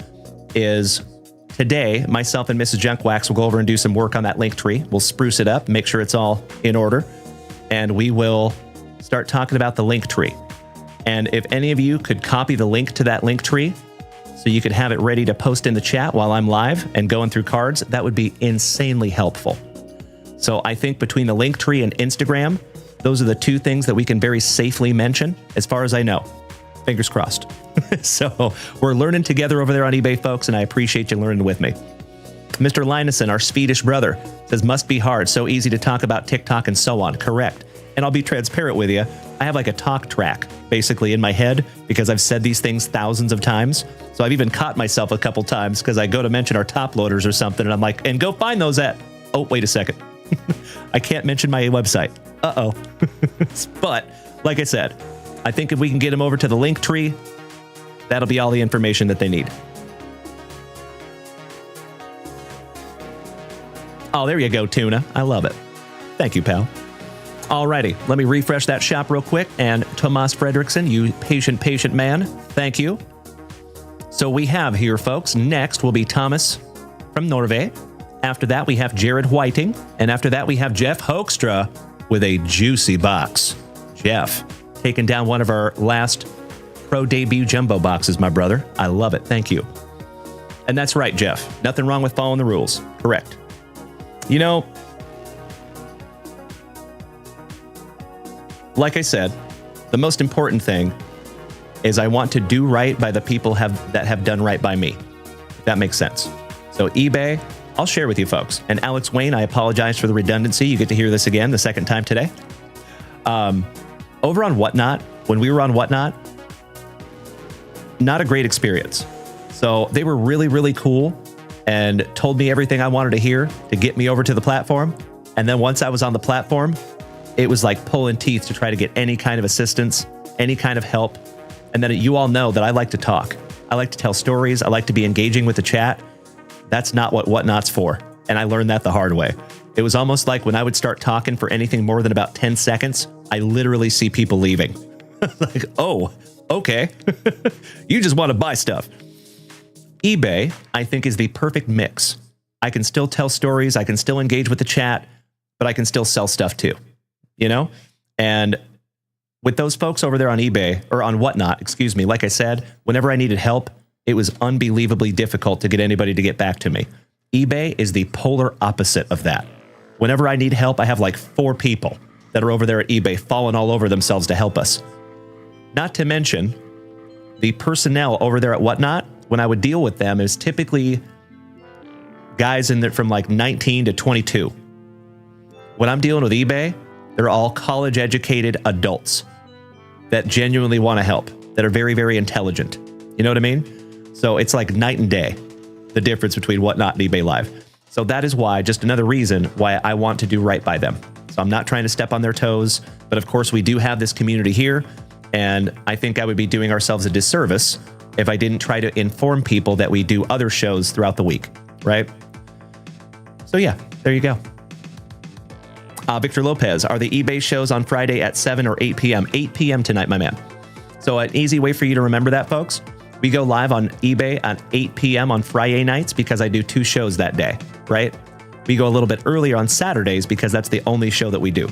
is today, myself and Mrs. Junk Wax will go over and do some work on that Linktree. We'll spruce it up, make sure it's all in order, and we will start talking about the Linktree. And if any of you could copy the link to that Linktree so you could have it ready to post in the chat while I'm live and going through cards, that would be insanely helpful. So I think between the Linktree and Instagram, those are the two things that we can very safely mention, as far as I know. Fingers crossed. So we're learning together over there on eBay, folks, and I appreciate you learning with me. Mr. Linusson, our Swedish brother, says, must be hard, so easy to talk about TikTok and so on. Correct. And I'll be transparent with you. I have like a talk track, basically, in my head, because I've said these things thousands of times. So I've even caught myself a couple times because I go to mention our top loaders or something, and I'm like, and go find those at... Oh, wait a second. I can't mention my website. Uh-oh. But, like I said, I think if we can get them over to the Linktree, that'll be all the information that they need. Oh, there you go, Tuna. I love it. Thank you, pal. Alrighty, let me refresh that shop real quick. And Tomas Fredrickson, you patient man, thank you. So we have here, folks, next will be Thomas from Norway. After that, we have Jared Whiting. And after that, we have Jeff Hoekstra with a juicy box. Jeff, taking down one of our last pro debut jumbo boxes, my brother. I love it. Thank you. And that's right, Jeff. Nothing wrong with following the rules. Correct. You know, like I said, the most important thing is I want to do right by the people that have done right by me. If that makes sense. So eBay, I'll share with you folks. And Alex Wayne, I apologize for the redundancy. You get to hear this again the second time today. Over on Whatnot, when we were on Whatnot, not a great experience. So they were really, really cool and told me everything I wanted to hear to get me over to the platform. And then once I was on the platform, it was like pulling teeth to try to get any kind of assistance, any kind of help. And then you all know that I like to talk. I like to tell stories. I like to be engaging with the chat. That's not what Whatnot's for. And I learned that the hard way. It was almost like when I would start talking for anything more than about 10 seconds, I literally see people leaving. Like, oh, okay. You just want to buy stuff. eBay, I think, is the perfect mix. I can still tell stories. I can still engage with the chat, but I can still sell stuff too, you know? And with those folks over there on eBay, or on Whatnot, excuse me, like I said, whenever I needed help, it was unbelievably difficult to get anybody to get back to me. eBay is the polar opposite of that. Whenever I need help, I have like 4 people that are over there at eBay falling all over themselves to help us. Not to mention, the personnel over there at Whatnot, when I would deal with them, is typically guys in there from like 19 to 22. When I'm dealing with eBay, they're all college-educated adults that genuinely want to help, that are very, very intelligent. You know what I mean? So it's like night and day, the difference between Whatnot and eBay Live. So that is why, just another reason why I want to do right by them. So I'm not trying to step on their toes, but of course we do have this community here. And I think I would be doing ourselves a disservice if I didn't try to inform people that we do other shows throughout the week, right? So yeah, there you go. Victor Lopez, are the eBay shows on Friday at 7 or 8 p.m.? 8 p.m. tonight, my man. So an easy way for you to remember that, folks, we go live on eBay at 8 p.m. on FriYAY nights because I do 2 shows that day, right? We go a little bit earlier on Saturdays because that's the only show that we do.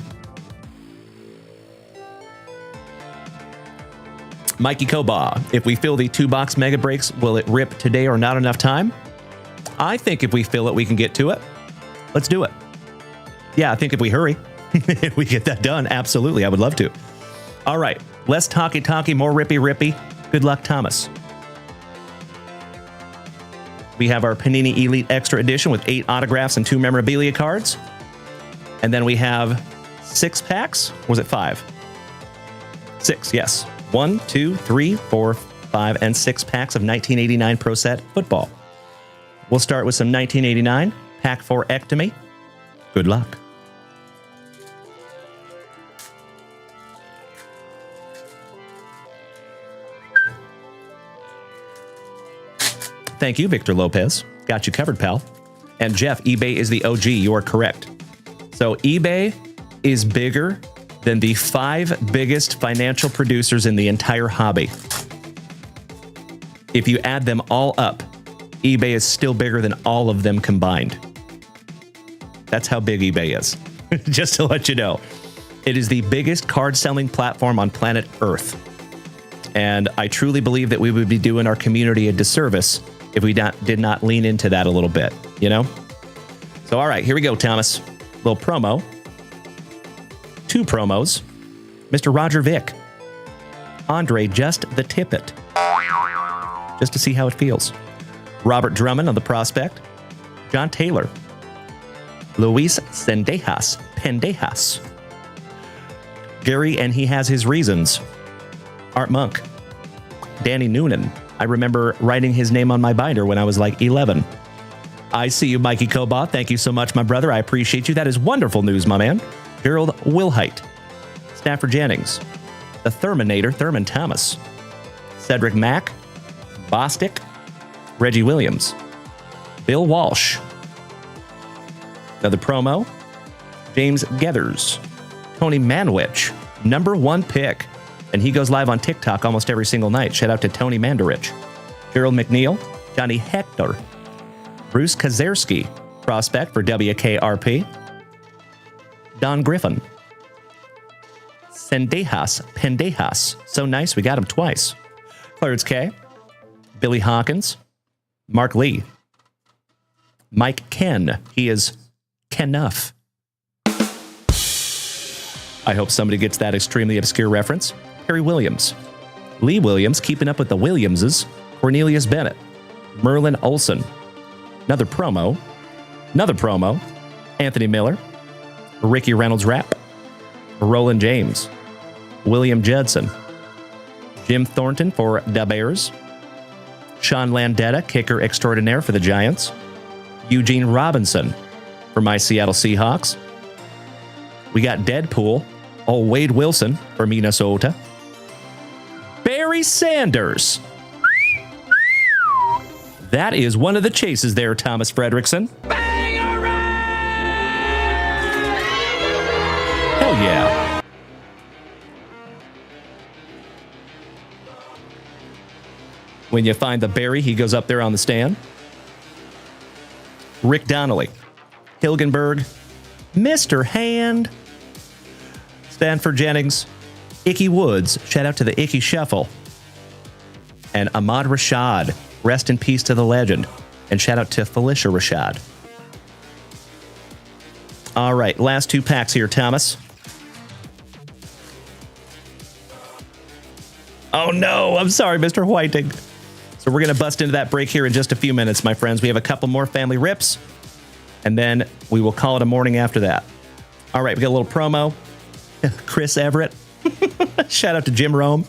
Mikey Koba, if we fill the 2-box mega breaks, will it rip today or not enough time? I think if we fill it, we can get to it. Let's do it. Yeah, I think if we hurry, if we get that done, absolutely, I would love to. All right, less talky, more rippy. Good luck, Thomas. We have our Panini Elite Extra Edition with 8 autographs and 2 memorabilia cards. And then we have 6 packs. Or was it 5? 6, yes. 1, 2, 3, 4, 5, and 6 packs of 1989 Pro Set football. We'll start with some 1989, pack 4 Ectomy. Good luck. Thank you, Victor Lopez. Got you covered, pal. And Jeff, eBay is the OG. You are correct. So eBay is bigger than the 5 biggest financial producers in the entire hobby. If you add them all up, eBay is still bigger than all of them combined. That's how big eBay is. Just to let you know. It is the biggest card selling platform on planet Earth. And I truly believe that we would be doing our community a disservice if we did not lean into that a little bit, you know? So, all right, here we go, Thomas. Little promo. 2 promos. Mr. Roger Vick. Andre, just the tippet. Just to see how it feels. Robert Drummond on the prospect. John Taylor. Luis Pendejas. Gary, and he has his reasons. Art Monk. Danny Noonan. I remember writing his name on my binder when I was like 11. I see you, Mikey Koba. Thank you so much, my brother. I appreciate you. That is wonderful news, my man. Gerald Wilhite. Stafford Jennings. The Therminator, Thurman Thomas. Cedric Mack. Bostic. Reggie Williams. Bill Walsh. Another promo. James Gethers. Tony Manwich. #1 pick. And he goes live on TikTok almost every single night. Shout out to Tony Mandarich. Gerald McNeil. Johnny Hector. Bruce Kazerski. Prospect for WKRP. Don Griffin. Pendejas. So nice, we got him twice. Clarence K. Billy Hawkins. Mark Lee. Mike Ken. He is Kenuff. I hope somebody gets that extremely obscure reference. Perry Williams. Lee Williams, keeping up with the Williamses. Cornelius Bennett. Merlin Olsen. Another promo. Anthony Miller. Ricky Reynolds Rapp. Roland James. William Judson. Jim Thornton for the Bears. Sean Landetta, kicker extraordinaire for the Giants. Eugene Robinson for my Seattle Seahawks. We got Deadpool. Wade Wilson for Minnesota. Barry Sanders. That is one of the chases there, Thomas Fredrickson. Hell yeah. When you find the Barry, he goes up there on the stand. Rick Donnelly. Hilgenberg. Mr. Hand. Stanford Jennings. Icky Woods. Shout out to the Icky Shuffle. And Ahmad Rashad. Rest in peace to the legend. And shout out to Felicia Rashad. All right, last 2 packs here, Thomas. Oh no, I'm sorry, Mr. Whiting. So we're going to bust into that break here in just a few minutes, my friends. We have a couple more family rips, and then we will call it a morning after that. All right, we got a little promo. Chris Everett. Shout out to Jim Rome.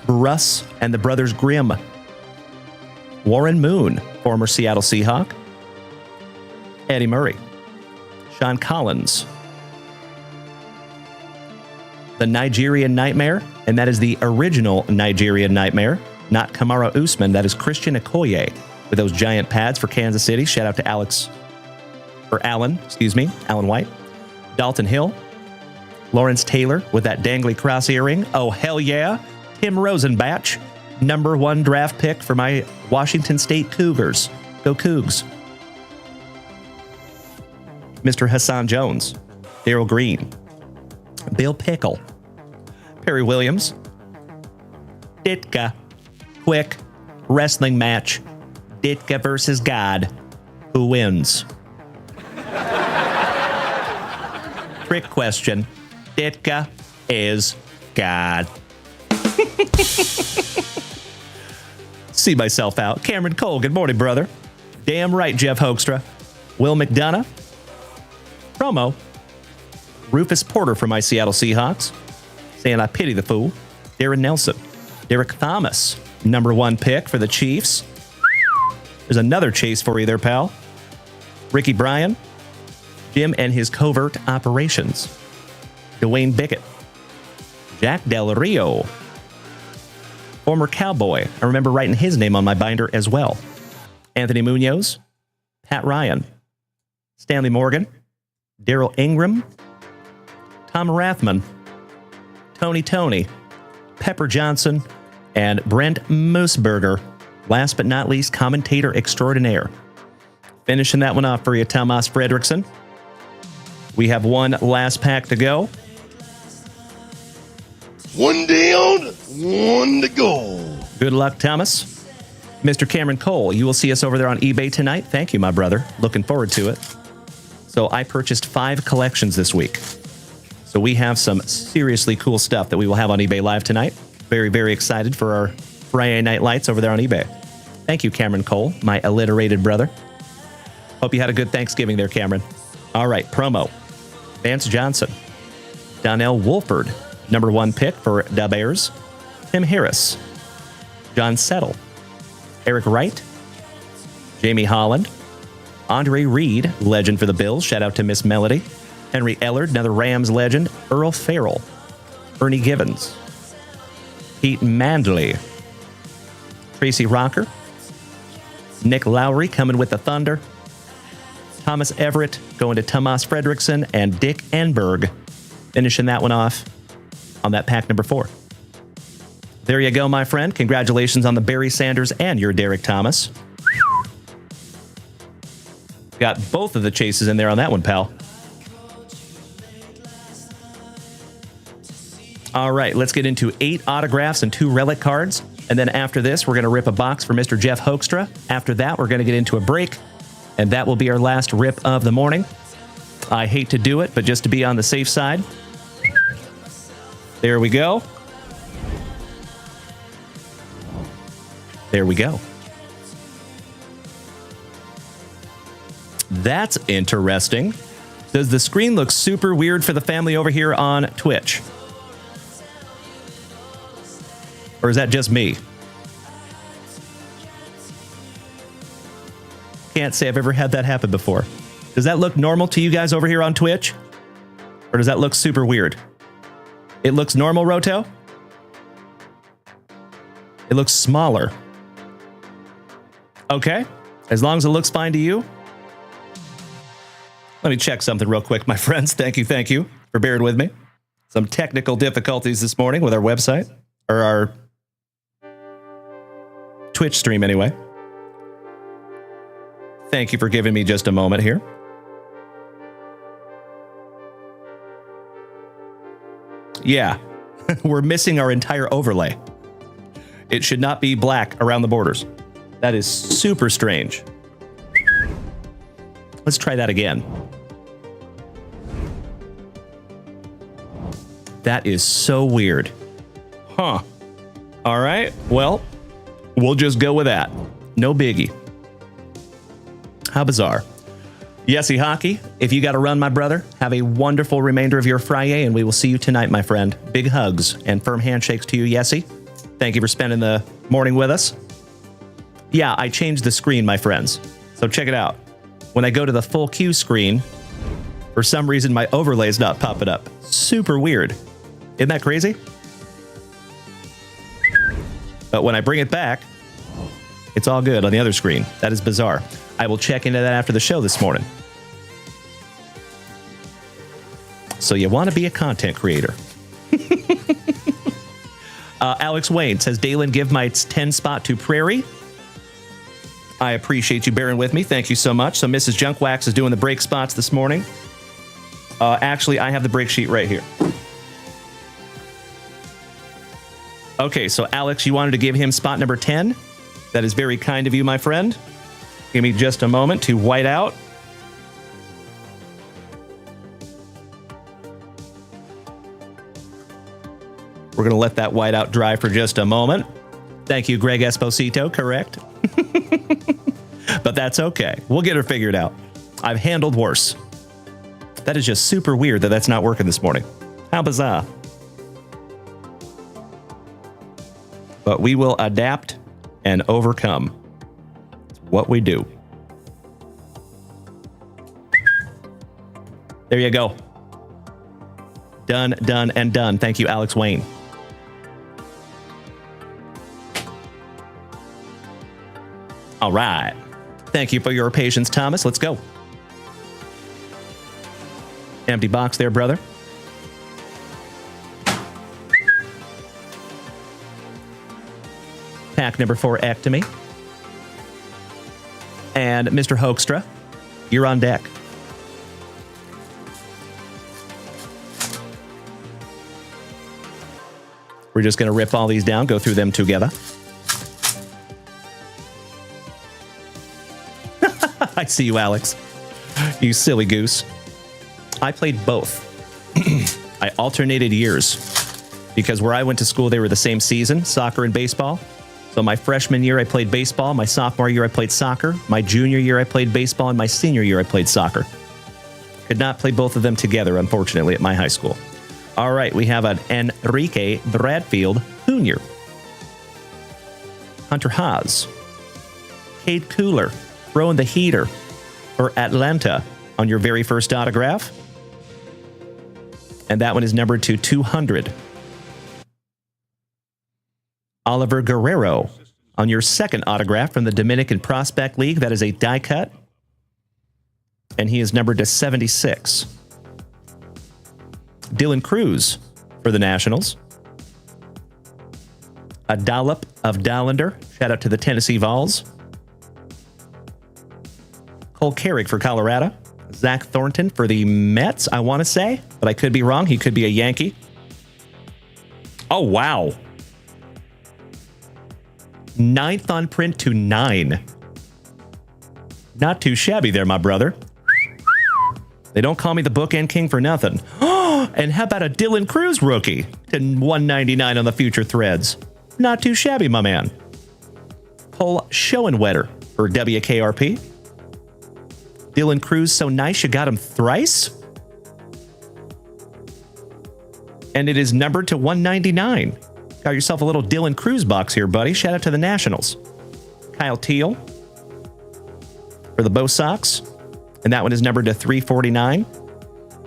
Russ and the Brothers Grimm. Warren Moon, former Seattle Seahawk. Eddie Murray. Sean Collins. the Nigerian Nightmare, and that is the original Nigerian Nightmare, not Kamara Usman. That is Christian Okoye with those giant pads for Kansas City. Shout out to Alan White. Dalton Hill. Lawrence Taylor with that dangly cross earring. Oh, hell yeah. Tim Rosenbach, #1 draft pick for my Washington State Cougars. Go Cougs. Mr. Hassan Jones. Darryl Green. Bill Pickle. Perry Williams. Ditka. Quick. Wrestling match. Ditka versus God. Who wins? Trick question. Ditka is God. See myself out. Cameron Cole, good morning, brother. Damn right, Jeff Hoekstra. Will McDonough. Promo. Rufus Porter for my Seattle Seahawks. Saying I pity the fool. Darren Nelson. Derek Thomas. #1 pick for the Chiefs. There's another chase for you there, pal. Ricky Bryan. Jim and his covert operations. Dwayne Bickett. Jack Del Rio. Former Cowboy. I remember writing his name on my binder as well. Anthony Munoz. Pat Ryan. Stanley Morgan. Daryl Ingram. Tom Rathman. Tony. Pepper Johnson. And Brent Moosberger. Last but not least, commentator extraordinaire. Finishing that one off for you, Tomas Fredrickson. We have one last pack to go. One down, one to go. Good luck, Thomas. Mr. Cameron Cole, you will see us over there on eBay tonight. Thank you, my brother. Looking forward to it. So I purchased 5 collections this week. So we have some seriously cool stuff that we will have on eBay Live tonight. Very, very excited for our FriYAY Night Lights over there on eBay. Thank you, Cameron Cole, my alliterated brother. Hope you had a good Thanksgiving there, Cameron. All right, promo. Vance Johnson. Donnell Wolford, #1 pick for the Bears. Tim Harris. John Settle. Eric Wright. Jamie Holland. Andre Reed, legend for the Bills. Shout out to Miss Melody. Henry Ellard, another Rams legend. Earl Farrell. Ernie Gibbons. Pete Mandley. Tracy Rocker. Nick Lowry coming with the Thunder. Thomas Everett going to Tomas Fredrickson, and Dick Enberg finishing that one off on that pack #4. There you go, my friend. Congratulations on the Barry Sanders and your Derek Thomas. Got both of the chases in there on that one, pal. All right, let's get into 8 autographs and 2 relic cards. And then after this, we're going to rip a box for Mr. Jeff Hoekstra. After that, we're going to get into a break. And that will be our last rip of the morning. I hate to do it, but just to be on the safe side. There we go. There we go. That's interesting. Does the screen look super weird for the family over here on Twitch? Or is that just me? Can't say I've ever had that happen before. Does that look normal to you guys over here on Twitch? Or does that look super weird? It looks normal, Roto? It looks smaller. Okay. As long as it looks fine to you. Let me check something real quick, my friends. Thank you for bearing with me. Some technical difficulties this morning with our website. Or our Twitch stream, anyway. Thank you for giving me just a moment here. Yeah, we're missing our entire overlay. It should not be black around the borders. That is super strange. Let's try that again. That is so weird. Huh. All right, well, we'll just go with that. No biggie. How bizarre. Yesy Hockey, if you got to run, my brother, have a wonderful remainder of your FriYAY, and we will see you tonight, my friend. Big hugs and firm handshakes to you, Yesy. Thank you for spending the morning with us. Yeah, I changed the screen, my friends. So check it out. When I go to the full Q screen, for some reason my overlay is not popping up. Super weird. Isn't that crazy? But when I bring it back, it's all good on the other screen. That is bizarre. I will check into that after the show this morning. So you want to be a content creator. Alex Wayne says, Dalen, give my 10 spot to Prairie. I appreciate you bearing with me. Thank you so much. So Mrs. Junkwax is doing the break spots this morning. Actually, I have the break sheet right here. Okay, so Alex, you wanted to give him spot number 10. That is very kind of you, my friend. Give me just a moment to white out. We're going to let that white out dry for just a moment. Thank you, Greg Esposito. Correct. But that's okay. We'll get her figured out. I've handled worse. That is just super weird that that's not working this morning. How bizarre. But we will adapt and overcome. It's what we do. There you go. Done, done, and done. Thank you, Alex Wayne. All right. Thank you for your patience, Thomas. Let's go. Empty box there, brother. Pack number 4, Ectomy. And Mr. Hoekstra, you're on deck. We're just going to rip all these down, go through them together. I see you, Alex. You silly goose. I played both. I alternated years because where I went to school, they were the same season, soccer and baseball. So my freshman year, I played baseball. My sophomore year, I played soccer. My junior year, I played baseball. And my senior year, I played soccer. Could not play both of them together, unfortunately, at my high school. All right, we have an Enrique Bradfield Jr. Hunter Haas. Cade Cooler, throwing the heater for Atlanta on your very first autograph. And that one is numbered to 200. Oliver Guerrero on your second autograph from the Dominican Prospect League. That is a die cut. And he is numbered to 76. Dylan Cruz for the Nationals. A dollop of Dollander. Shout out to the Tennessee Vols. Cole Carrick for Colorado. Zach Thornton for the Mets, I want to say, but I could be wrong. He could be a Yankee. Oh, wow. 9th on print to 9. Not too shabby there, my brother. They don't call me the bookend king for nothing. And how about a Dylan Cruz rookie to 199 on the future threads? Not too shabby, my man. Cole Schoenwetter for WKRP. Dylan Cruz, so nice you got him thrice. And it is numbered to 199. Got yourself a little Dylan Cruz box here, buddy. Shout out to the Nationals. Kyle Teal for the Bo Sox. And that one is numbered to 349.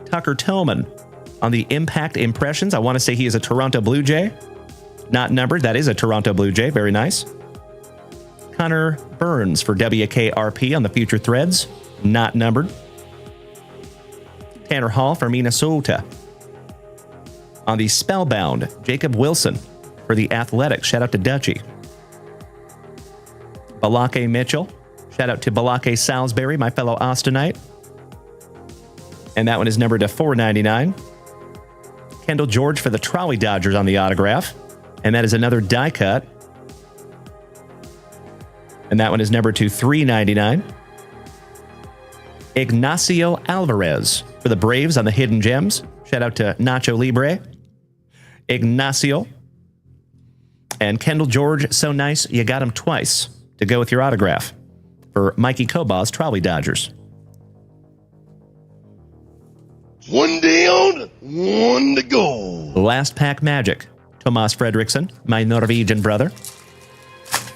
Tucker Tillman on the Impact Impressions. I want to say he is a Toronto Blue Jay. Not numbered. That is a Toronto Blue Jay. Very nice. Connor Burns for WKRP on the Future Threads. Not numbered. Tanner Hall for Minnesota. On the Spellbound, Jacob Wilson for the Athletics. Shout out to Dutchie. Balake Mitchell. Shout out to Balake Salisbury, my fellow Austinite. And that one is numbered to 499. Kendall George for the Trolley Dodgers on the autograph. And that is another die cut. And that one is numbered to 399. Ignacio Alvarez for the Braves on the Hidden Gems. Shout out to Nacho Libre. Ignacio. And Kendall George, so nice you got him twice to go with your autograph for Mikey Koba's Trolley Dodgers. One down, one to go. Last pack magic. Tomas Fredrickson, my Norwegian brother.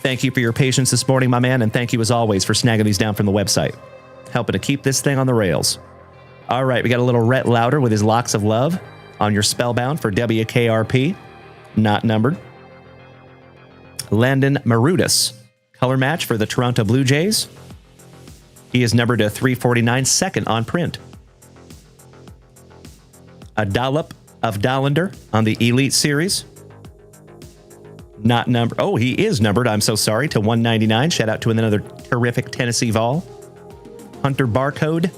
Thank you for your patience this morning, my man, and thank you as always for snagging these down from the website. Helping to keep this thing on the rails. All right, we got a little Rhett Lauder with his Locks of Love on your Spellbound for WKRP. Not numbered. Landon Marudis, color match for the Toronto Blue Jays. He is numbered to 349, second on print. A dollop of Dollander on the Elite Series. Not numbered. Oh, he is numbered. I'm so sorry. To 199. Shout out to another terrific Tennessee Vol. Hunter Barcode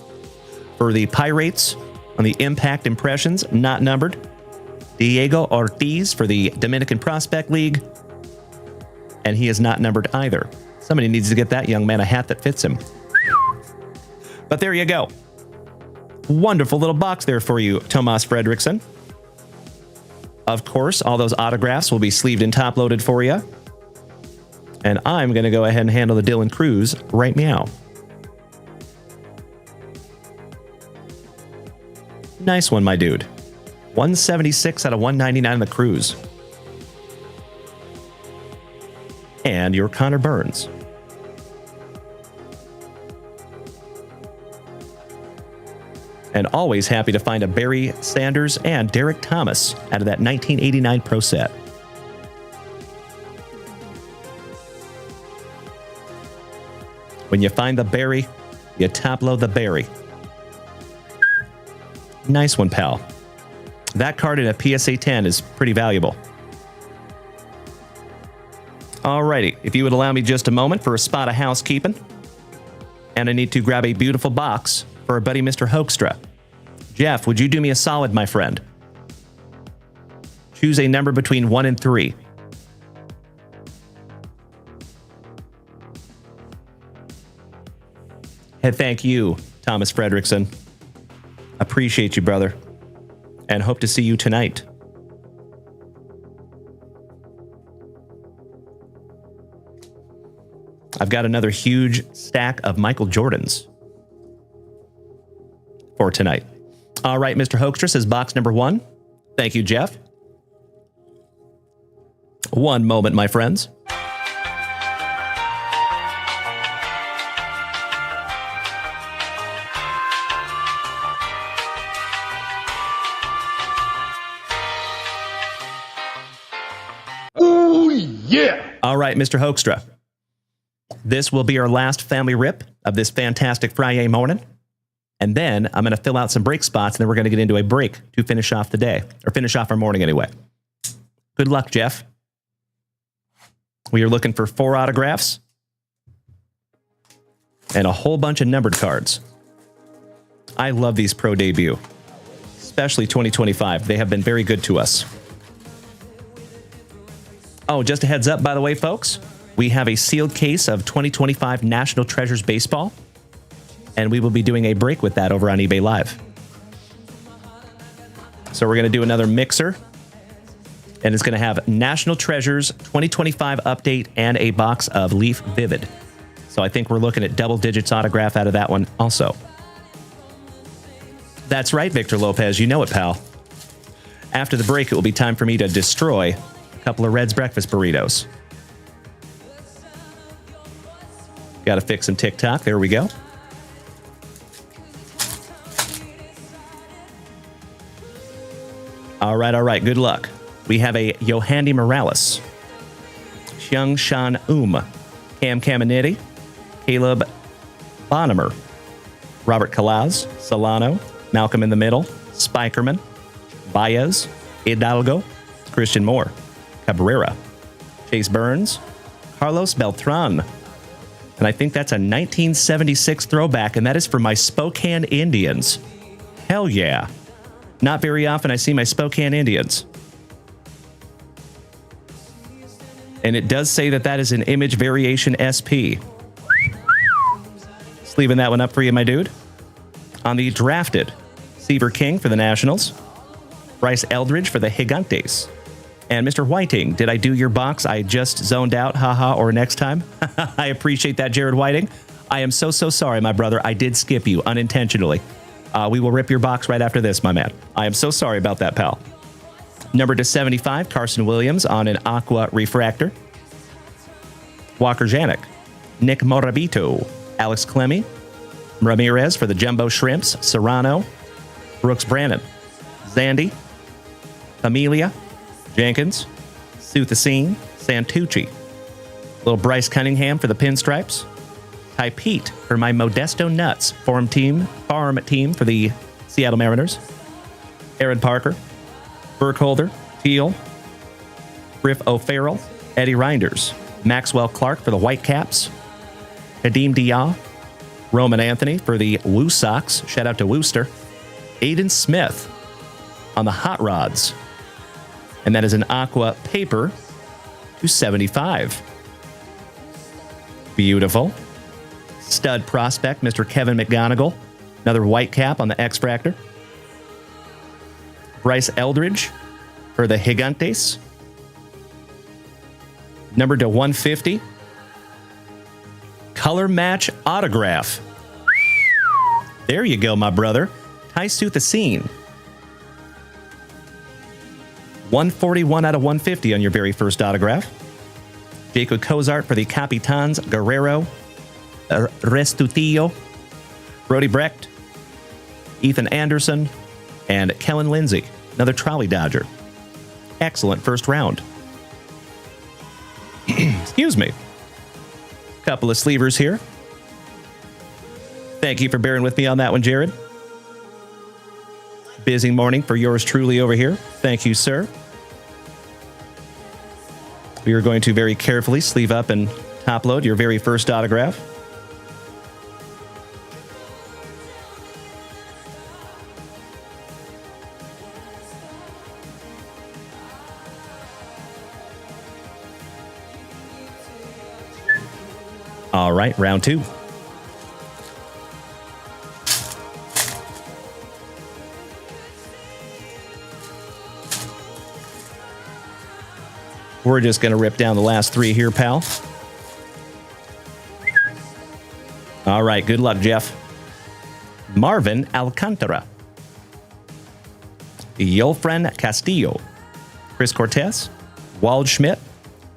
for the Pirates on the Impact Impressions. Not numbered. Diego Ortiz for the Dominican Prospect League. And he is not numbered either. Somebody needs to get that young man a hat that fits him. But there you go. Wonderful little box there for you, Tomas Fredrickson. Of course, all those autographs will be sleeved and top-loaded for you. And I'm going to go ahead and handle the Dylan Cruz right meow. Nice one, my dude. 176 out of 199 on the Cruz. And your Connor Burns. And always happy to find a Barry Sanders and Derek Thomas out of that 1989 Pro Set. When you find the Barry, you top-load the Barry. Nice one, pal. That card in a PSA 10 is pretty valuable. Alrighty, if you would allow me just a moment for a spot of housekeeping. And I need to grab a beautiful box for our buddy Mr. Hoekstra. Jeff, would you do me a solid, my friend? Choose a number between 1 and 3. Hey, thank you, Thomas Fredrickson. Appreciate you, brother. And hope to see you tonight. I've got another huge stack of Michael Jordans for tonight. All right, Mr. Hoekstra says box number 1. Thank you, Jeff. One moment, my friends. Oh, yeah. All right, Mr. Hoekstra. This will be our last family rip of this fantastic FriYAY morning. And then I'm going to fill out some break spots, and then we're going to get into a break to finish off the day, or finish off our morning anyway. Good luck, Jeff. We are looking for 4 autographs and a whole bunch of numbered cards. I love these pro debut, especially 2025. They have been very good to us. Oh, just a heads up, by the way, folks. We have a sealed case of 2025 National Treasures Baseball, and we will be doing a break with that over on eBay Live. So we're going to do another mixer, and it's going to have National Treasures 2025 update and a box of Leaf Vivid. So I think we're looking at double digits autograph out of that one also. That's right, Victor Lopez. You know it, pal. After the break, it will be time for me to destroy a couple of Red's breakfast burritos. Got to fix some TikTok. There we go. All right. Good luck. We have a Yohandy Morales, Xiang Shan Cam Caminiti, Caleb Bonham, Robert Calaz, Solano, Malcolm in the Middle, Spikerman, Baez, Hidalgo, Christian Moore, Cabrera, Chase Burns, Carlos Beltran. And I think that's a 1976 throwback, and that is for my Spokane Indians. Hell yeah. Not very often I see my Spokane Indians. And it does say that that is an Image Variation SP. Just leaving that one up for you, my dude. On the drafted, Seaver King for the Nationals, Bryce Eldridge for the Gigantes. And Mr. Whiting, did I do your box? I just zoned out, haha, or next time? I appreciate that, Jared Whiting. I am so sorry, my brother. I did skip you unintentionally. We will rip your box right after this, my man. I am so sorry about that, pal. Number to 75, Carson Williams on an Aqua Refractor. Walker Janik, Nick Morabito, Alex Clemmy, Ramirez for the Jumbo Shrimps, Serrano, Brooks Brannon, Zandy, Familia, Jenkins, Suthasine, Santucci. Little Bryce Cunningham for the Pinstripes. Ty Pete for my Modesto Nuts farm team for the Seattle Mariners. Aaron Parker, Burkholder, Teal, Griff O'Farrell, Eddie Reinders, Maxwell Clark for the Whitecaps, Kadeem Diah, Roman Anthony for the Woo Sox. Shout out to Wooster. Aiden Smith on the Hot Rods. And that is an Aqua Paper to 75. Beautiful. Stud prospect, Mr. Kevin McGonigal. Another Whitecap on the X-Fractor. Bryce Eldridge for the Gigantes. Numbered to 150. Color match autograph. There you go, my brother. Ty Suthasine. 141 out of 150 on your very first autograph. Jacob Cozart for the Capitans Guerrero Restutillo. Brody Brecht. Ethan Anderson. And Kellen Lindsay. Another Trolley Dodger. Excellent first round. Excuse me. Couple of sleevers here. Thank you for bearing with me on that one, Jared. Busy morning for yours truly over here. Thank you, sir. We are going to very carefully sleeve up and top load your very first autograph. All right, round two. We're just going to rip down the last three here, pal. All right, good luck, Jeff. Marvin Alcantara. Yolfran Castillo. Chris Cortez. Waldschmidt.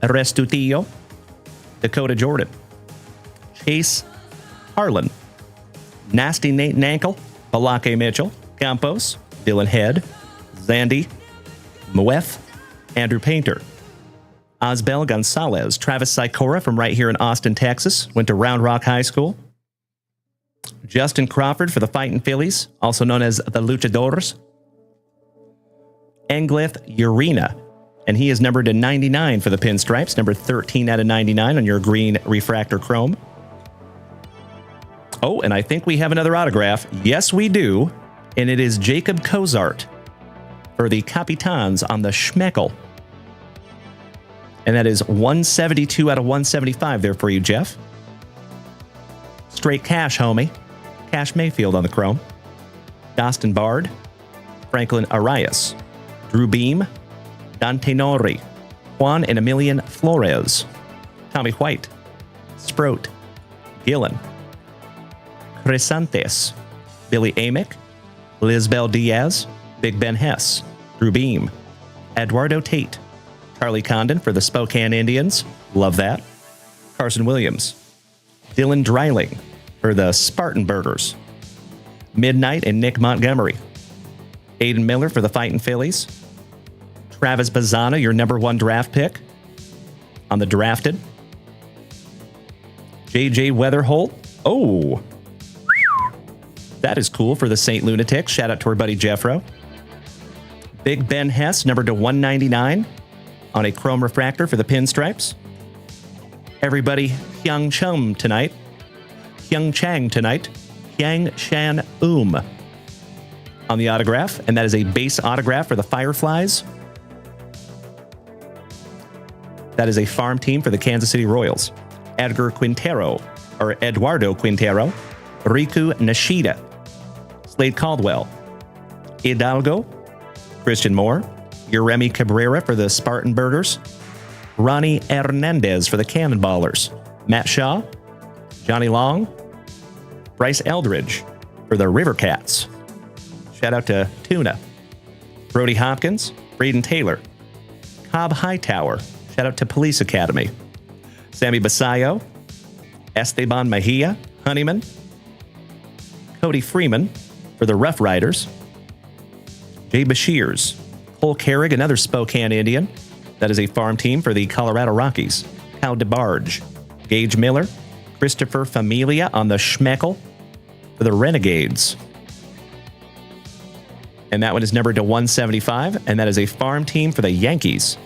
Restutillo. Dakota Jordan. Chase Harlan. Nasty Nate Nankel. Balake Mitchell. Campos. Dylan Head. Zandy. Mueth. Andrew Painter. Osbel Gonzalez. Travis Sikora from right here in Austin, Texas. Went to Round Rock High School. Justin Crawford for the Fightin' Phillies, also known as the Luchadors. Engleth Urena. And he is numbered to 99 for the Pinstripes. Number 13 out of 99 on your green refractor chrome. Oh, and I think we have another autograph. Yes, we do. And it is Jacob Cozart for the Capitans on the Schmeckel. And that is 172 out of 175 there for you, Jeff. Straight cash, homie. Cash Mayfield on the chrome. Dostin Bard. Franklin Arias. Drew Beam. Dante Nori. Juan and Emilian Flores. Tommy White. Sproat. Gillen. Crisantes. Billy Amick. Lisbel Diaz. Big Ben Hess. Drew Beam. Eduardo Tate. Charlie Condon for the Spokane Indians. Love that. Carson Williams. Dylan Dreiling for the Spartanburgers. Midnight and Nick Montgomery. Aiden Miller for the Fightin' Phillies. Travis Bazzana, your number one draft pick on the drafted. J.J. Weatherholt. Oh, that is cool for the St. Lunatics. Shout out to our buddy Jeffro. Big Ben Hess, numbered to 199 on a chrome refractor for the Pinstripes. Everybody, Hyung Chang tonight. Hyung Shan on the autograph, and that is a base autograph for the Fireflies. That is a farm team for the Kansas City Royals. Eduardo Quintero, Riku Nishida, Slade Caldwell, Hidalgo, Christian Moore, Yeremi Cabrera for the Spartanburgers, Ronnie Hernandez for the Cannonballers, Matt Shaw, Johnny Long, Bryce Eldridge for the River Cats. Shout out to Tuna. Brody Hopkins, Braden Taylor, Cobb Hightower. Shout out to Police Academy. Sammy Basayo, Esteban Mejia, Honeyman, Cody Freeman for the Rough Riders, Jay Bashirs, Cole Carrig, another Spokane Indian. That is a farm team for the Colorado Rockies. Kyle DeBarge, Gage Miller, Christopher Familia on the Schmeckel for the Renegades. And that one is numbered to 175, and that is a farm team for the Yankees.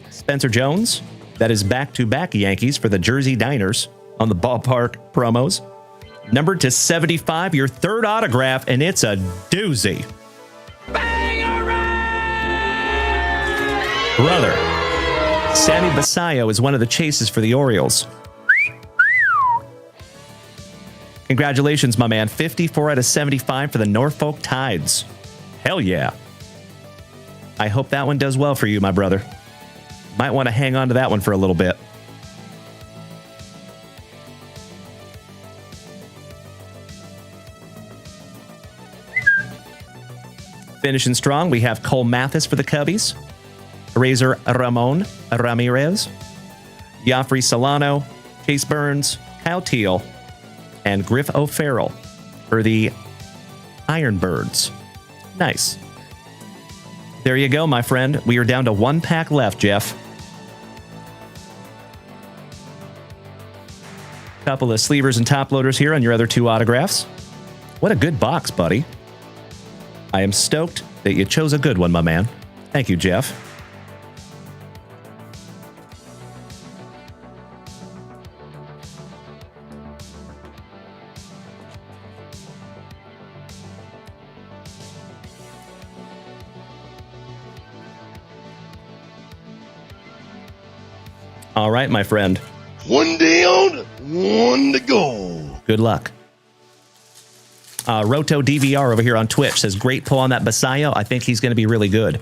Spencer Jones, that is back-to-back Yankees for the Jersey Diners on the ballpark promos. Numbered to 75, your third autograph, and it's a doozy. Brother, Sammy Basayo is one of the chases for the Orioles. Congratulations, my man. 54 out of 75 for the Norfolk Tides. Hell yeah. I hope that one does well for you, my brother. Might want to hang on to that one for a little bit. Finishing strong, we have Cole Mathis for the Cubbies, Razor Ramon Ramirez, Joffrey Solano, Chase Burns, Kyle Teal, and Griff O'Farrell for the Ironbirds. Nice. There you go, my friend. We are down to one pack left, Jeff. Couple of sleevers and top loaders here on your other two autographs. What a good box, buddy. I am stoked that you chose a good one, my man. Thank you, Jeff. All right, my friend. One down, one to go. Good luck. Roto DVR over here on Twitch says, great pull on that Basayo. I think he's going to be really good.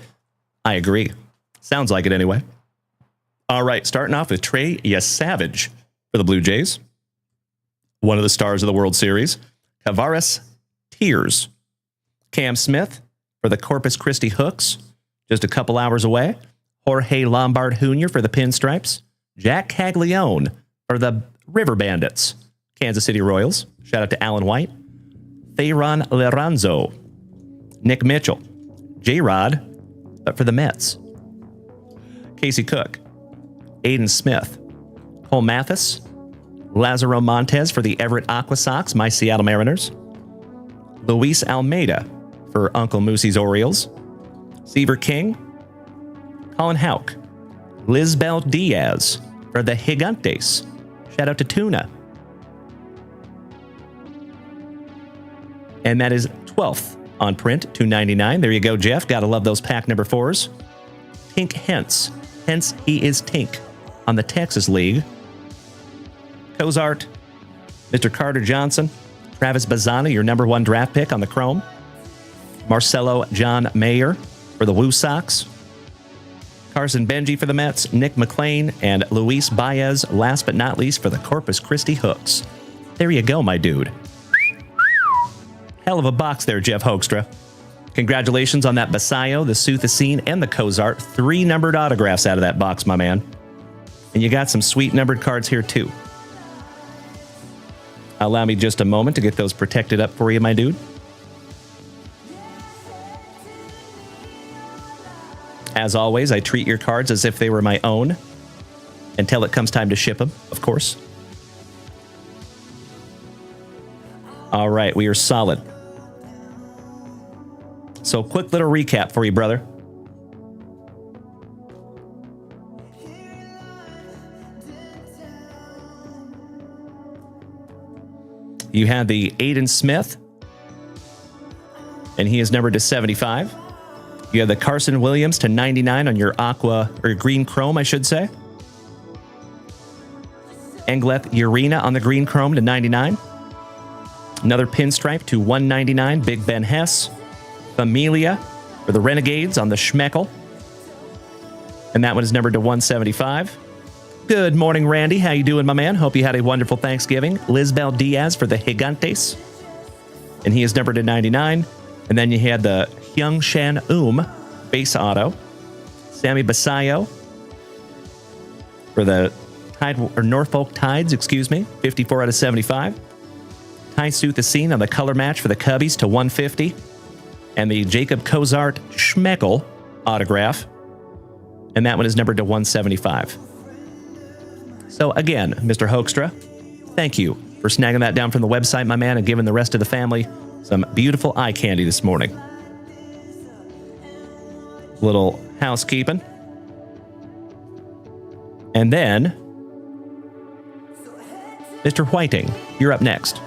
I agree. Sounds like it anyway. All right, starting off with Trey Yesavage for the Blue Jays. One of the stars of the World Series. Tavares Tears. Cam Smith for the Corpus Christi Hooks. Just a couple hours away. Jorge Lombard Jr. for the Pinstripes. Jack Caglione for the River Bandits. Kansas City Royals. Shout out to Alan White. Theron Leranzo. Nick Mitchell. J-Rod for the Mets. Casey Cook. Aiden Smith. Cole Mathis. Lazaro Montez for the Everett Aqua Sox, my Seattle Mariners. Luis Almeida for Uncle Moosey's Orioles. Seaver King. Colin Houck. Lisbel Diaz for the Gigantes. Shout out to Tuna. And that is 12th on print, $2.99. There you go, Jeff. Gotta love those pack number 4s. Tink Hence. Hence, he is Tink on the Texas League. Cozart. Mr. Carter Johnson. Travis Bazzana, your number 1 draft pick on the Chrome. Marcelo John Mayer for the Woo Sox. Carson Benji for the Mets. Nick McLean and Luis Baez, last but not least, for the Corpus Christi Hooks. There you go, my dude. Hell of a box there, Jeff Hoekstra. Congratulations on that Basayo, the Soothacine, and the Cozart. 3 numbered autographs out of that box, my man. And you got some sweet numbered cards here, too. Allow me just a moment to get those protected up for you, my dude. As always, I treat your cards as if they were my own until it comes time to ship them, of course. All right, we are solid. So, quick little recap for you, brother. You had the Aiden Smith, and he is numbered to 75. You have the Carson Williams to 99 on your aqua, or green chrome, I should say. Engleth Urena on the green chrome to 99. Another pinstripe to 199, Big Ben Hess. Familia for the Renegades on the Schmeckel. And that one is numbered to 175. Good morning, Randy. How you doing, my man? Hope you had a wonderful Thanksgiving. Lisbel Diaz for the Gigantes. And he is numbered to 99. And then you had the Hyung Shan base auto. Sammy Basayo for the Norfolk Tides, 54 out of 75. Ty Soothacine on the color match for the Cubbies to 150. and the Jacob Cozart Schmeckel autograph. And that one is numbered to 175. So again, Mr. Hoekstra, thank you for snagging that down from the website, my man, and giving the rest of the family some beautiful eye candy this morning. Little housekeeping. And then, Mr. Whiting, you're up next.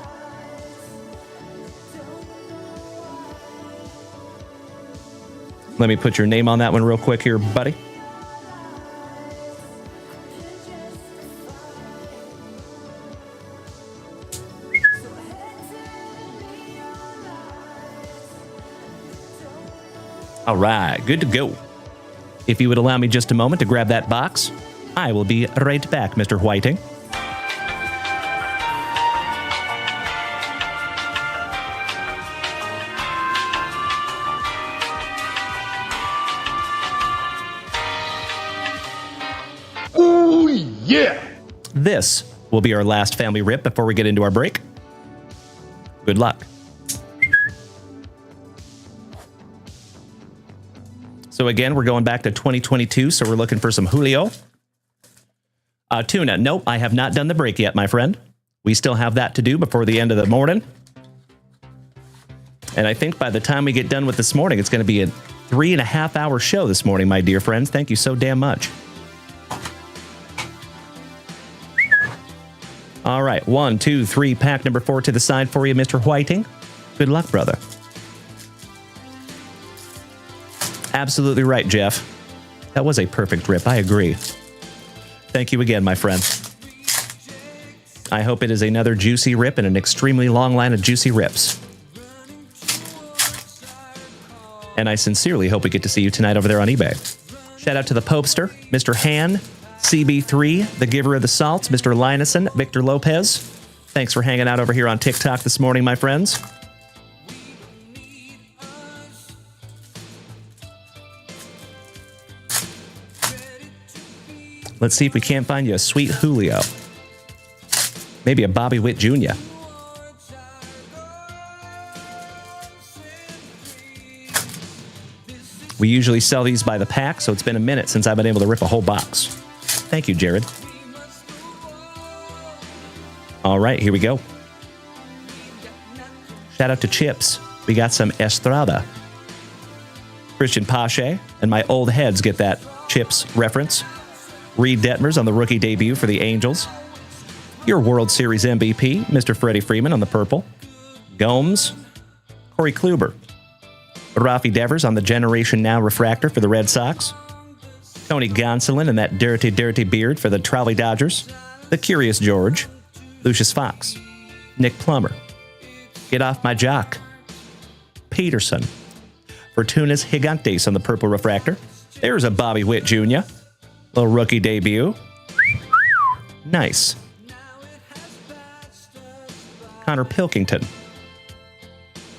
Let me put your name on that one real quick here, buddy. All right, good to go. If you would allow me just a moment to grab that box, I will be right back, Mr. Whiting. Oh, yeah. This will be our last family rip before we get into our break. Good luck. So again, we're going back to 2022, so we're looking for some Julio. Tuna, nope, I have not done the break yet, my friend. We still have that to do before the end of the morning. And I think by the time we get done with this morning, it's going to be a 3.5-hour show this morning, my dear friends. Thank you so damn much. All right, 1, 2, 3, pack number 4 to the side for you, Mr. Whiting. Good luck, brother. Absolutely right, Jeff. That was a perfect rip. I agree. Thank you again, my friend. I hope it is another juicy rip and an extremely long line of juicy rips. And I sincerely hope we get to see you tonight over there on eBay. Shout out to the Popester, Mr. Han, CB3, the giver of the salts, Mr. Lineson, Victor Lopez. Thanks for hanging out over here on TikTok this morning, my friends. Let's see if we can't find you a sweet Julio. Maybe a Bobby Witt Jr. We usually sell these by the pack, so it's been a minute since I've been able to rip a whole box. Thank you, Jared. All right, here we go. Shout out to Chips. We got some Estrada. Christian Pache and my old heads get that Chips reference. Reed Detmers on the rookie debut for the Angels. Your World Series MVP, Mr. Freddie Freeman on the purple. Gomes. Corey Kluber. Rafi Devers on the Generation Now refractor for the Red Sox. Tony Gonsolin and that dirty, dirty beard for the Trolley Dodgers. The Curious George. Lucius Fox. Nick Plummer. Get off my jock. Peterson. Fortunas Gigantes on the purple refractor. There's a Bobby Witt Jr. Little rookie debut. Nice. Connor Pilkington.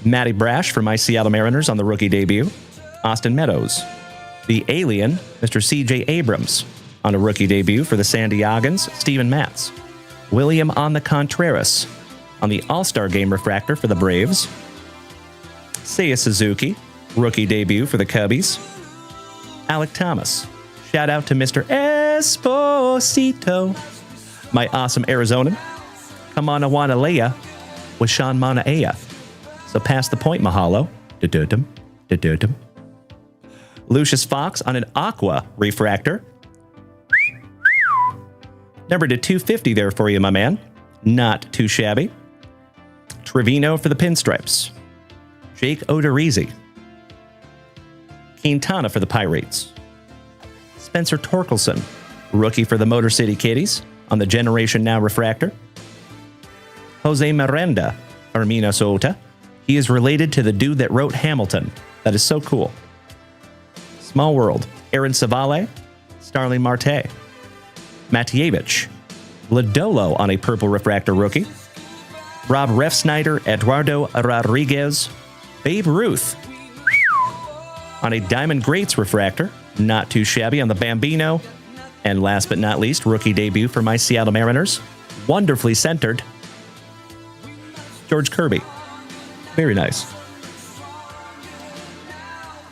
Matty Brash for my Seattle Mariners on the rookie debut. Austin Meadows. The Alien, Mr. C.J. Abrams on a rookie debut for the San Diegans. Steven Matz. William on the Contreras on the All-Star Game refractor for the Braves. Seiya Suzuki, rookie debut for the Cubbies. Alec Thomas. Shout out to Mr. Esposito, my awesome Arizonan. Kamana Wanalea with Sean Manaea. So pass the point, mahalo. Da-da-dum, da-da-dum. Lucius Fox on an Aqua refractor. Number to 250 there for you, my man. Not too shabby. Trevino for the Pinstripes. Jake Odorizzi. Quintana for the Pirates. Spencer Torkelson, rookie for the Motor City Kitties on the Generation Now refractor. Jose Miranda for Minnesota. He is related to the dude that wrote Hamilton. That is so cool. Small world. Aaron Savale, Starling Marte. Matievich. Lodolo on a purple refractor rookie. Rob Refsnyder, Eduardo Rodriguez. Babe Ruth on a Diamond Greats refractor. Not too shabby on the Bambino. And last but not least, rookie debut for my Seattle Mariners. Wonderfully centered. George Kirby. Very nice.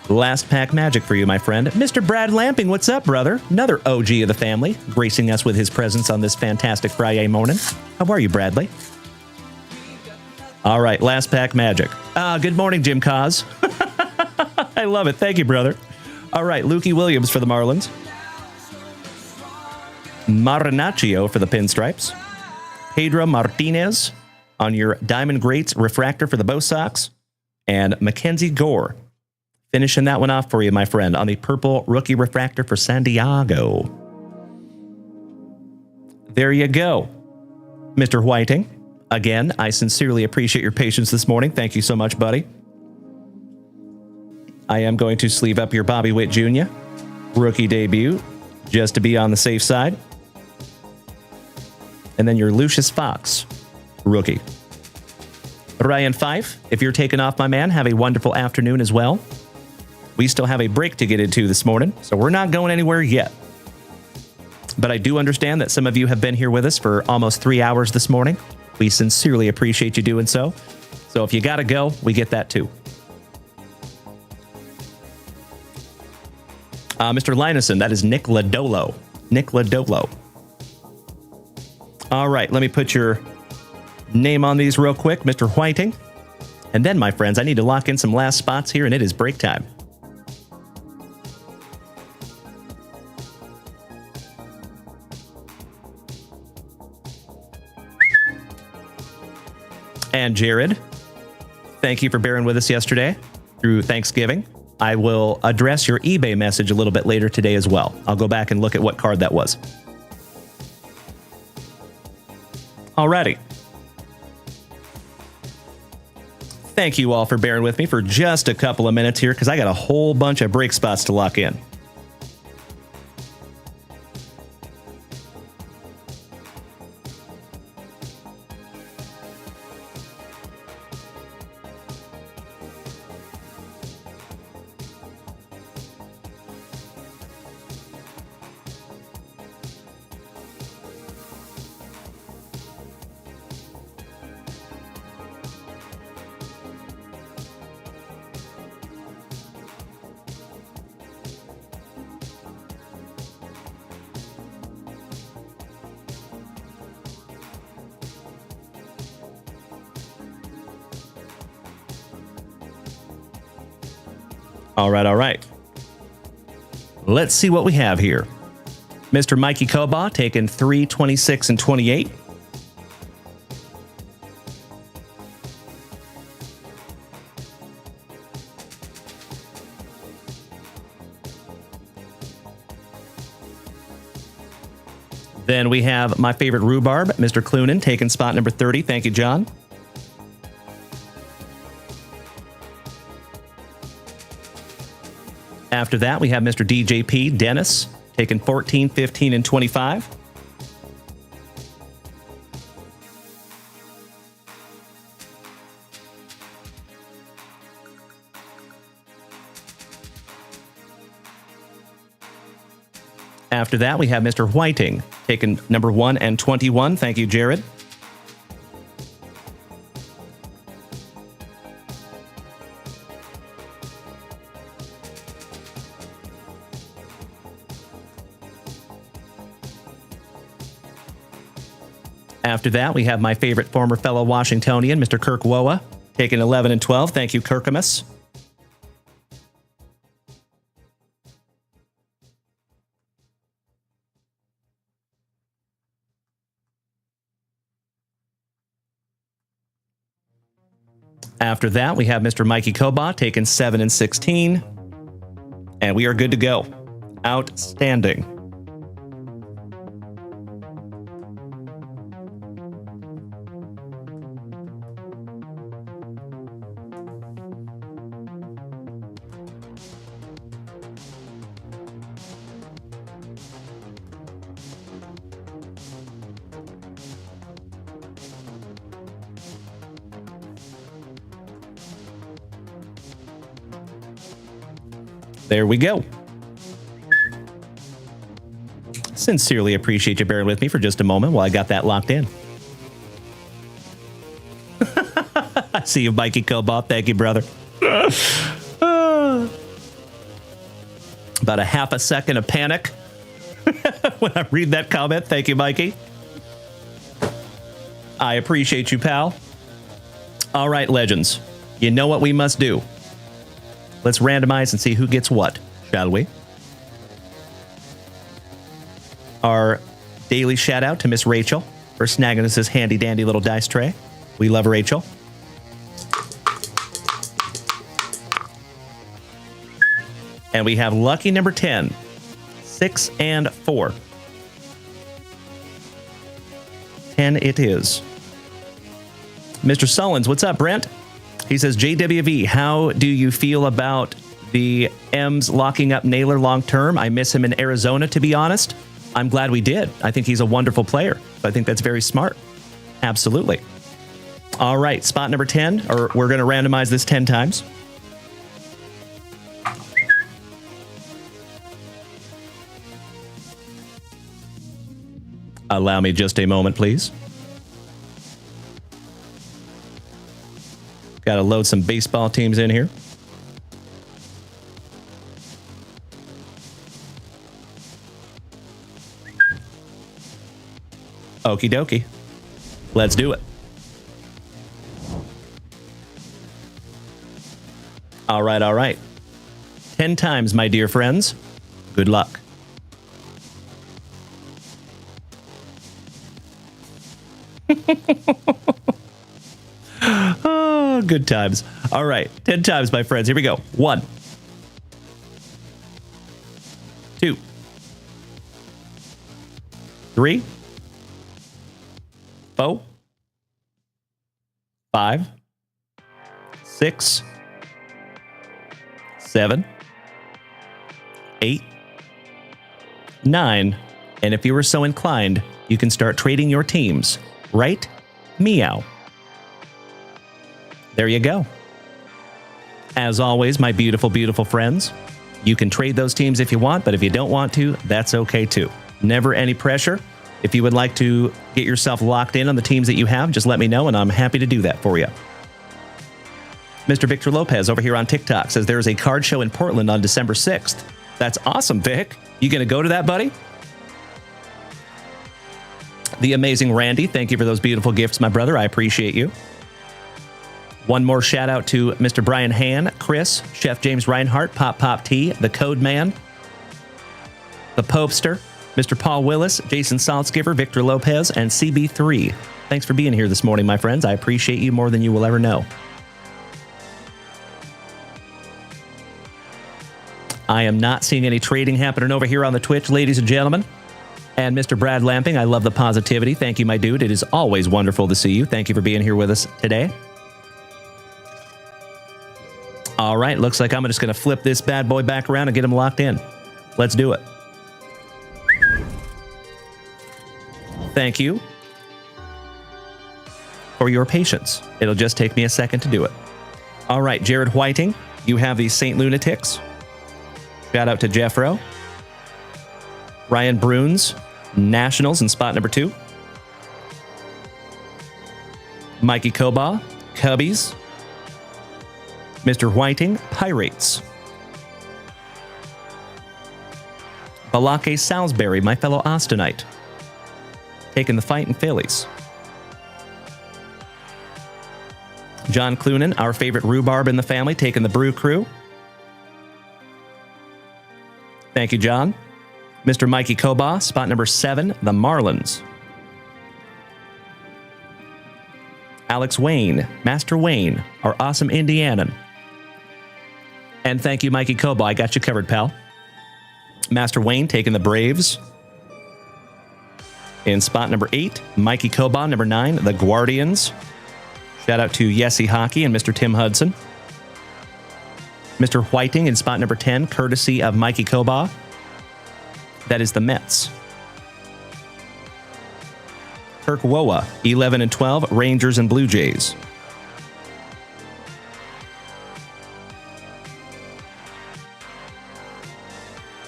Last pack magic for you, my friend. Mr. Brad Lamping, what's up, brother? Another OG of the family, gracing us with his presence on this fantastic Friday morning. How are you, Bradley? All right, last pack magic. Good morning, Jim Cos. I love it. Thank you, brother. All right, Lukey Williams for the Marlins. Marinaccio for the Pinstripes. Pedro Martinez on your Diamond Greats refractor for the Bo Sox. And Mackenzie Gore finishing that one off for you, my friend, on the purple rookie refractor for San Diego. There you go. Mr. Whiting, again, I sincerely appreciate your patience this morning. Thank you so much, buddy. I am going to sleeve up your Bobby Witt Jr. rookie debut, just to be on the safe side. And then your Lucius Fox rookie. Ryan Fife, if you're taking off, my man, have a wonderful afternoon as well. We still have a break to get into this morning, so we're not going anywhere yet. But I do understand that some of you have been here with us for almost 3 hours this morning. We sincerely appreciate you doing so. So if you got to go, we get that too. Mr. Lineson, that is Nick Lodolo. Nick Lodolo. All right, let me put your name on these real quick, Mr. Whiting. And then, my friends, I need to lock in some last spots here, and it is break time. And Jared, thank you for bearing with us yesterday through Thanksgiving. I will address your eBay message a little bit later today as well. I'll go back and look at what card that was. Alrighty. Thank you all for bearing with me for just a couple of minutes here, because I got a whole bunch of break spots to lock in. All right. Let's see what we have here. Mr. Mikey Koba taking 3, 26, and 28. Then we have my favorite rhubarb, Mr. Clunan, taking spot number 30. Thank you, John. After that, we have Mr. DJP, Dennis, taking 14, 15, and 25. After that, we have Mr. Whiting, taking number 1 and 21. Thank you, Jared. After that, we have my favorite former fellow Washingtonian, Mr. Kirk Woa, taking 11 and 12. Thank you, Kirkamus. After that, we have Mr. Mikey Koba taking 7 and 16. And we are good to go. Outstanding. There we go. Sincerely appreciate you bearing with me for just a moment while I got that locked in. I see you, Mikey Cobalt. Thank you, brother. about a half a second of panic when I read that comment. Thank you, Mikey. I appreciate you, pal. All right, legends. You know what we must do. Let's randomize and see who gets what, shall we? Our daily shout out to Miss Rachel for snagging us this handy dandy little dice tray. We love Rachel. And we have lucky number 10, 6 and 4. 10 it is. Mr. Sullins, what's up, Brent? He says, JWV, how do you feel about the M's locking up Naylor long term? I miss him in Arizona, to be honest. I'm glad we did. I think he's a wonderful player. I think that's very smart. Absolutely. All right, spot number 10, or we're going to randomize this 10 times. Allow me just a moment, please. Got to load some baseball teams in here. Okie dokie. Let's do it. All right, all right. 10 times, my dear friends. Good luck. Oh, good times. All right, 10 times, my friends. Here we go. 1, 2, 3, 4, 5, 6, 7, 8, 9, and if you were so inclined, you can start trading your teams. Right? Meow. There you go. As always, my beautiful, beautiful friends, you can trade those teams if you want, but if you don't want to, that's okay too. Never any pressure. If you would like to get yourself locked in on the teams that you have, just let me know, and I'm happy to do that for you. Mr. Victor Lopez over here on TikTok says there's a card show in Portland on December 6th. That's awesome, Vic. You going to go to that, buddy? The amazing Randy, thank you for those beautiful gifts, my brother. I appreciate you. One more shout out to Mr. Brian Han, Chris, Chef James Reinhart, Pop Pop T, the Code Man, the Popester, Mr. Paul Willis, Jason Saltzgiver, Victor Lopez, and CB3. Thanks for being here this morning, my friends. I appreciate you more than you will ever know. I am not seeing any trading happening over here on the Twitch, ladies and gentlemen. And Mr. Brad Lamping, I love the positivity. Thank you, my dude. It is always wonderful to see you. Thank you for being here with us today. All right, looks like I'm just going to flip this bad boy back around and get him locked in. Let's do it. Thank you for your patience. It'll just take me a second to do it. All right, Jared Whiting, you have the St. Lunatics. Shout out to Jeffro. Ryan Bruns, Nationals in spot number 2. Mikey Koba, Cubbies. Mr. Whiting, Pirates. Balake Salisbury, my fellow Austinite. Taking the fight in Phillies. John Clunan, our favorite rhubarb in the family, taking the Brew Crew. Thank you, John. Mr. Mikey Koba, spot number 7, the Marlins. Alex Wayne, Master Wayne, our awesome Indianan. And thank you, Mikey Koba. I got you covered, pal. Master Wayne taking the Braves. In spot number 8, Mikey Koba, number 9, the Guardians. Shout out to Yessie Hockey and Mr. Tim Hudson. Mr. Whiting in spot number 10, courtesy of Mikey Koba. That is the Mets. Kirk Woa, 11 and 12, Rangers and Blue Jays.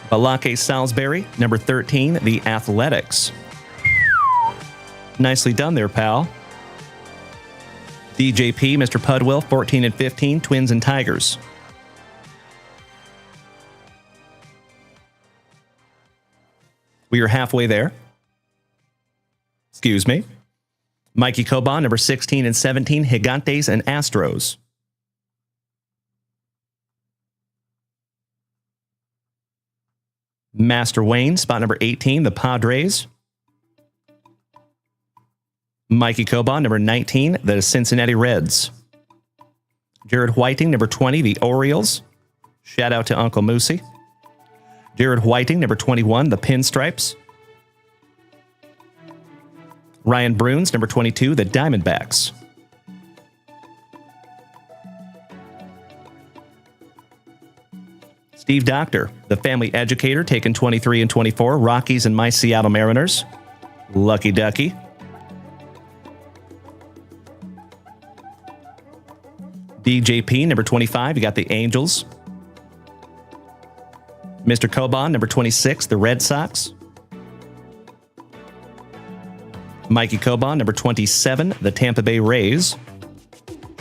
Balake Salisbury, number 13, the Athletics. Nicely done there, pal. DJP, Mr. Pudwill, 14 and 15, Twins and Tigers. We are halfway there. Excuse me. Mikey Coban, number 16 and 17, Gigantes and Astros. Master Wayne, spot number 18, the Padres. Mikey Coban, number 19, the Cincinnati Reds. Jared Whiting, number 20, the Orioles. Shout out to Uncle Moosey. Jared Whiting, number 21, the Pinstripes. Ryan Bruins, number 22, the Diamondbacks. Steve Doctor, the family educator, taking 23 and 24, Rockies and my Seattle Mariners. Lucky Ducky. DJP, number 25, you got the Angels. Mr. Coban, number 26, the Red Sox. Mikey Coban, number 27, the Tampa Bay Rays.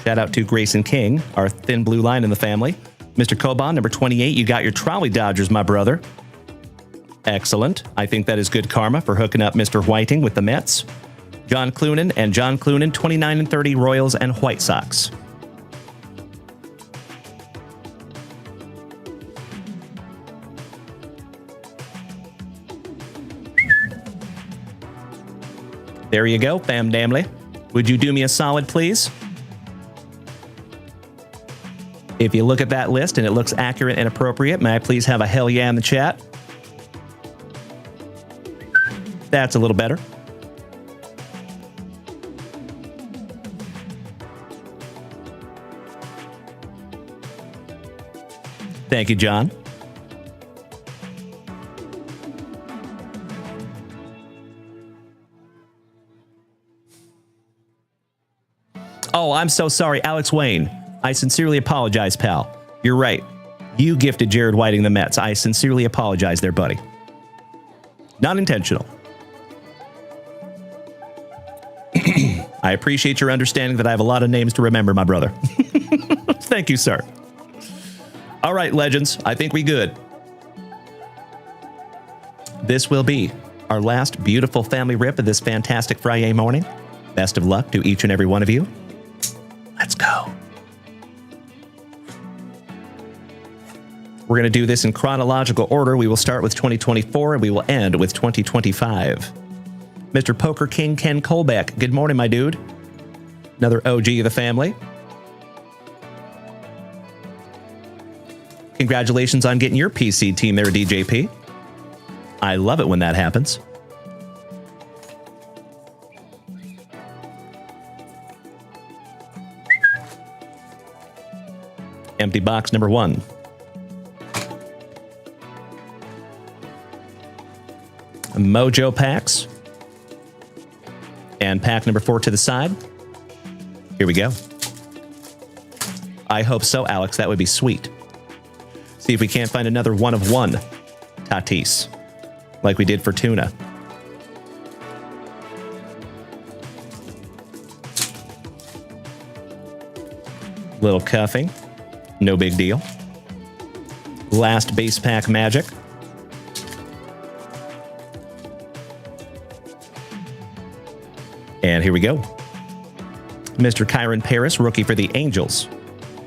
Shout out to Grayson King, our thin blue line in the family. Mr. Coban, number 28, you got your Trolley Dodgers, my brother. Excellent. I think that is good karma for hooking up Mr. Whiting with the Mets. John Clunan and John Clunan, 29 and 30, Royals and White Sox. There you go, fam damly. Would you do me a solid, please? If you look at that list and it looks accurate and appropriate, may I please have a hell yeah in the chat? That's a little better. Thank you, John. Oh, I'm so sorry, Alex Wayne. I sincerely apologize, pal. You're right. You gifted Jared Whiting the Mets. I sincerely apologize there, buddy. Not intentional. I appreciate your understanding that I have a lot of names to remember, my brother. Thank you, sir. All right, legends. I think we good. This will be our last beautiful family rip of this fantastic FriYAY morning. Best of luck to each and every one of you. Let's go. We're going to do this in chronological order. We will start with 2024 and we will end with 2025. Mr. Poker King Ken Colbeck. Good morning, my dude. Another OG of the family. Congratulations on getting your PC team there, DJP. I love it when that happens. Empty box number 1. Mojo packs. And pack number 4 to the side. Here we go. I hope so, Alex. That would be sweet. See if we can't find another 1 of 1 Tatis, like we did for Tuna. Little cuffing. No big deal. Last base pack magic. And here we go. Mr. Kyron Paris, rookie for the Angels.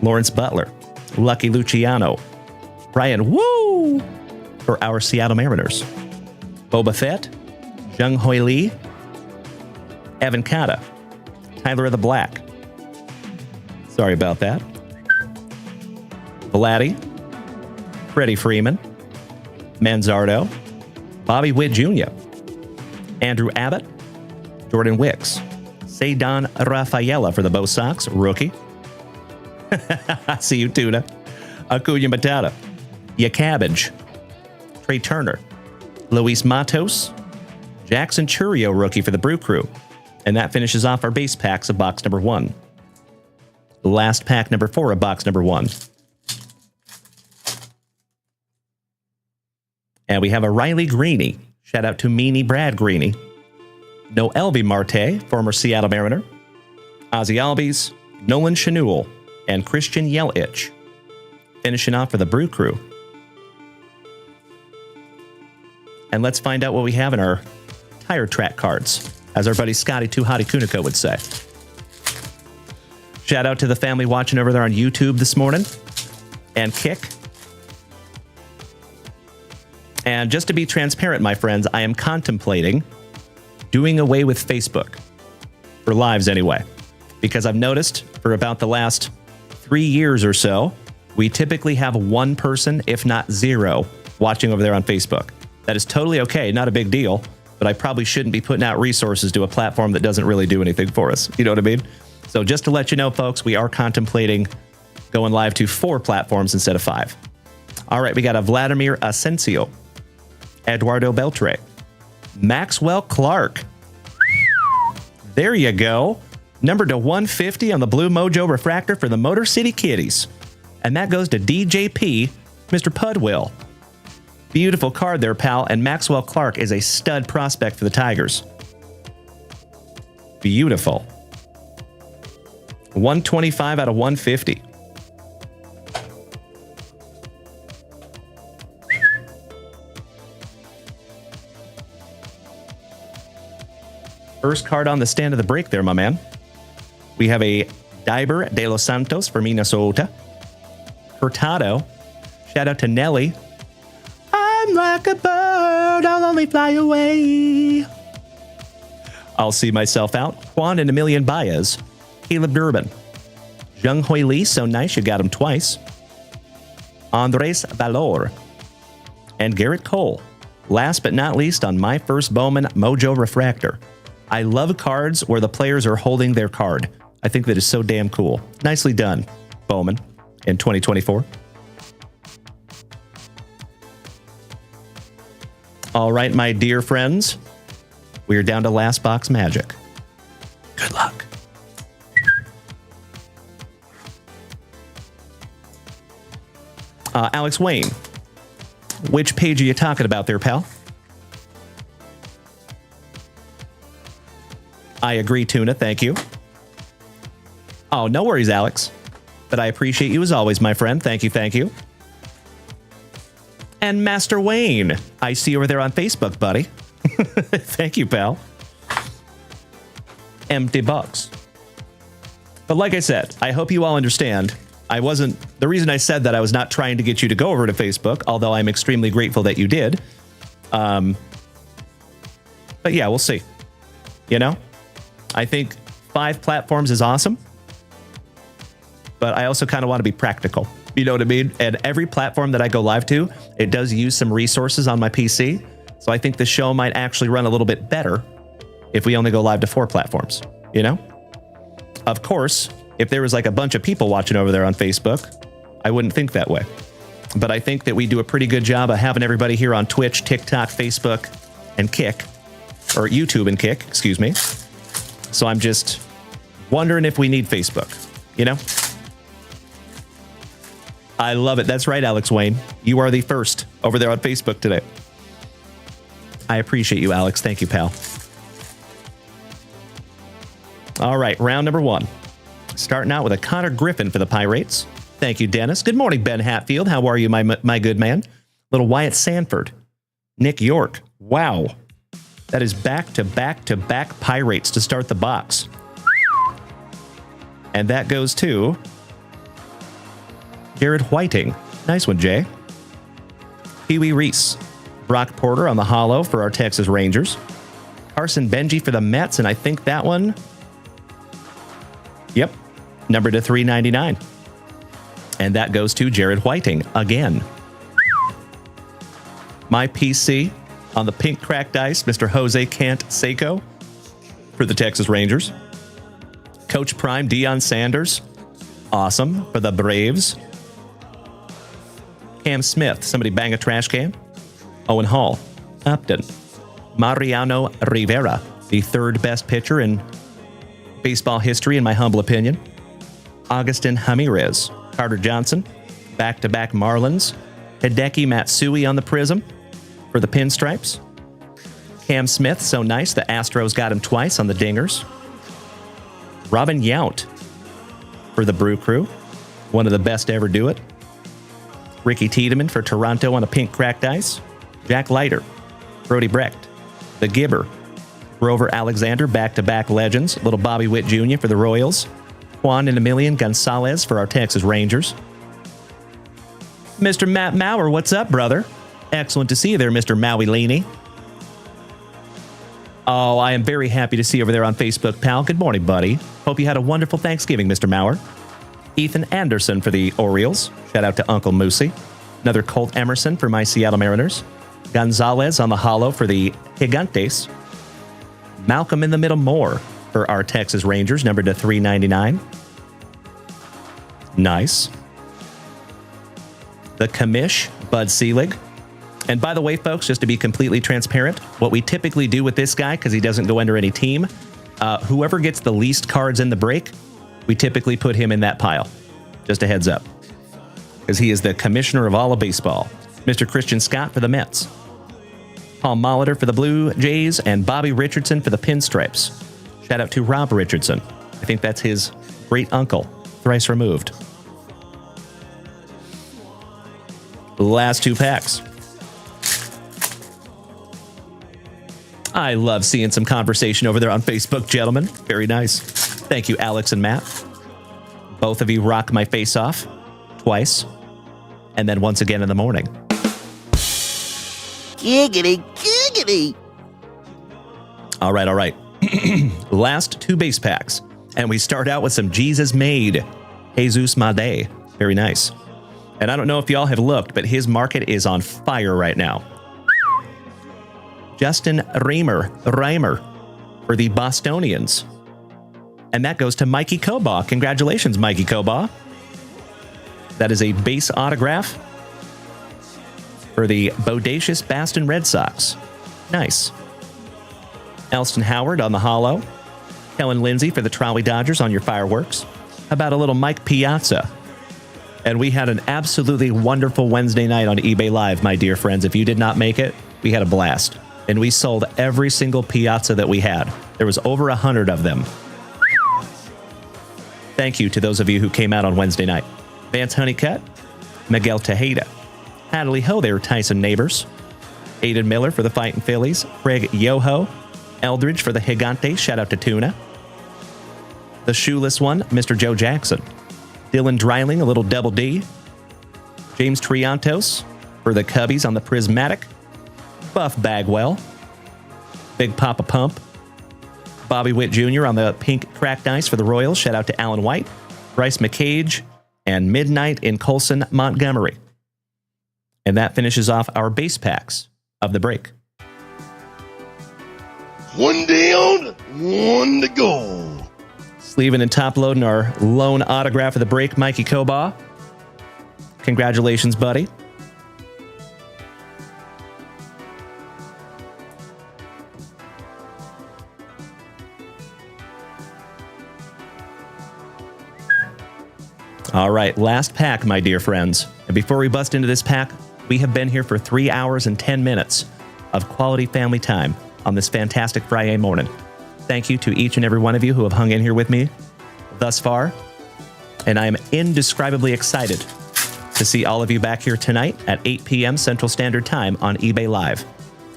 Lawrence Butler. Lucky Luciano. Brian Woo for our Seattle Mariners. Boba Fett. Jung Hoi Lee. Evan Kata. Tyler of the Black. Sorry about that. Vladdy, Freddie Freeman, Manzardo, Bobby Witt Jr., Andrew Abbott, Jordan Wicks, Ceddanne Rafaela for the Bo Sox, rookie. I see you, Tuna. Acuna Matata, Ya Cabbage, Trey Turner, Luis Matos, Jackson Churio, rookie for the Brew Crew. And that finishes off our base packs of box number 1. Last pack number 4 of box number 1. And we have a Riley Greeny. Shout out to Meanie Brad Greeny. Noelvi Marte, former Seattle Mariner. Ozzy Albies, Nolan Schanuel, and Christian Yelich. Finishing off for the Brew Crew. And let's find out what we have in our tire track cards, as our buddy Scotty Too Hottie Kuniko would say. Shout out to the family watching over there on YouTube this morning. And Kick. And just to be transparent, my friends, I am contemplating doing away with Facebook. For lives, anyway. Because I've noticed for about the last 3 years or so, we typically have one person, if not zero, watching over there on Facebook. That is totally okay, not a big deal, but I probably shouldn't be putting out resources to a platform that doesn't really do anything for us. You know what I mean? So just to let you know, folks, we are contemplating going live to 4 platforms instead of 5. All right, we got a Vladimir Asensio, Eduardo Beltre, Maxwell Clark. There you go. Numbered to 150 on the Blue Mojo Refractor for the Motor City Kitties. And that goes to DJP, Mr. Pudwill. Beautiful card there, pal. And Maxwell Clark is a stud prospect for the Tigers. Beautiful. 125 out of 150. First card on the stand of the break there, my man. We have a Diber de los Santos for Minnesota. Hurtado. Shout out to Nelly. I'm like a bird, I'll only fly away. I'll see myself out. Juan and Emilian Baez. Caleb Durbin. Jung Hoi Lee, so nice you got him twice. Andres Valor. And Garrett Cole. Last but not least on my first Bowman Mojo Refractor. I love cards where the players are holding their card. I think that is so damn cool. Nicely done, Bowman, in 2024. All right, my dear friends, we are down to last box magic. Good luck. Alex Wayne, which page are you talking about there, pal? I agree, Tuna. Thank you. Oh, no worries, Alex. But I appreciate you as always, my friend. Thank you, thank you. And Master Wayne, I see you over there on Facebook, buddy. Thank you, pal. Empty box. But like I said, I hope you all understand. The reason I said that I was not trying to get you to go over to Facebook, although I'm extremely grateful that you did. But yeah, we'll see. You know? I think 5 platforms is awesome. But I also kind of want to be practical. You know what I mean? And every platform that I go live to, it does use some resources on my PC. So I think the show might actually run a little bit better if we only go live to 4 platforms, you know? Of course, if there was like a bunch of people watching over there on Facebook, I wouldn't think that way. But I think that we do a pretty good job of having everybody here on Twitch, TikTok, Facebook, and Kick. Or YouTube and Kick, excuse me. So I'm just wondering if we need Facebook, you know? I love it. That's right, Alex Wayne. You are the first over there on Facebook today. I appreciate you, Alex. Thank you, pal. All right, round number 1. Starting out with a Connor Griffin for the Pirates. Thank you, Dennis. Good morning, Ben Hatfield. How are you, my good man? Little Wyatt Sanford. Nick York. Wow. That is back-to-back-to-back Pirates to start the box. And that goes to Jared Whiting. Nice one, Jay. Pee Wee Reese. Brock Porter on the holo for our Texas Rangers. Carson Benji for the Mets, and I think that one... Yep, number to 399. And that goes to Jared Whiting again. My PC on the pink cracked ice, Mr. Jose Canseco for the Texas Rangers. Coach Prime, Deion Sanders. Awesome for the Braves. Cam Smith, somebody bang a trash can. Owen Hall, Upton. Mariano Rivera, the 3rd best pitcher in baseball history, in my humble opinion. Augustin Ramirez, Carter Johnson, back-to-back Marlins. Hideki Matsui on the Prizm for the Pinstripes. Cam Smith, so nice. The Astros got him twice on the Dingers. Robin Yount for the Brew Crew. One of the best to ever do it. Ricky Tiedemann for Toronto on a pink cracked ice. Jack Leiter Brody Brecht, the Gibber, Grover Alexander, back-to-back legends, little Bobby Witt Jr. for the Royals, Juan and Emilian Gonzalez for our Texas Rangers. Mr. Matt Maurer, what's up, brother? Excellent to see you there, Mr. Maui Leany. Oh, I am very happy to see you over there on Facebook, pal. Good morning, buddy. Hope you had a wonderful Thanksgiving, Mr. Maurer. Ethan Anderson for the Orioles. Shout out to Uncle Moosey. Another Colt Emerson for my Seattle Mariners. Gonzalez on the hollow for the Gigantes. Malcolm in the Middle Moore for our Texas Rangers, numbered to 399. Nice. The Commish, Bud Selig. And by the way, folks, just to be completely transparent, what we typically do with this guy, because he doesn't go under any team, whoever gets the least cards in the break, we typically put him in that pile. Just a heads up. Because he is the commissioner of all of baseball. Mr. Christian Scott for the Mets. Paul Molitor for the Blue Jays, and Bobby Richardson for the Pinstripes. Shout out to Rob Richardson. I think that's his great uncle, thrice removed. Last two packs. I love seeing some conversation over there on Facebook, gentlemen. Very nice. Thank you, Alex and Matt. Both of you rock my face off twice, and then once again in the morning. Giggity, giggity. All right. Last two base packs. And we start out with some Jesus Made. Jesus Made. Very nice. And I don't know if y'all have looked, but his market is on fire right now. Justin Reimer for the Bostonians. And that goes to Mikey Kobaugh. Congratulations, Mikey Kobaugh. That is a base autograph for the bodacious Boston Red Sox. Nice. Elston Howard on the hollow. Kellen Lindsay for the Trolley Dodgers on your fireworks. How about a little Mike Piazza? And we had an absolutely wonderful Wednesday night on eBay Live, my dear friends. If you did not make it, we had a blast. And we sold every single Piazza that we had. There was over 100 of them. Thank you to those of you who came out on Wednesday night. Vance Honeycutt, Miguel Tejeda, Hadley Ho there, Tyson Neighbors, Aiden Miller for the Fightin' Phillies, Craig Yoho, Eldridge for the Gigantes, shout out to Tuna. The shoeless one, Mr. Joe Jackson. Dylan Dreiling, a little double D. James Triantos for the Cubbies on the Prismatic. Buff Bagwell. Big Papa Pump. Bobby Witt Jr. on the pink cracked ice for the Royals. Shout out to Alan White. Bryce McCage. And Midnight in Colson, Montgomery. And that finishes off our base packs of the break. One down, one to go. Sleeving and top loading our lone autograph of the break, Mikey Kobaugh. Congratulations, buddy. All right, last pack, my dear friends. And before we bust into this pack, we have been here for 3 hours and 10 minutes of quality family time on this fantastic Friday morning. Thank you to each and every one of you who have hung in here with me thus far. And I am indescribably excited to see all of you back here tonight at 8 p.m. Central Standard Time on eBay Live.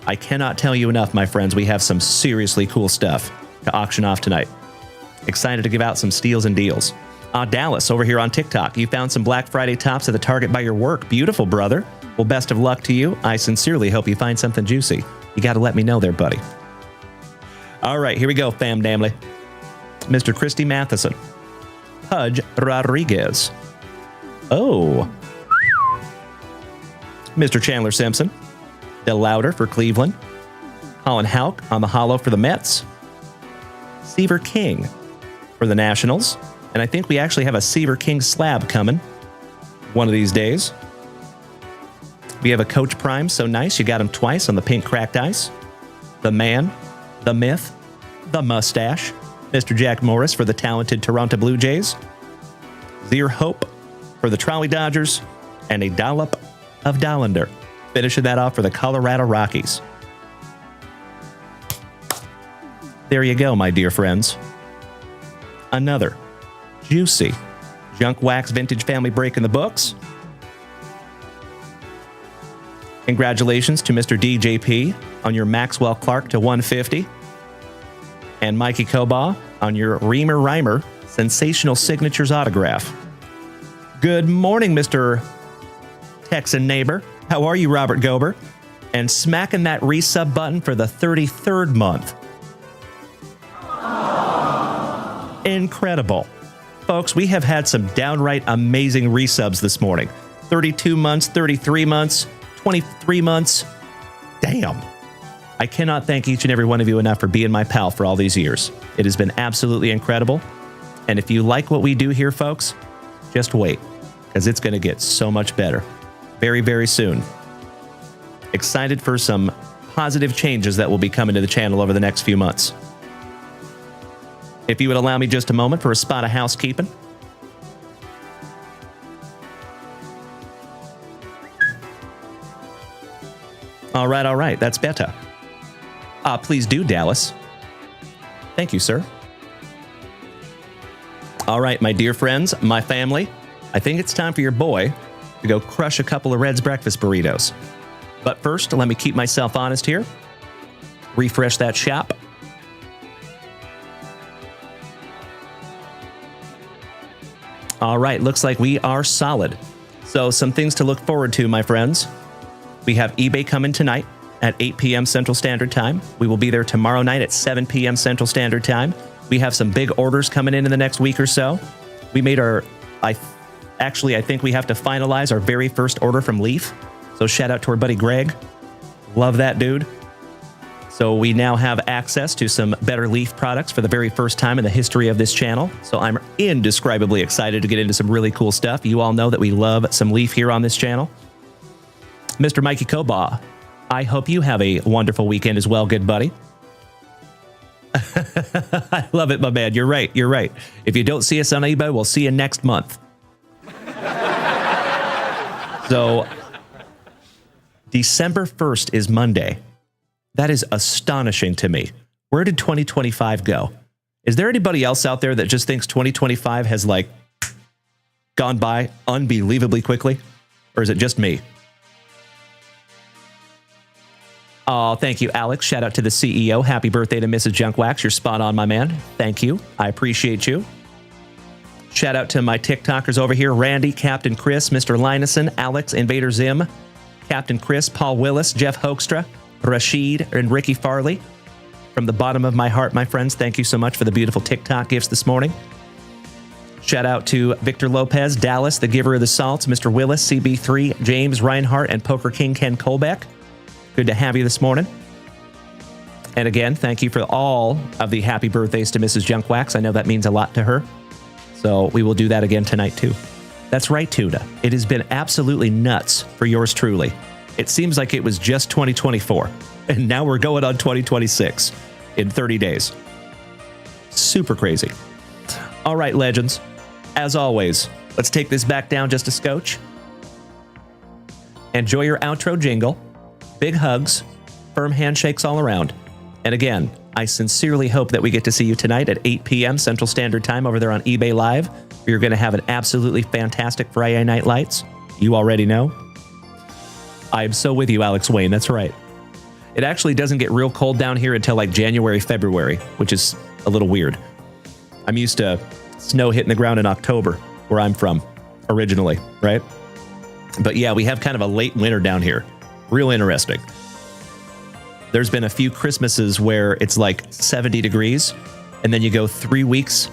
I cannot tell you enough, my friends. We have some seriously cool stuff to auction off tonight. Excited to give out some steals and deals. Dallas, over here on TikTok, you found some Black Friday tops at the Target by your work. Beautiful, brother. Well, best of luck to you. I sincerely hope you find something juicy. You got to let me know there, buddy. All right, here we go, fam damly. Mr. Christy Matheson. Pudge Rodriguez. Oh. Mr. Chandler Simpson. Del Lauder for Cleveland. Colin Houck on the hollow for the Mets. Seaver King for the Nationals. And I think we actually have a Seaver King slab coming one of these days. We have a Coach Prime, so nice. You got him twice on the pink cracked ice. The man, the myth, the mustache. Mr. Jack Morris for the talented Toronto Blue Jays. Zier Hope for the Trolley Dodgers. And a dollop of Dollander. Finishing that off for the Colorado Rockies. There you go, my dear friends. Another juicy Junk Wax Vintage Family Break in the books. Congratulations to Mr. DJP on your Maxwell Clark to 150. And Mikey Kobaugh on your Reamer Reimer Sensational Signatures autograph. Good morning, Mr. Texan neighbor. How are you, Robert Gober? And smacking that resub button for the 33rd month. Incredible. Folks, we have had some downright amazing resubs this morning. 32 months, 33 months, 23 months. Damn. I cannot thank each and every one of you enough for being my pal for all these years. It has been absolutely incredible. And if you like what we do here, folks, just wait, because it's going to get so much better very, very soon. Excited for some positive changes that will be coming to the channel over the next few months. If you would allow me just a moment for a spot of housekeeping. All right, that's better. Please do, Dallas. Thank you, sir. All right, my dear friends, my family, I think it's time for your boy to go crush a couple of Red's breakfast burritos. But first, let me keep myself honest here. Refresh that shop. All right, looks like we are solid. So some things to look forward to, my friends. We have eBay coming tonight at 8 p.m. Central Standard Time. We will be there tomorrow night at 7 p.m. Central Standard Time. We have some big orders coming in the next week or so. We made our, I think we have to finalize our very first order from Leaf. So shout out to our buddy Greg. Love that dude. So we now have access to some better Leaf products for the very first time in the history of this channel. So I'm indescribably excited to get into some really cool stuff. You all know that we love some Leaf here on this channel. Mr. Mikey Kobaugh, I hope you have a wonderful weekend as well, good buddy. I love it, my man. You're right. If you don't see us on eBay, we'll see you next month. So, December 1st is Monday. That is astonishing to me. Where did 2025 go? Is there anybody else out there that just thinks 2025 has, like, gone by unbelievably quickly? Or is it just me? Oh, thank you, Alex. Shout out to the CEO. Happy birthday to Mrs. Junkwax. You're spot on, my man. Thank you. I appreciate you. Shout out to my TikTokers over here. Randy, Captain Chris, Mr. Lineson, Alex, Invader Zim, Captain Chris, Paul Willis, Jeff Hoekstra, Rashid, and Ricky Farley. From the bottom of my heart, my friends, thank you so much for the beautiful TikTok gifts this morning. Shout out to Victor Lopez, Dallas, the giver of the salts, Mr. Willis, CB3, James Reinhart, and Poker King Ken Colbeck. Good to have you this morning. And again, thank you for all of the happy birthdays to Mrs. Junkwax. I know that means a lot to her. So we will do that again tonight, too. That's right, Tuna. It has been absolutely nuts for yours truly. It seems like it was just 2024. And now we're going on 2026 in 30 days. Super crazy. All right, legends. As always, let's take this back down just a scotch. Enjoy your outro jingle. Big hugs, firm handshakes all around. And again, I sincerely hope that we get to see you tonight at 8 p.m. Central Standard Time over there on eBay Live. You're going to have an absolutely fantastic FriYAY Night Lights. You already know. I am so with you, Alex Wayne. That's right. It actually doesn't get real cold down here until like January, February, which is a little weird. I'm used to snow hitting the ground in October, where I'm from originally, right? But yeah, we have kind of a late winter down here. Real interesting. There's been a few Christmases where it's like 70 degrees, and then you go 3 weeks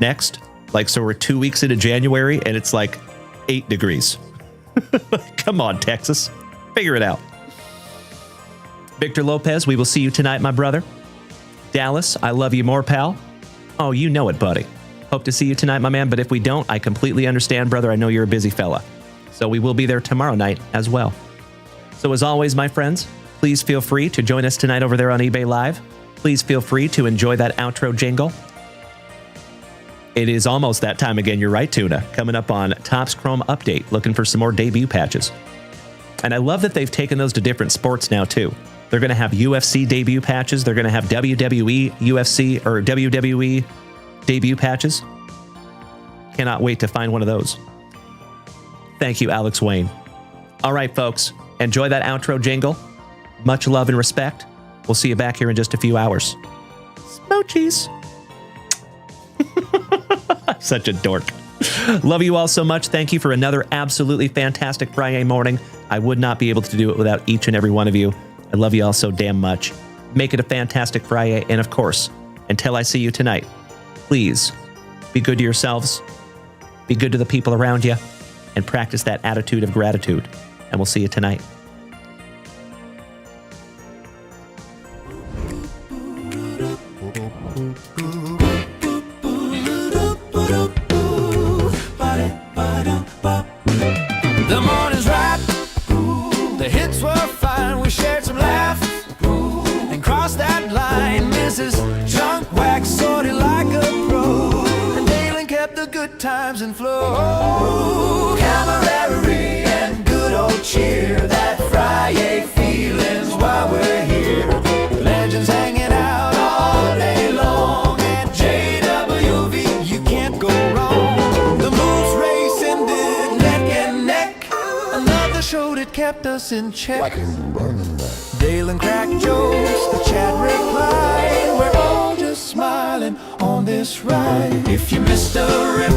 next. Like, so we're 2 weeks into January, and it's like 8 degrees. Come on, Texas. Figure it out. Victor Lopez, we will see you tonight, my brother. Dallas, I love you more, pal. Oh, you know it, buddy. Hope to see you tonight, my man, but if we don't, I completely understand, brother. I know you're a busy fella. So we will be there tomorrow night as well. So as always, my friends, please feel free to join us tonight over there on eBay Live. Please feel free to enjoy that outro jingle. It is almost that time again. You're right, Tuna. Coming up on Topps Chrome Update, looking for some more debut patches. And I love that they've taken those to different sports now, too. They're going to have UFC debut patches. They're going to have WWE, UFC, or WWE debut patches. Cannot wait to find one of those. Thank you, Alex Wayne. All right, folks. Enjoy that outro jingle. Much love and respect. We'll see you back here in just a few hours. Smoochies. Such a dork. Love you all so much. Thank you for another absolutely fantastic FriYAY morning. I would not be able to do it without each and every one of you. I love you all so damn much. Make it a fantastic FriYAY. And of course, until I see you tonight, please be good to yourselves, be good to the people around you, and practice that attitude of gratitude. And we'll see you tonight. The morning's right, the hits were fine, we shared some laughs, and crossed that line. Mrs. Junk Wax sorted like a pro, and Dalen kept the good times in flow. Camaraderie and good old cheer, that FriYAY feelings while we're here. Legends hanging out all day long, and JWV, you can't go wrong. The moves race ended neck and neck, another show that kept us in check. Dalen cracked jokes, the chat replied, we're all just smiling on this ride. If you missed a rip,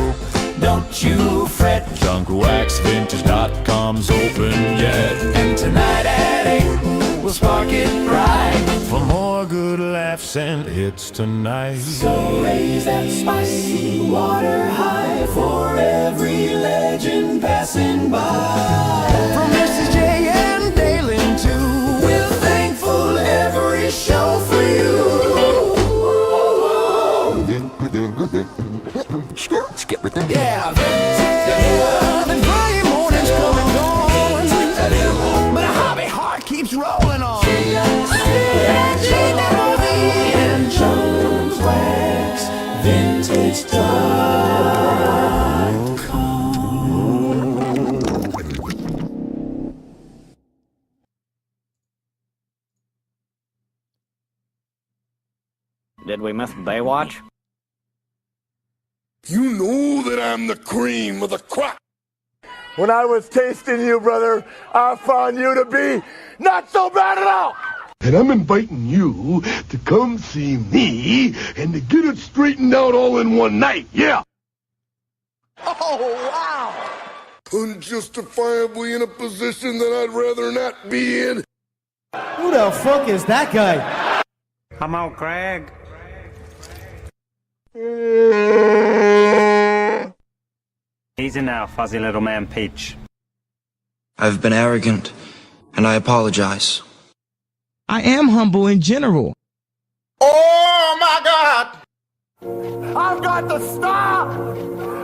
don't you fret, JunkWaxVintage.com's open yet. And tonight at 8, we'll spark it bright for more good laughs and hits tonight. So raise that spicy water high for every legend passing by. From Mrs. J and Dalen too, we're thankful every show for you. Yeah, the FriYAY mornings come and gone, but a hobby heart keeps rolling on. And Jones Wax Vintage.com. Did we miss Baywatch? You know that I'm the cream of the crop. When I was tasting you, brother, I found you to be not so bad at all. And I'm inviting you to come see me and to get it straightened out all in one night, yeah. Oh, wow. Unjustifiably in a position that I'd rather not be in. Who the fuck is that guy? Come out, Craig. Easy now, fuzzy little man Peach. I've been arrogant, and I apologize. I am humble in general. Oh, my God. I've got the style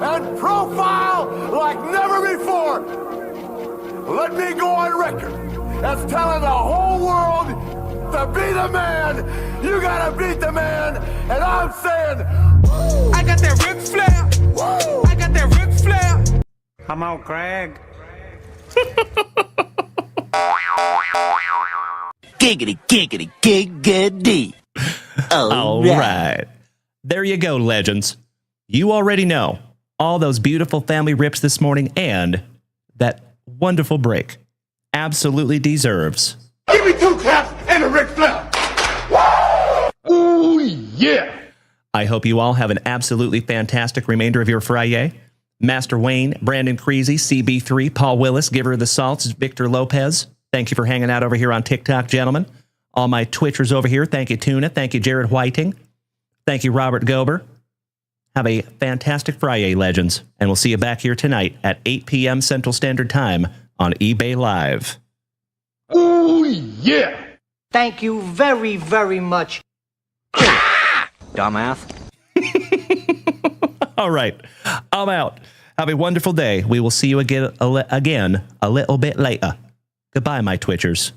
and profile like never before. Let me go on record as telling the whole world to be the man. You gotta beat the man. And I'm saying, I got that Ric Flair. Woo! I got that Ric Flair. Come out, Craig. Giggity, giggity, giggity. All right. There you go, legends. You already know all those beautiful family rips this morning and that wonderful break absolutely deserves. Give me 2 claps and a Ric Flair. Oh, yeah. I hope you all have an absolutely fantastic remainder of your FriYAY. Master Wayne, Brandon Creasy, CB3, Paul Willis, Giver of the Salts, Victor Lopez. Thank you for hanging out over here on TikTok, gentlemen. All my Twitchers over here. Thank you, Tuna. Thank you, Jared Whiting. Thank you, Robert Gober. Have a fantastic FriYAY, legends. And we'll see you back here tonight at 8 p.m. Central Standard Time on eBay Live. Oh, yeah. Thank you very, very much. Dumbass. All right. I'm out. Have a wonderful day. We will see you again a little bit later. Goodbye, my Twitchers.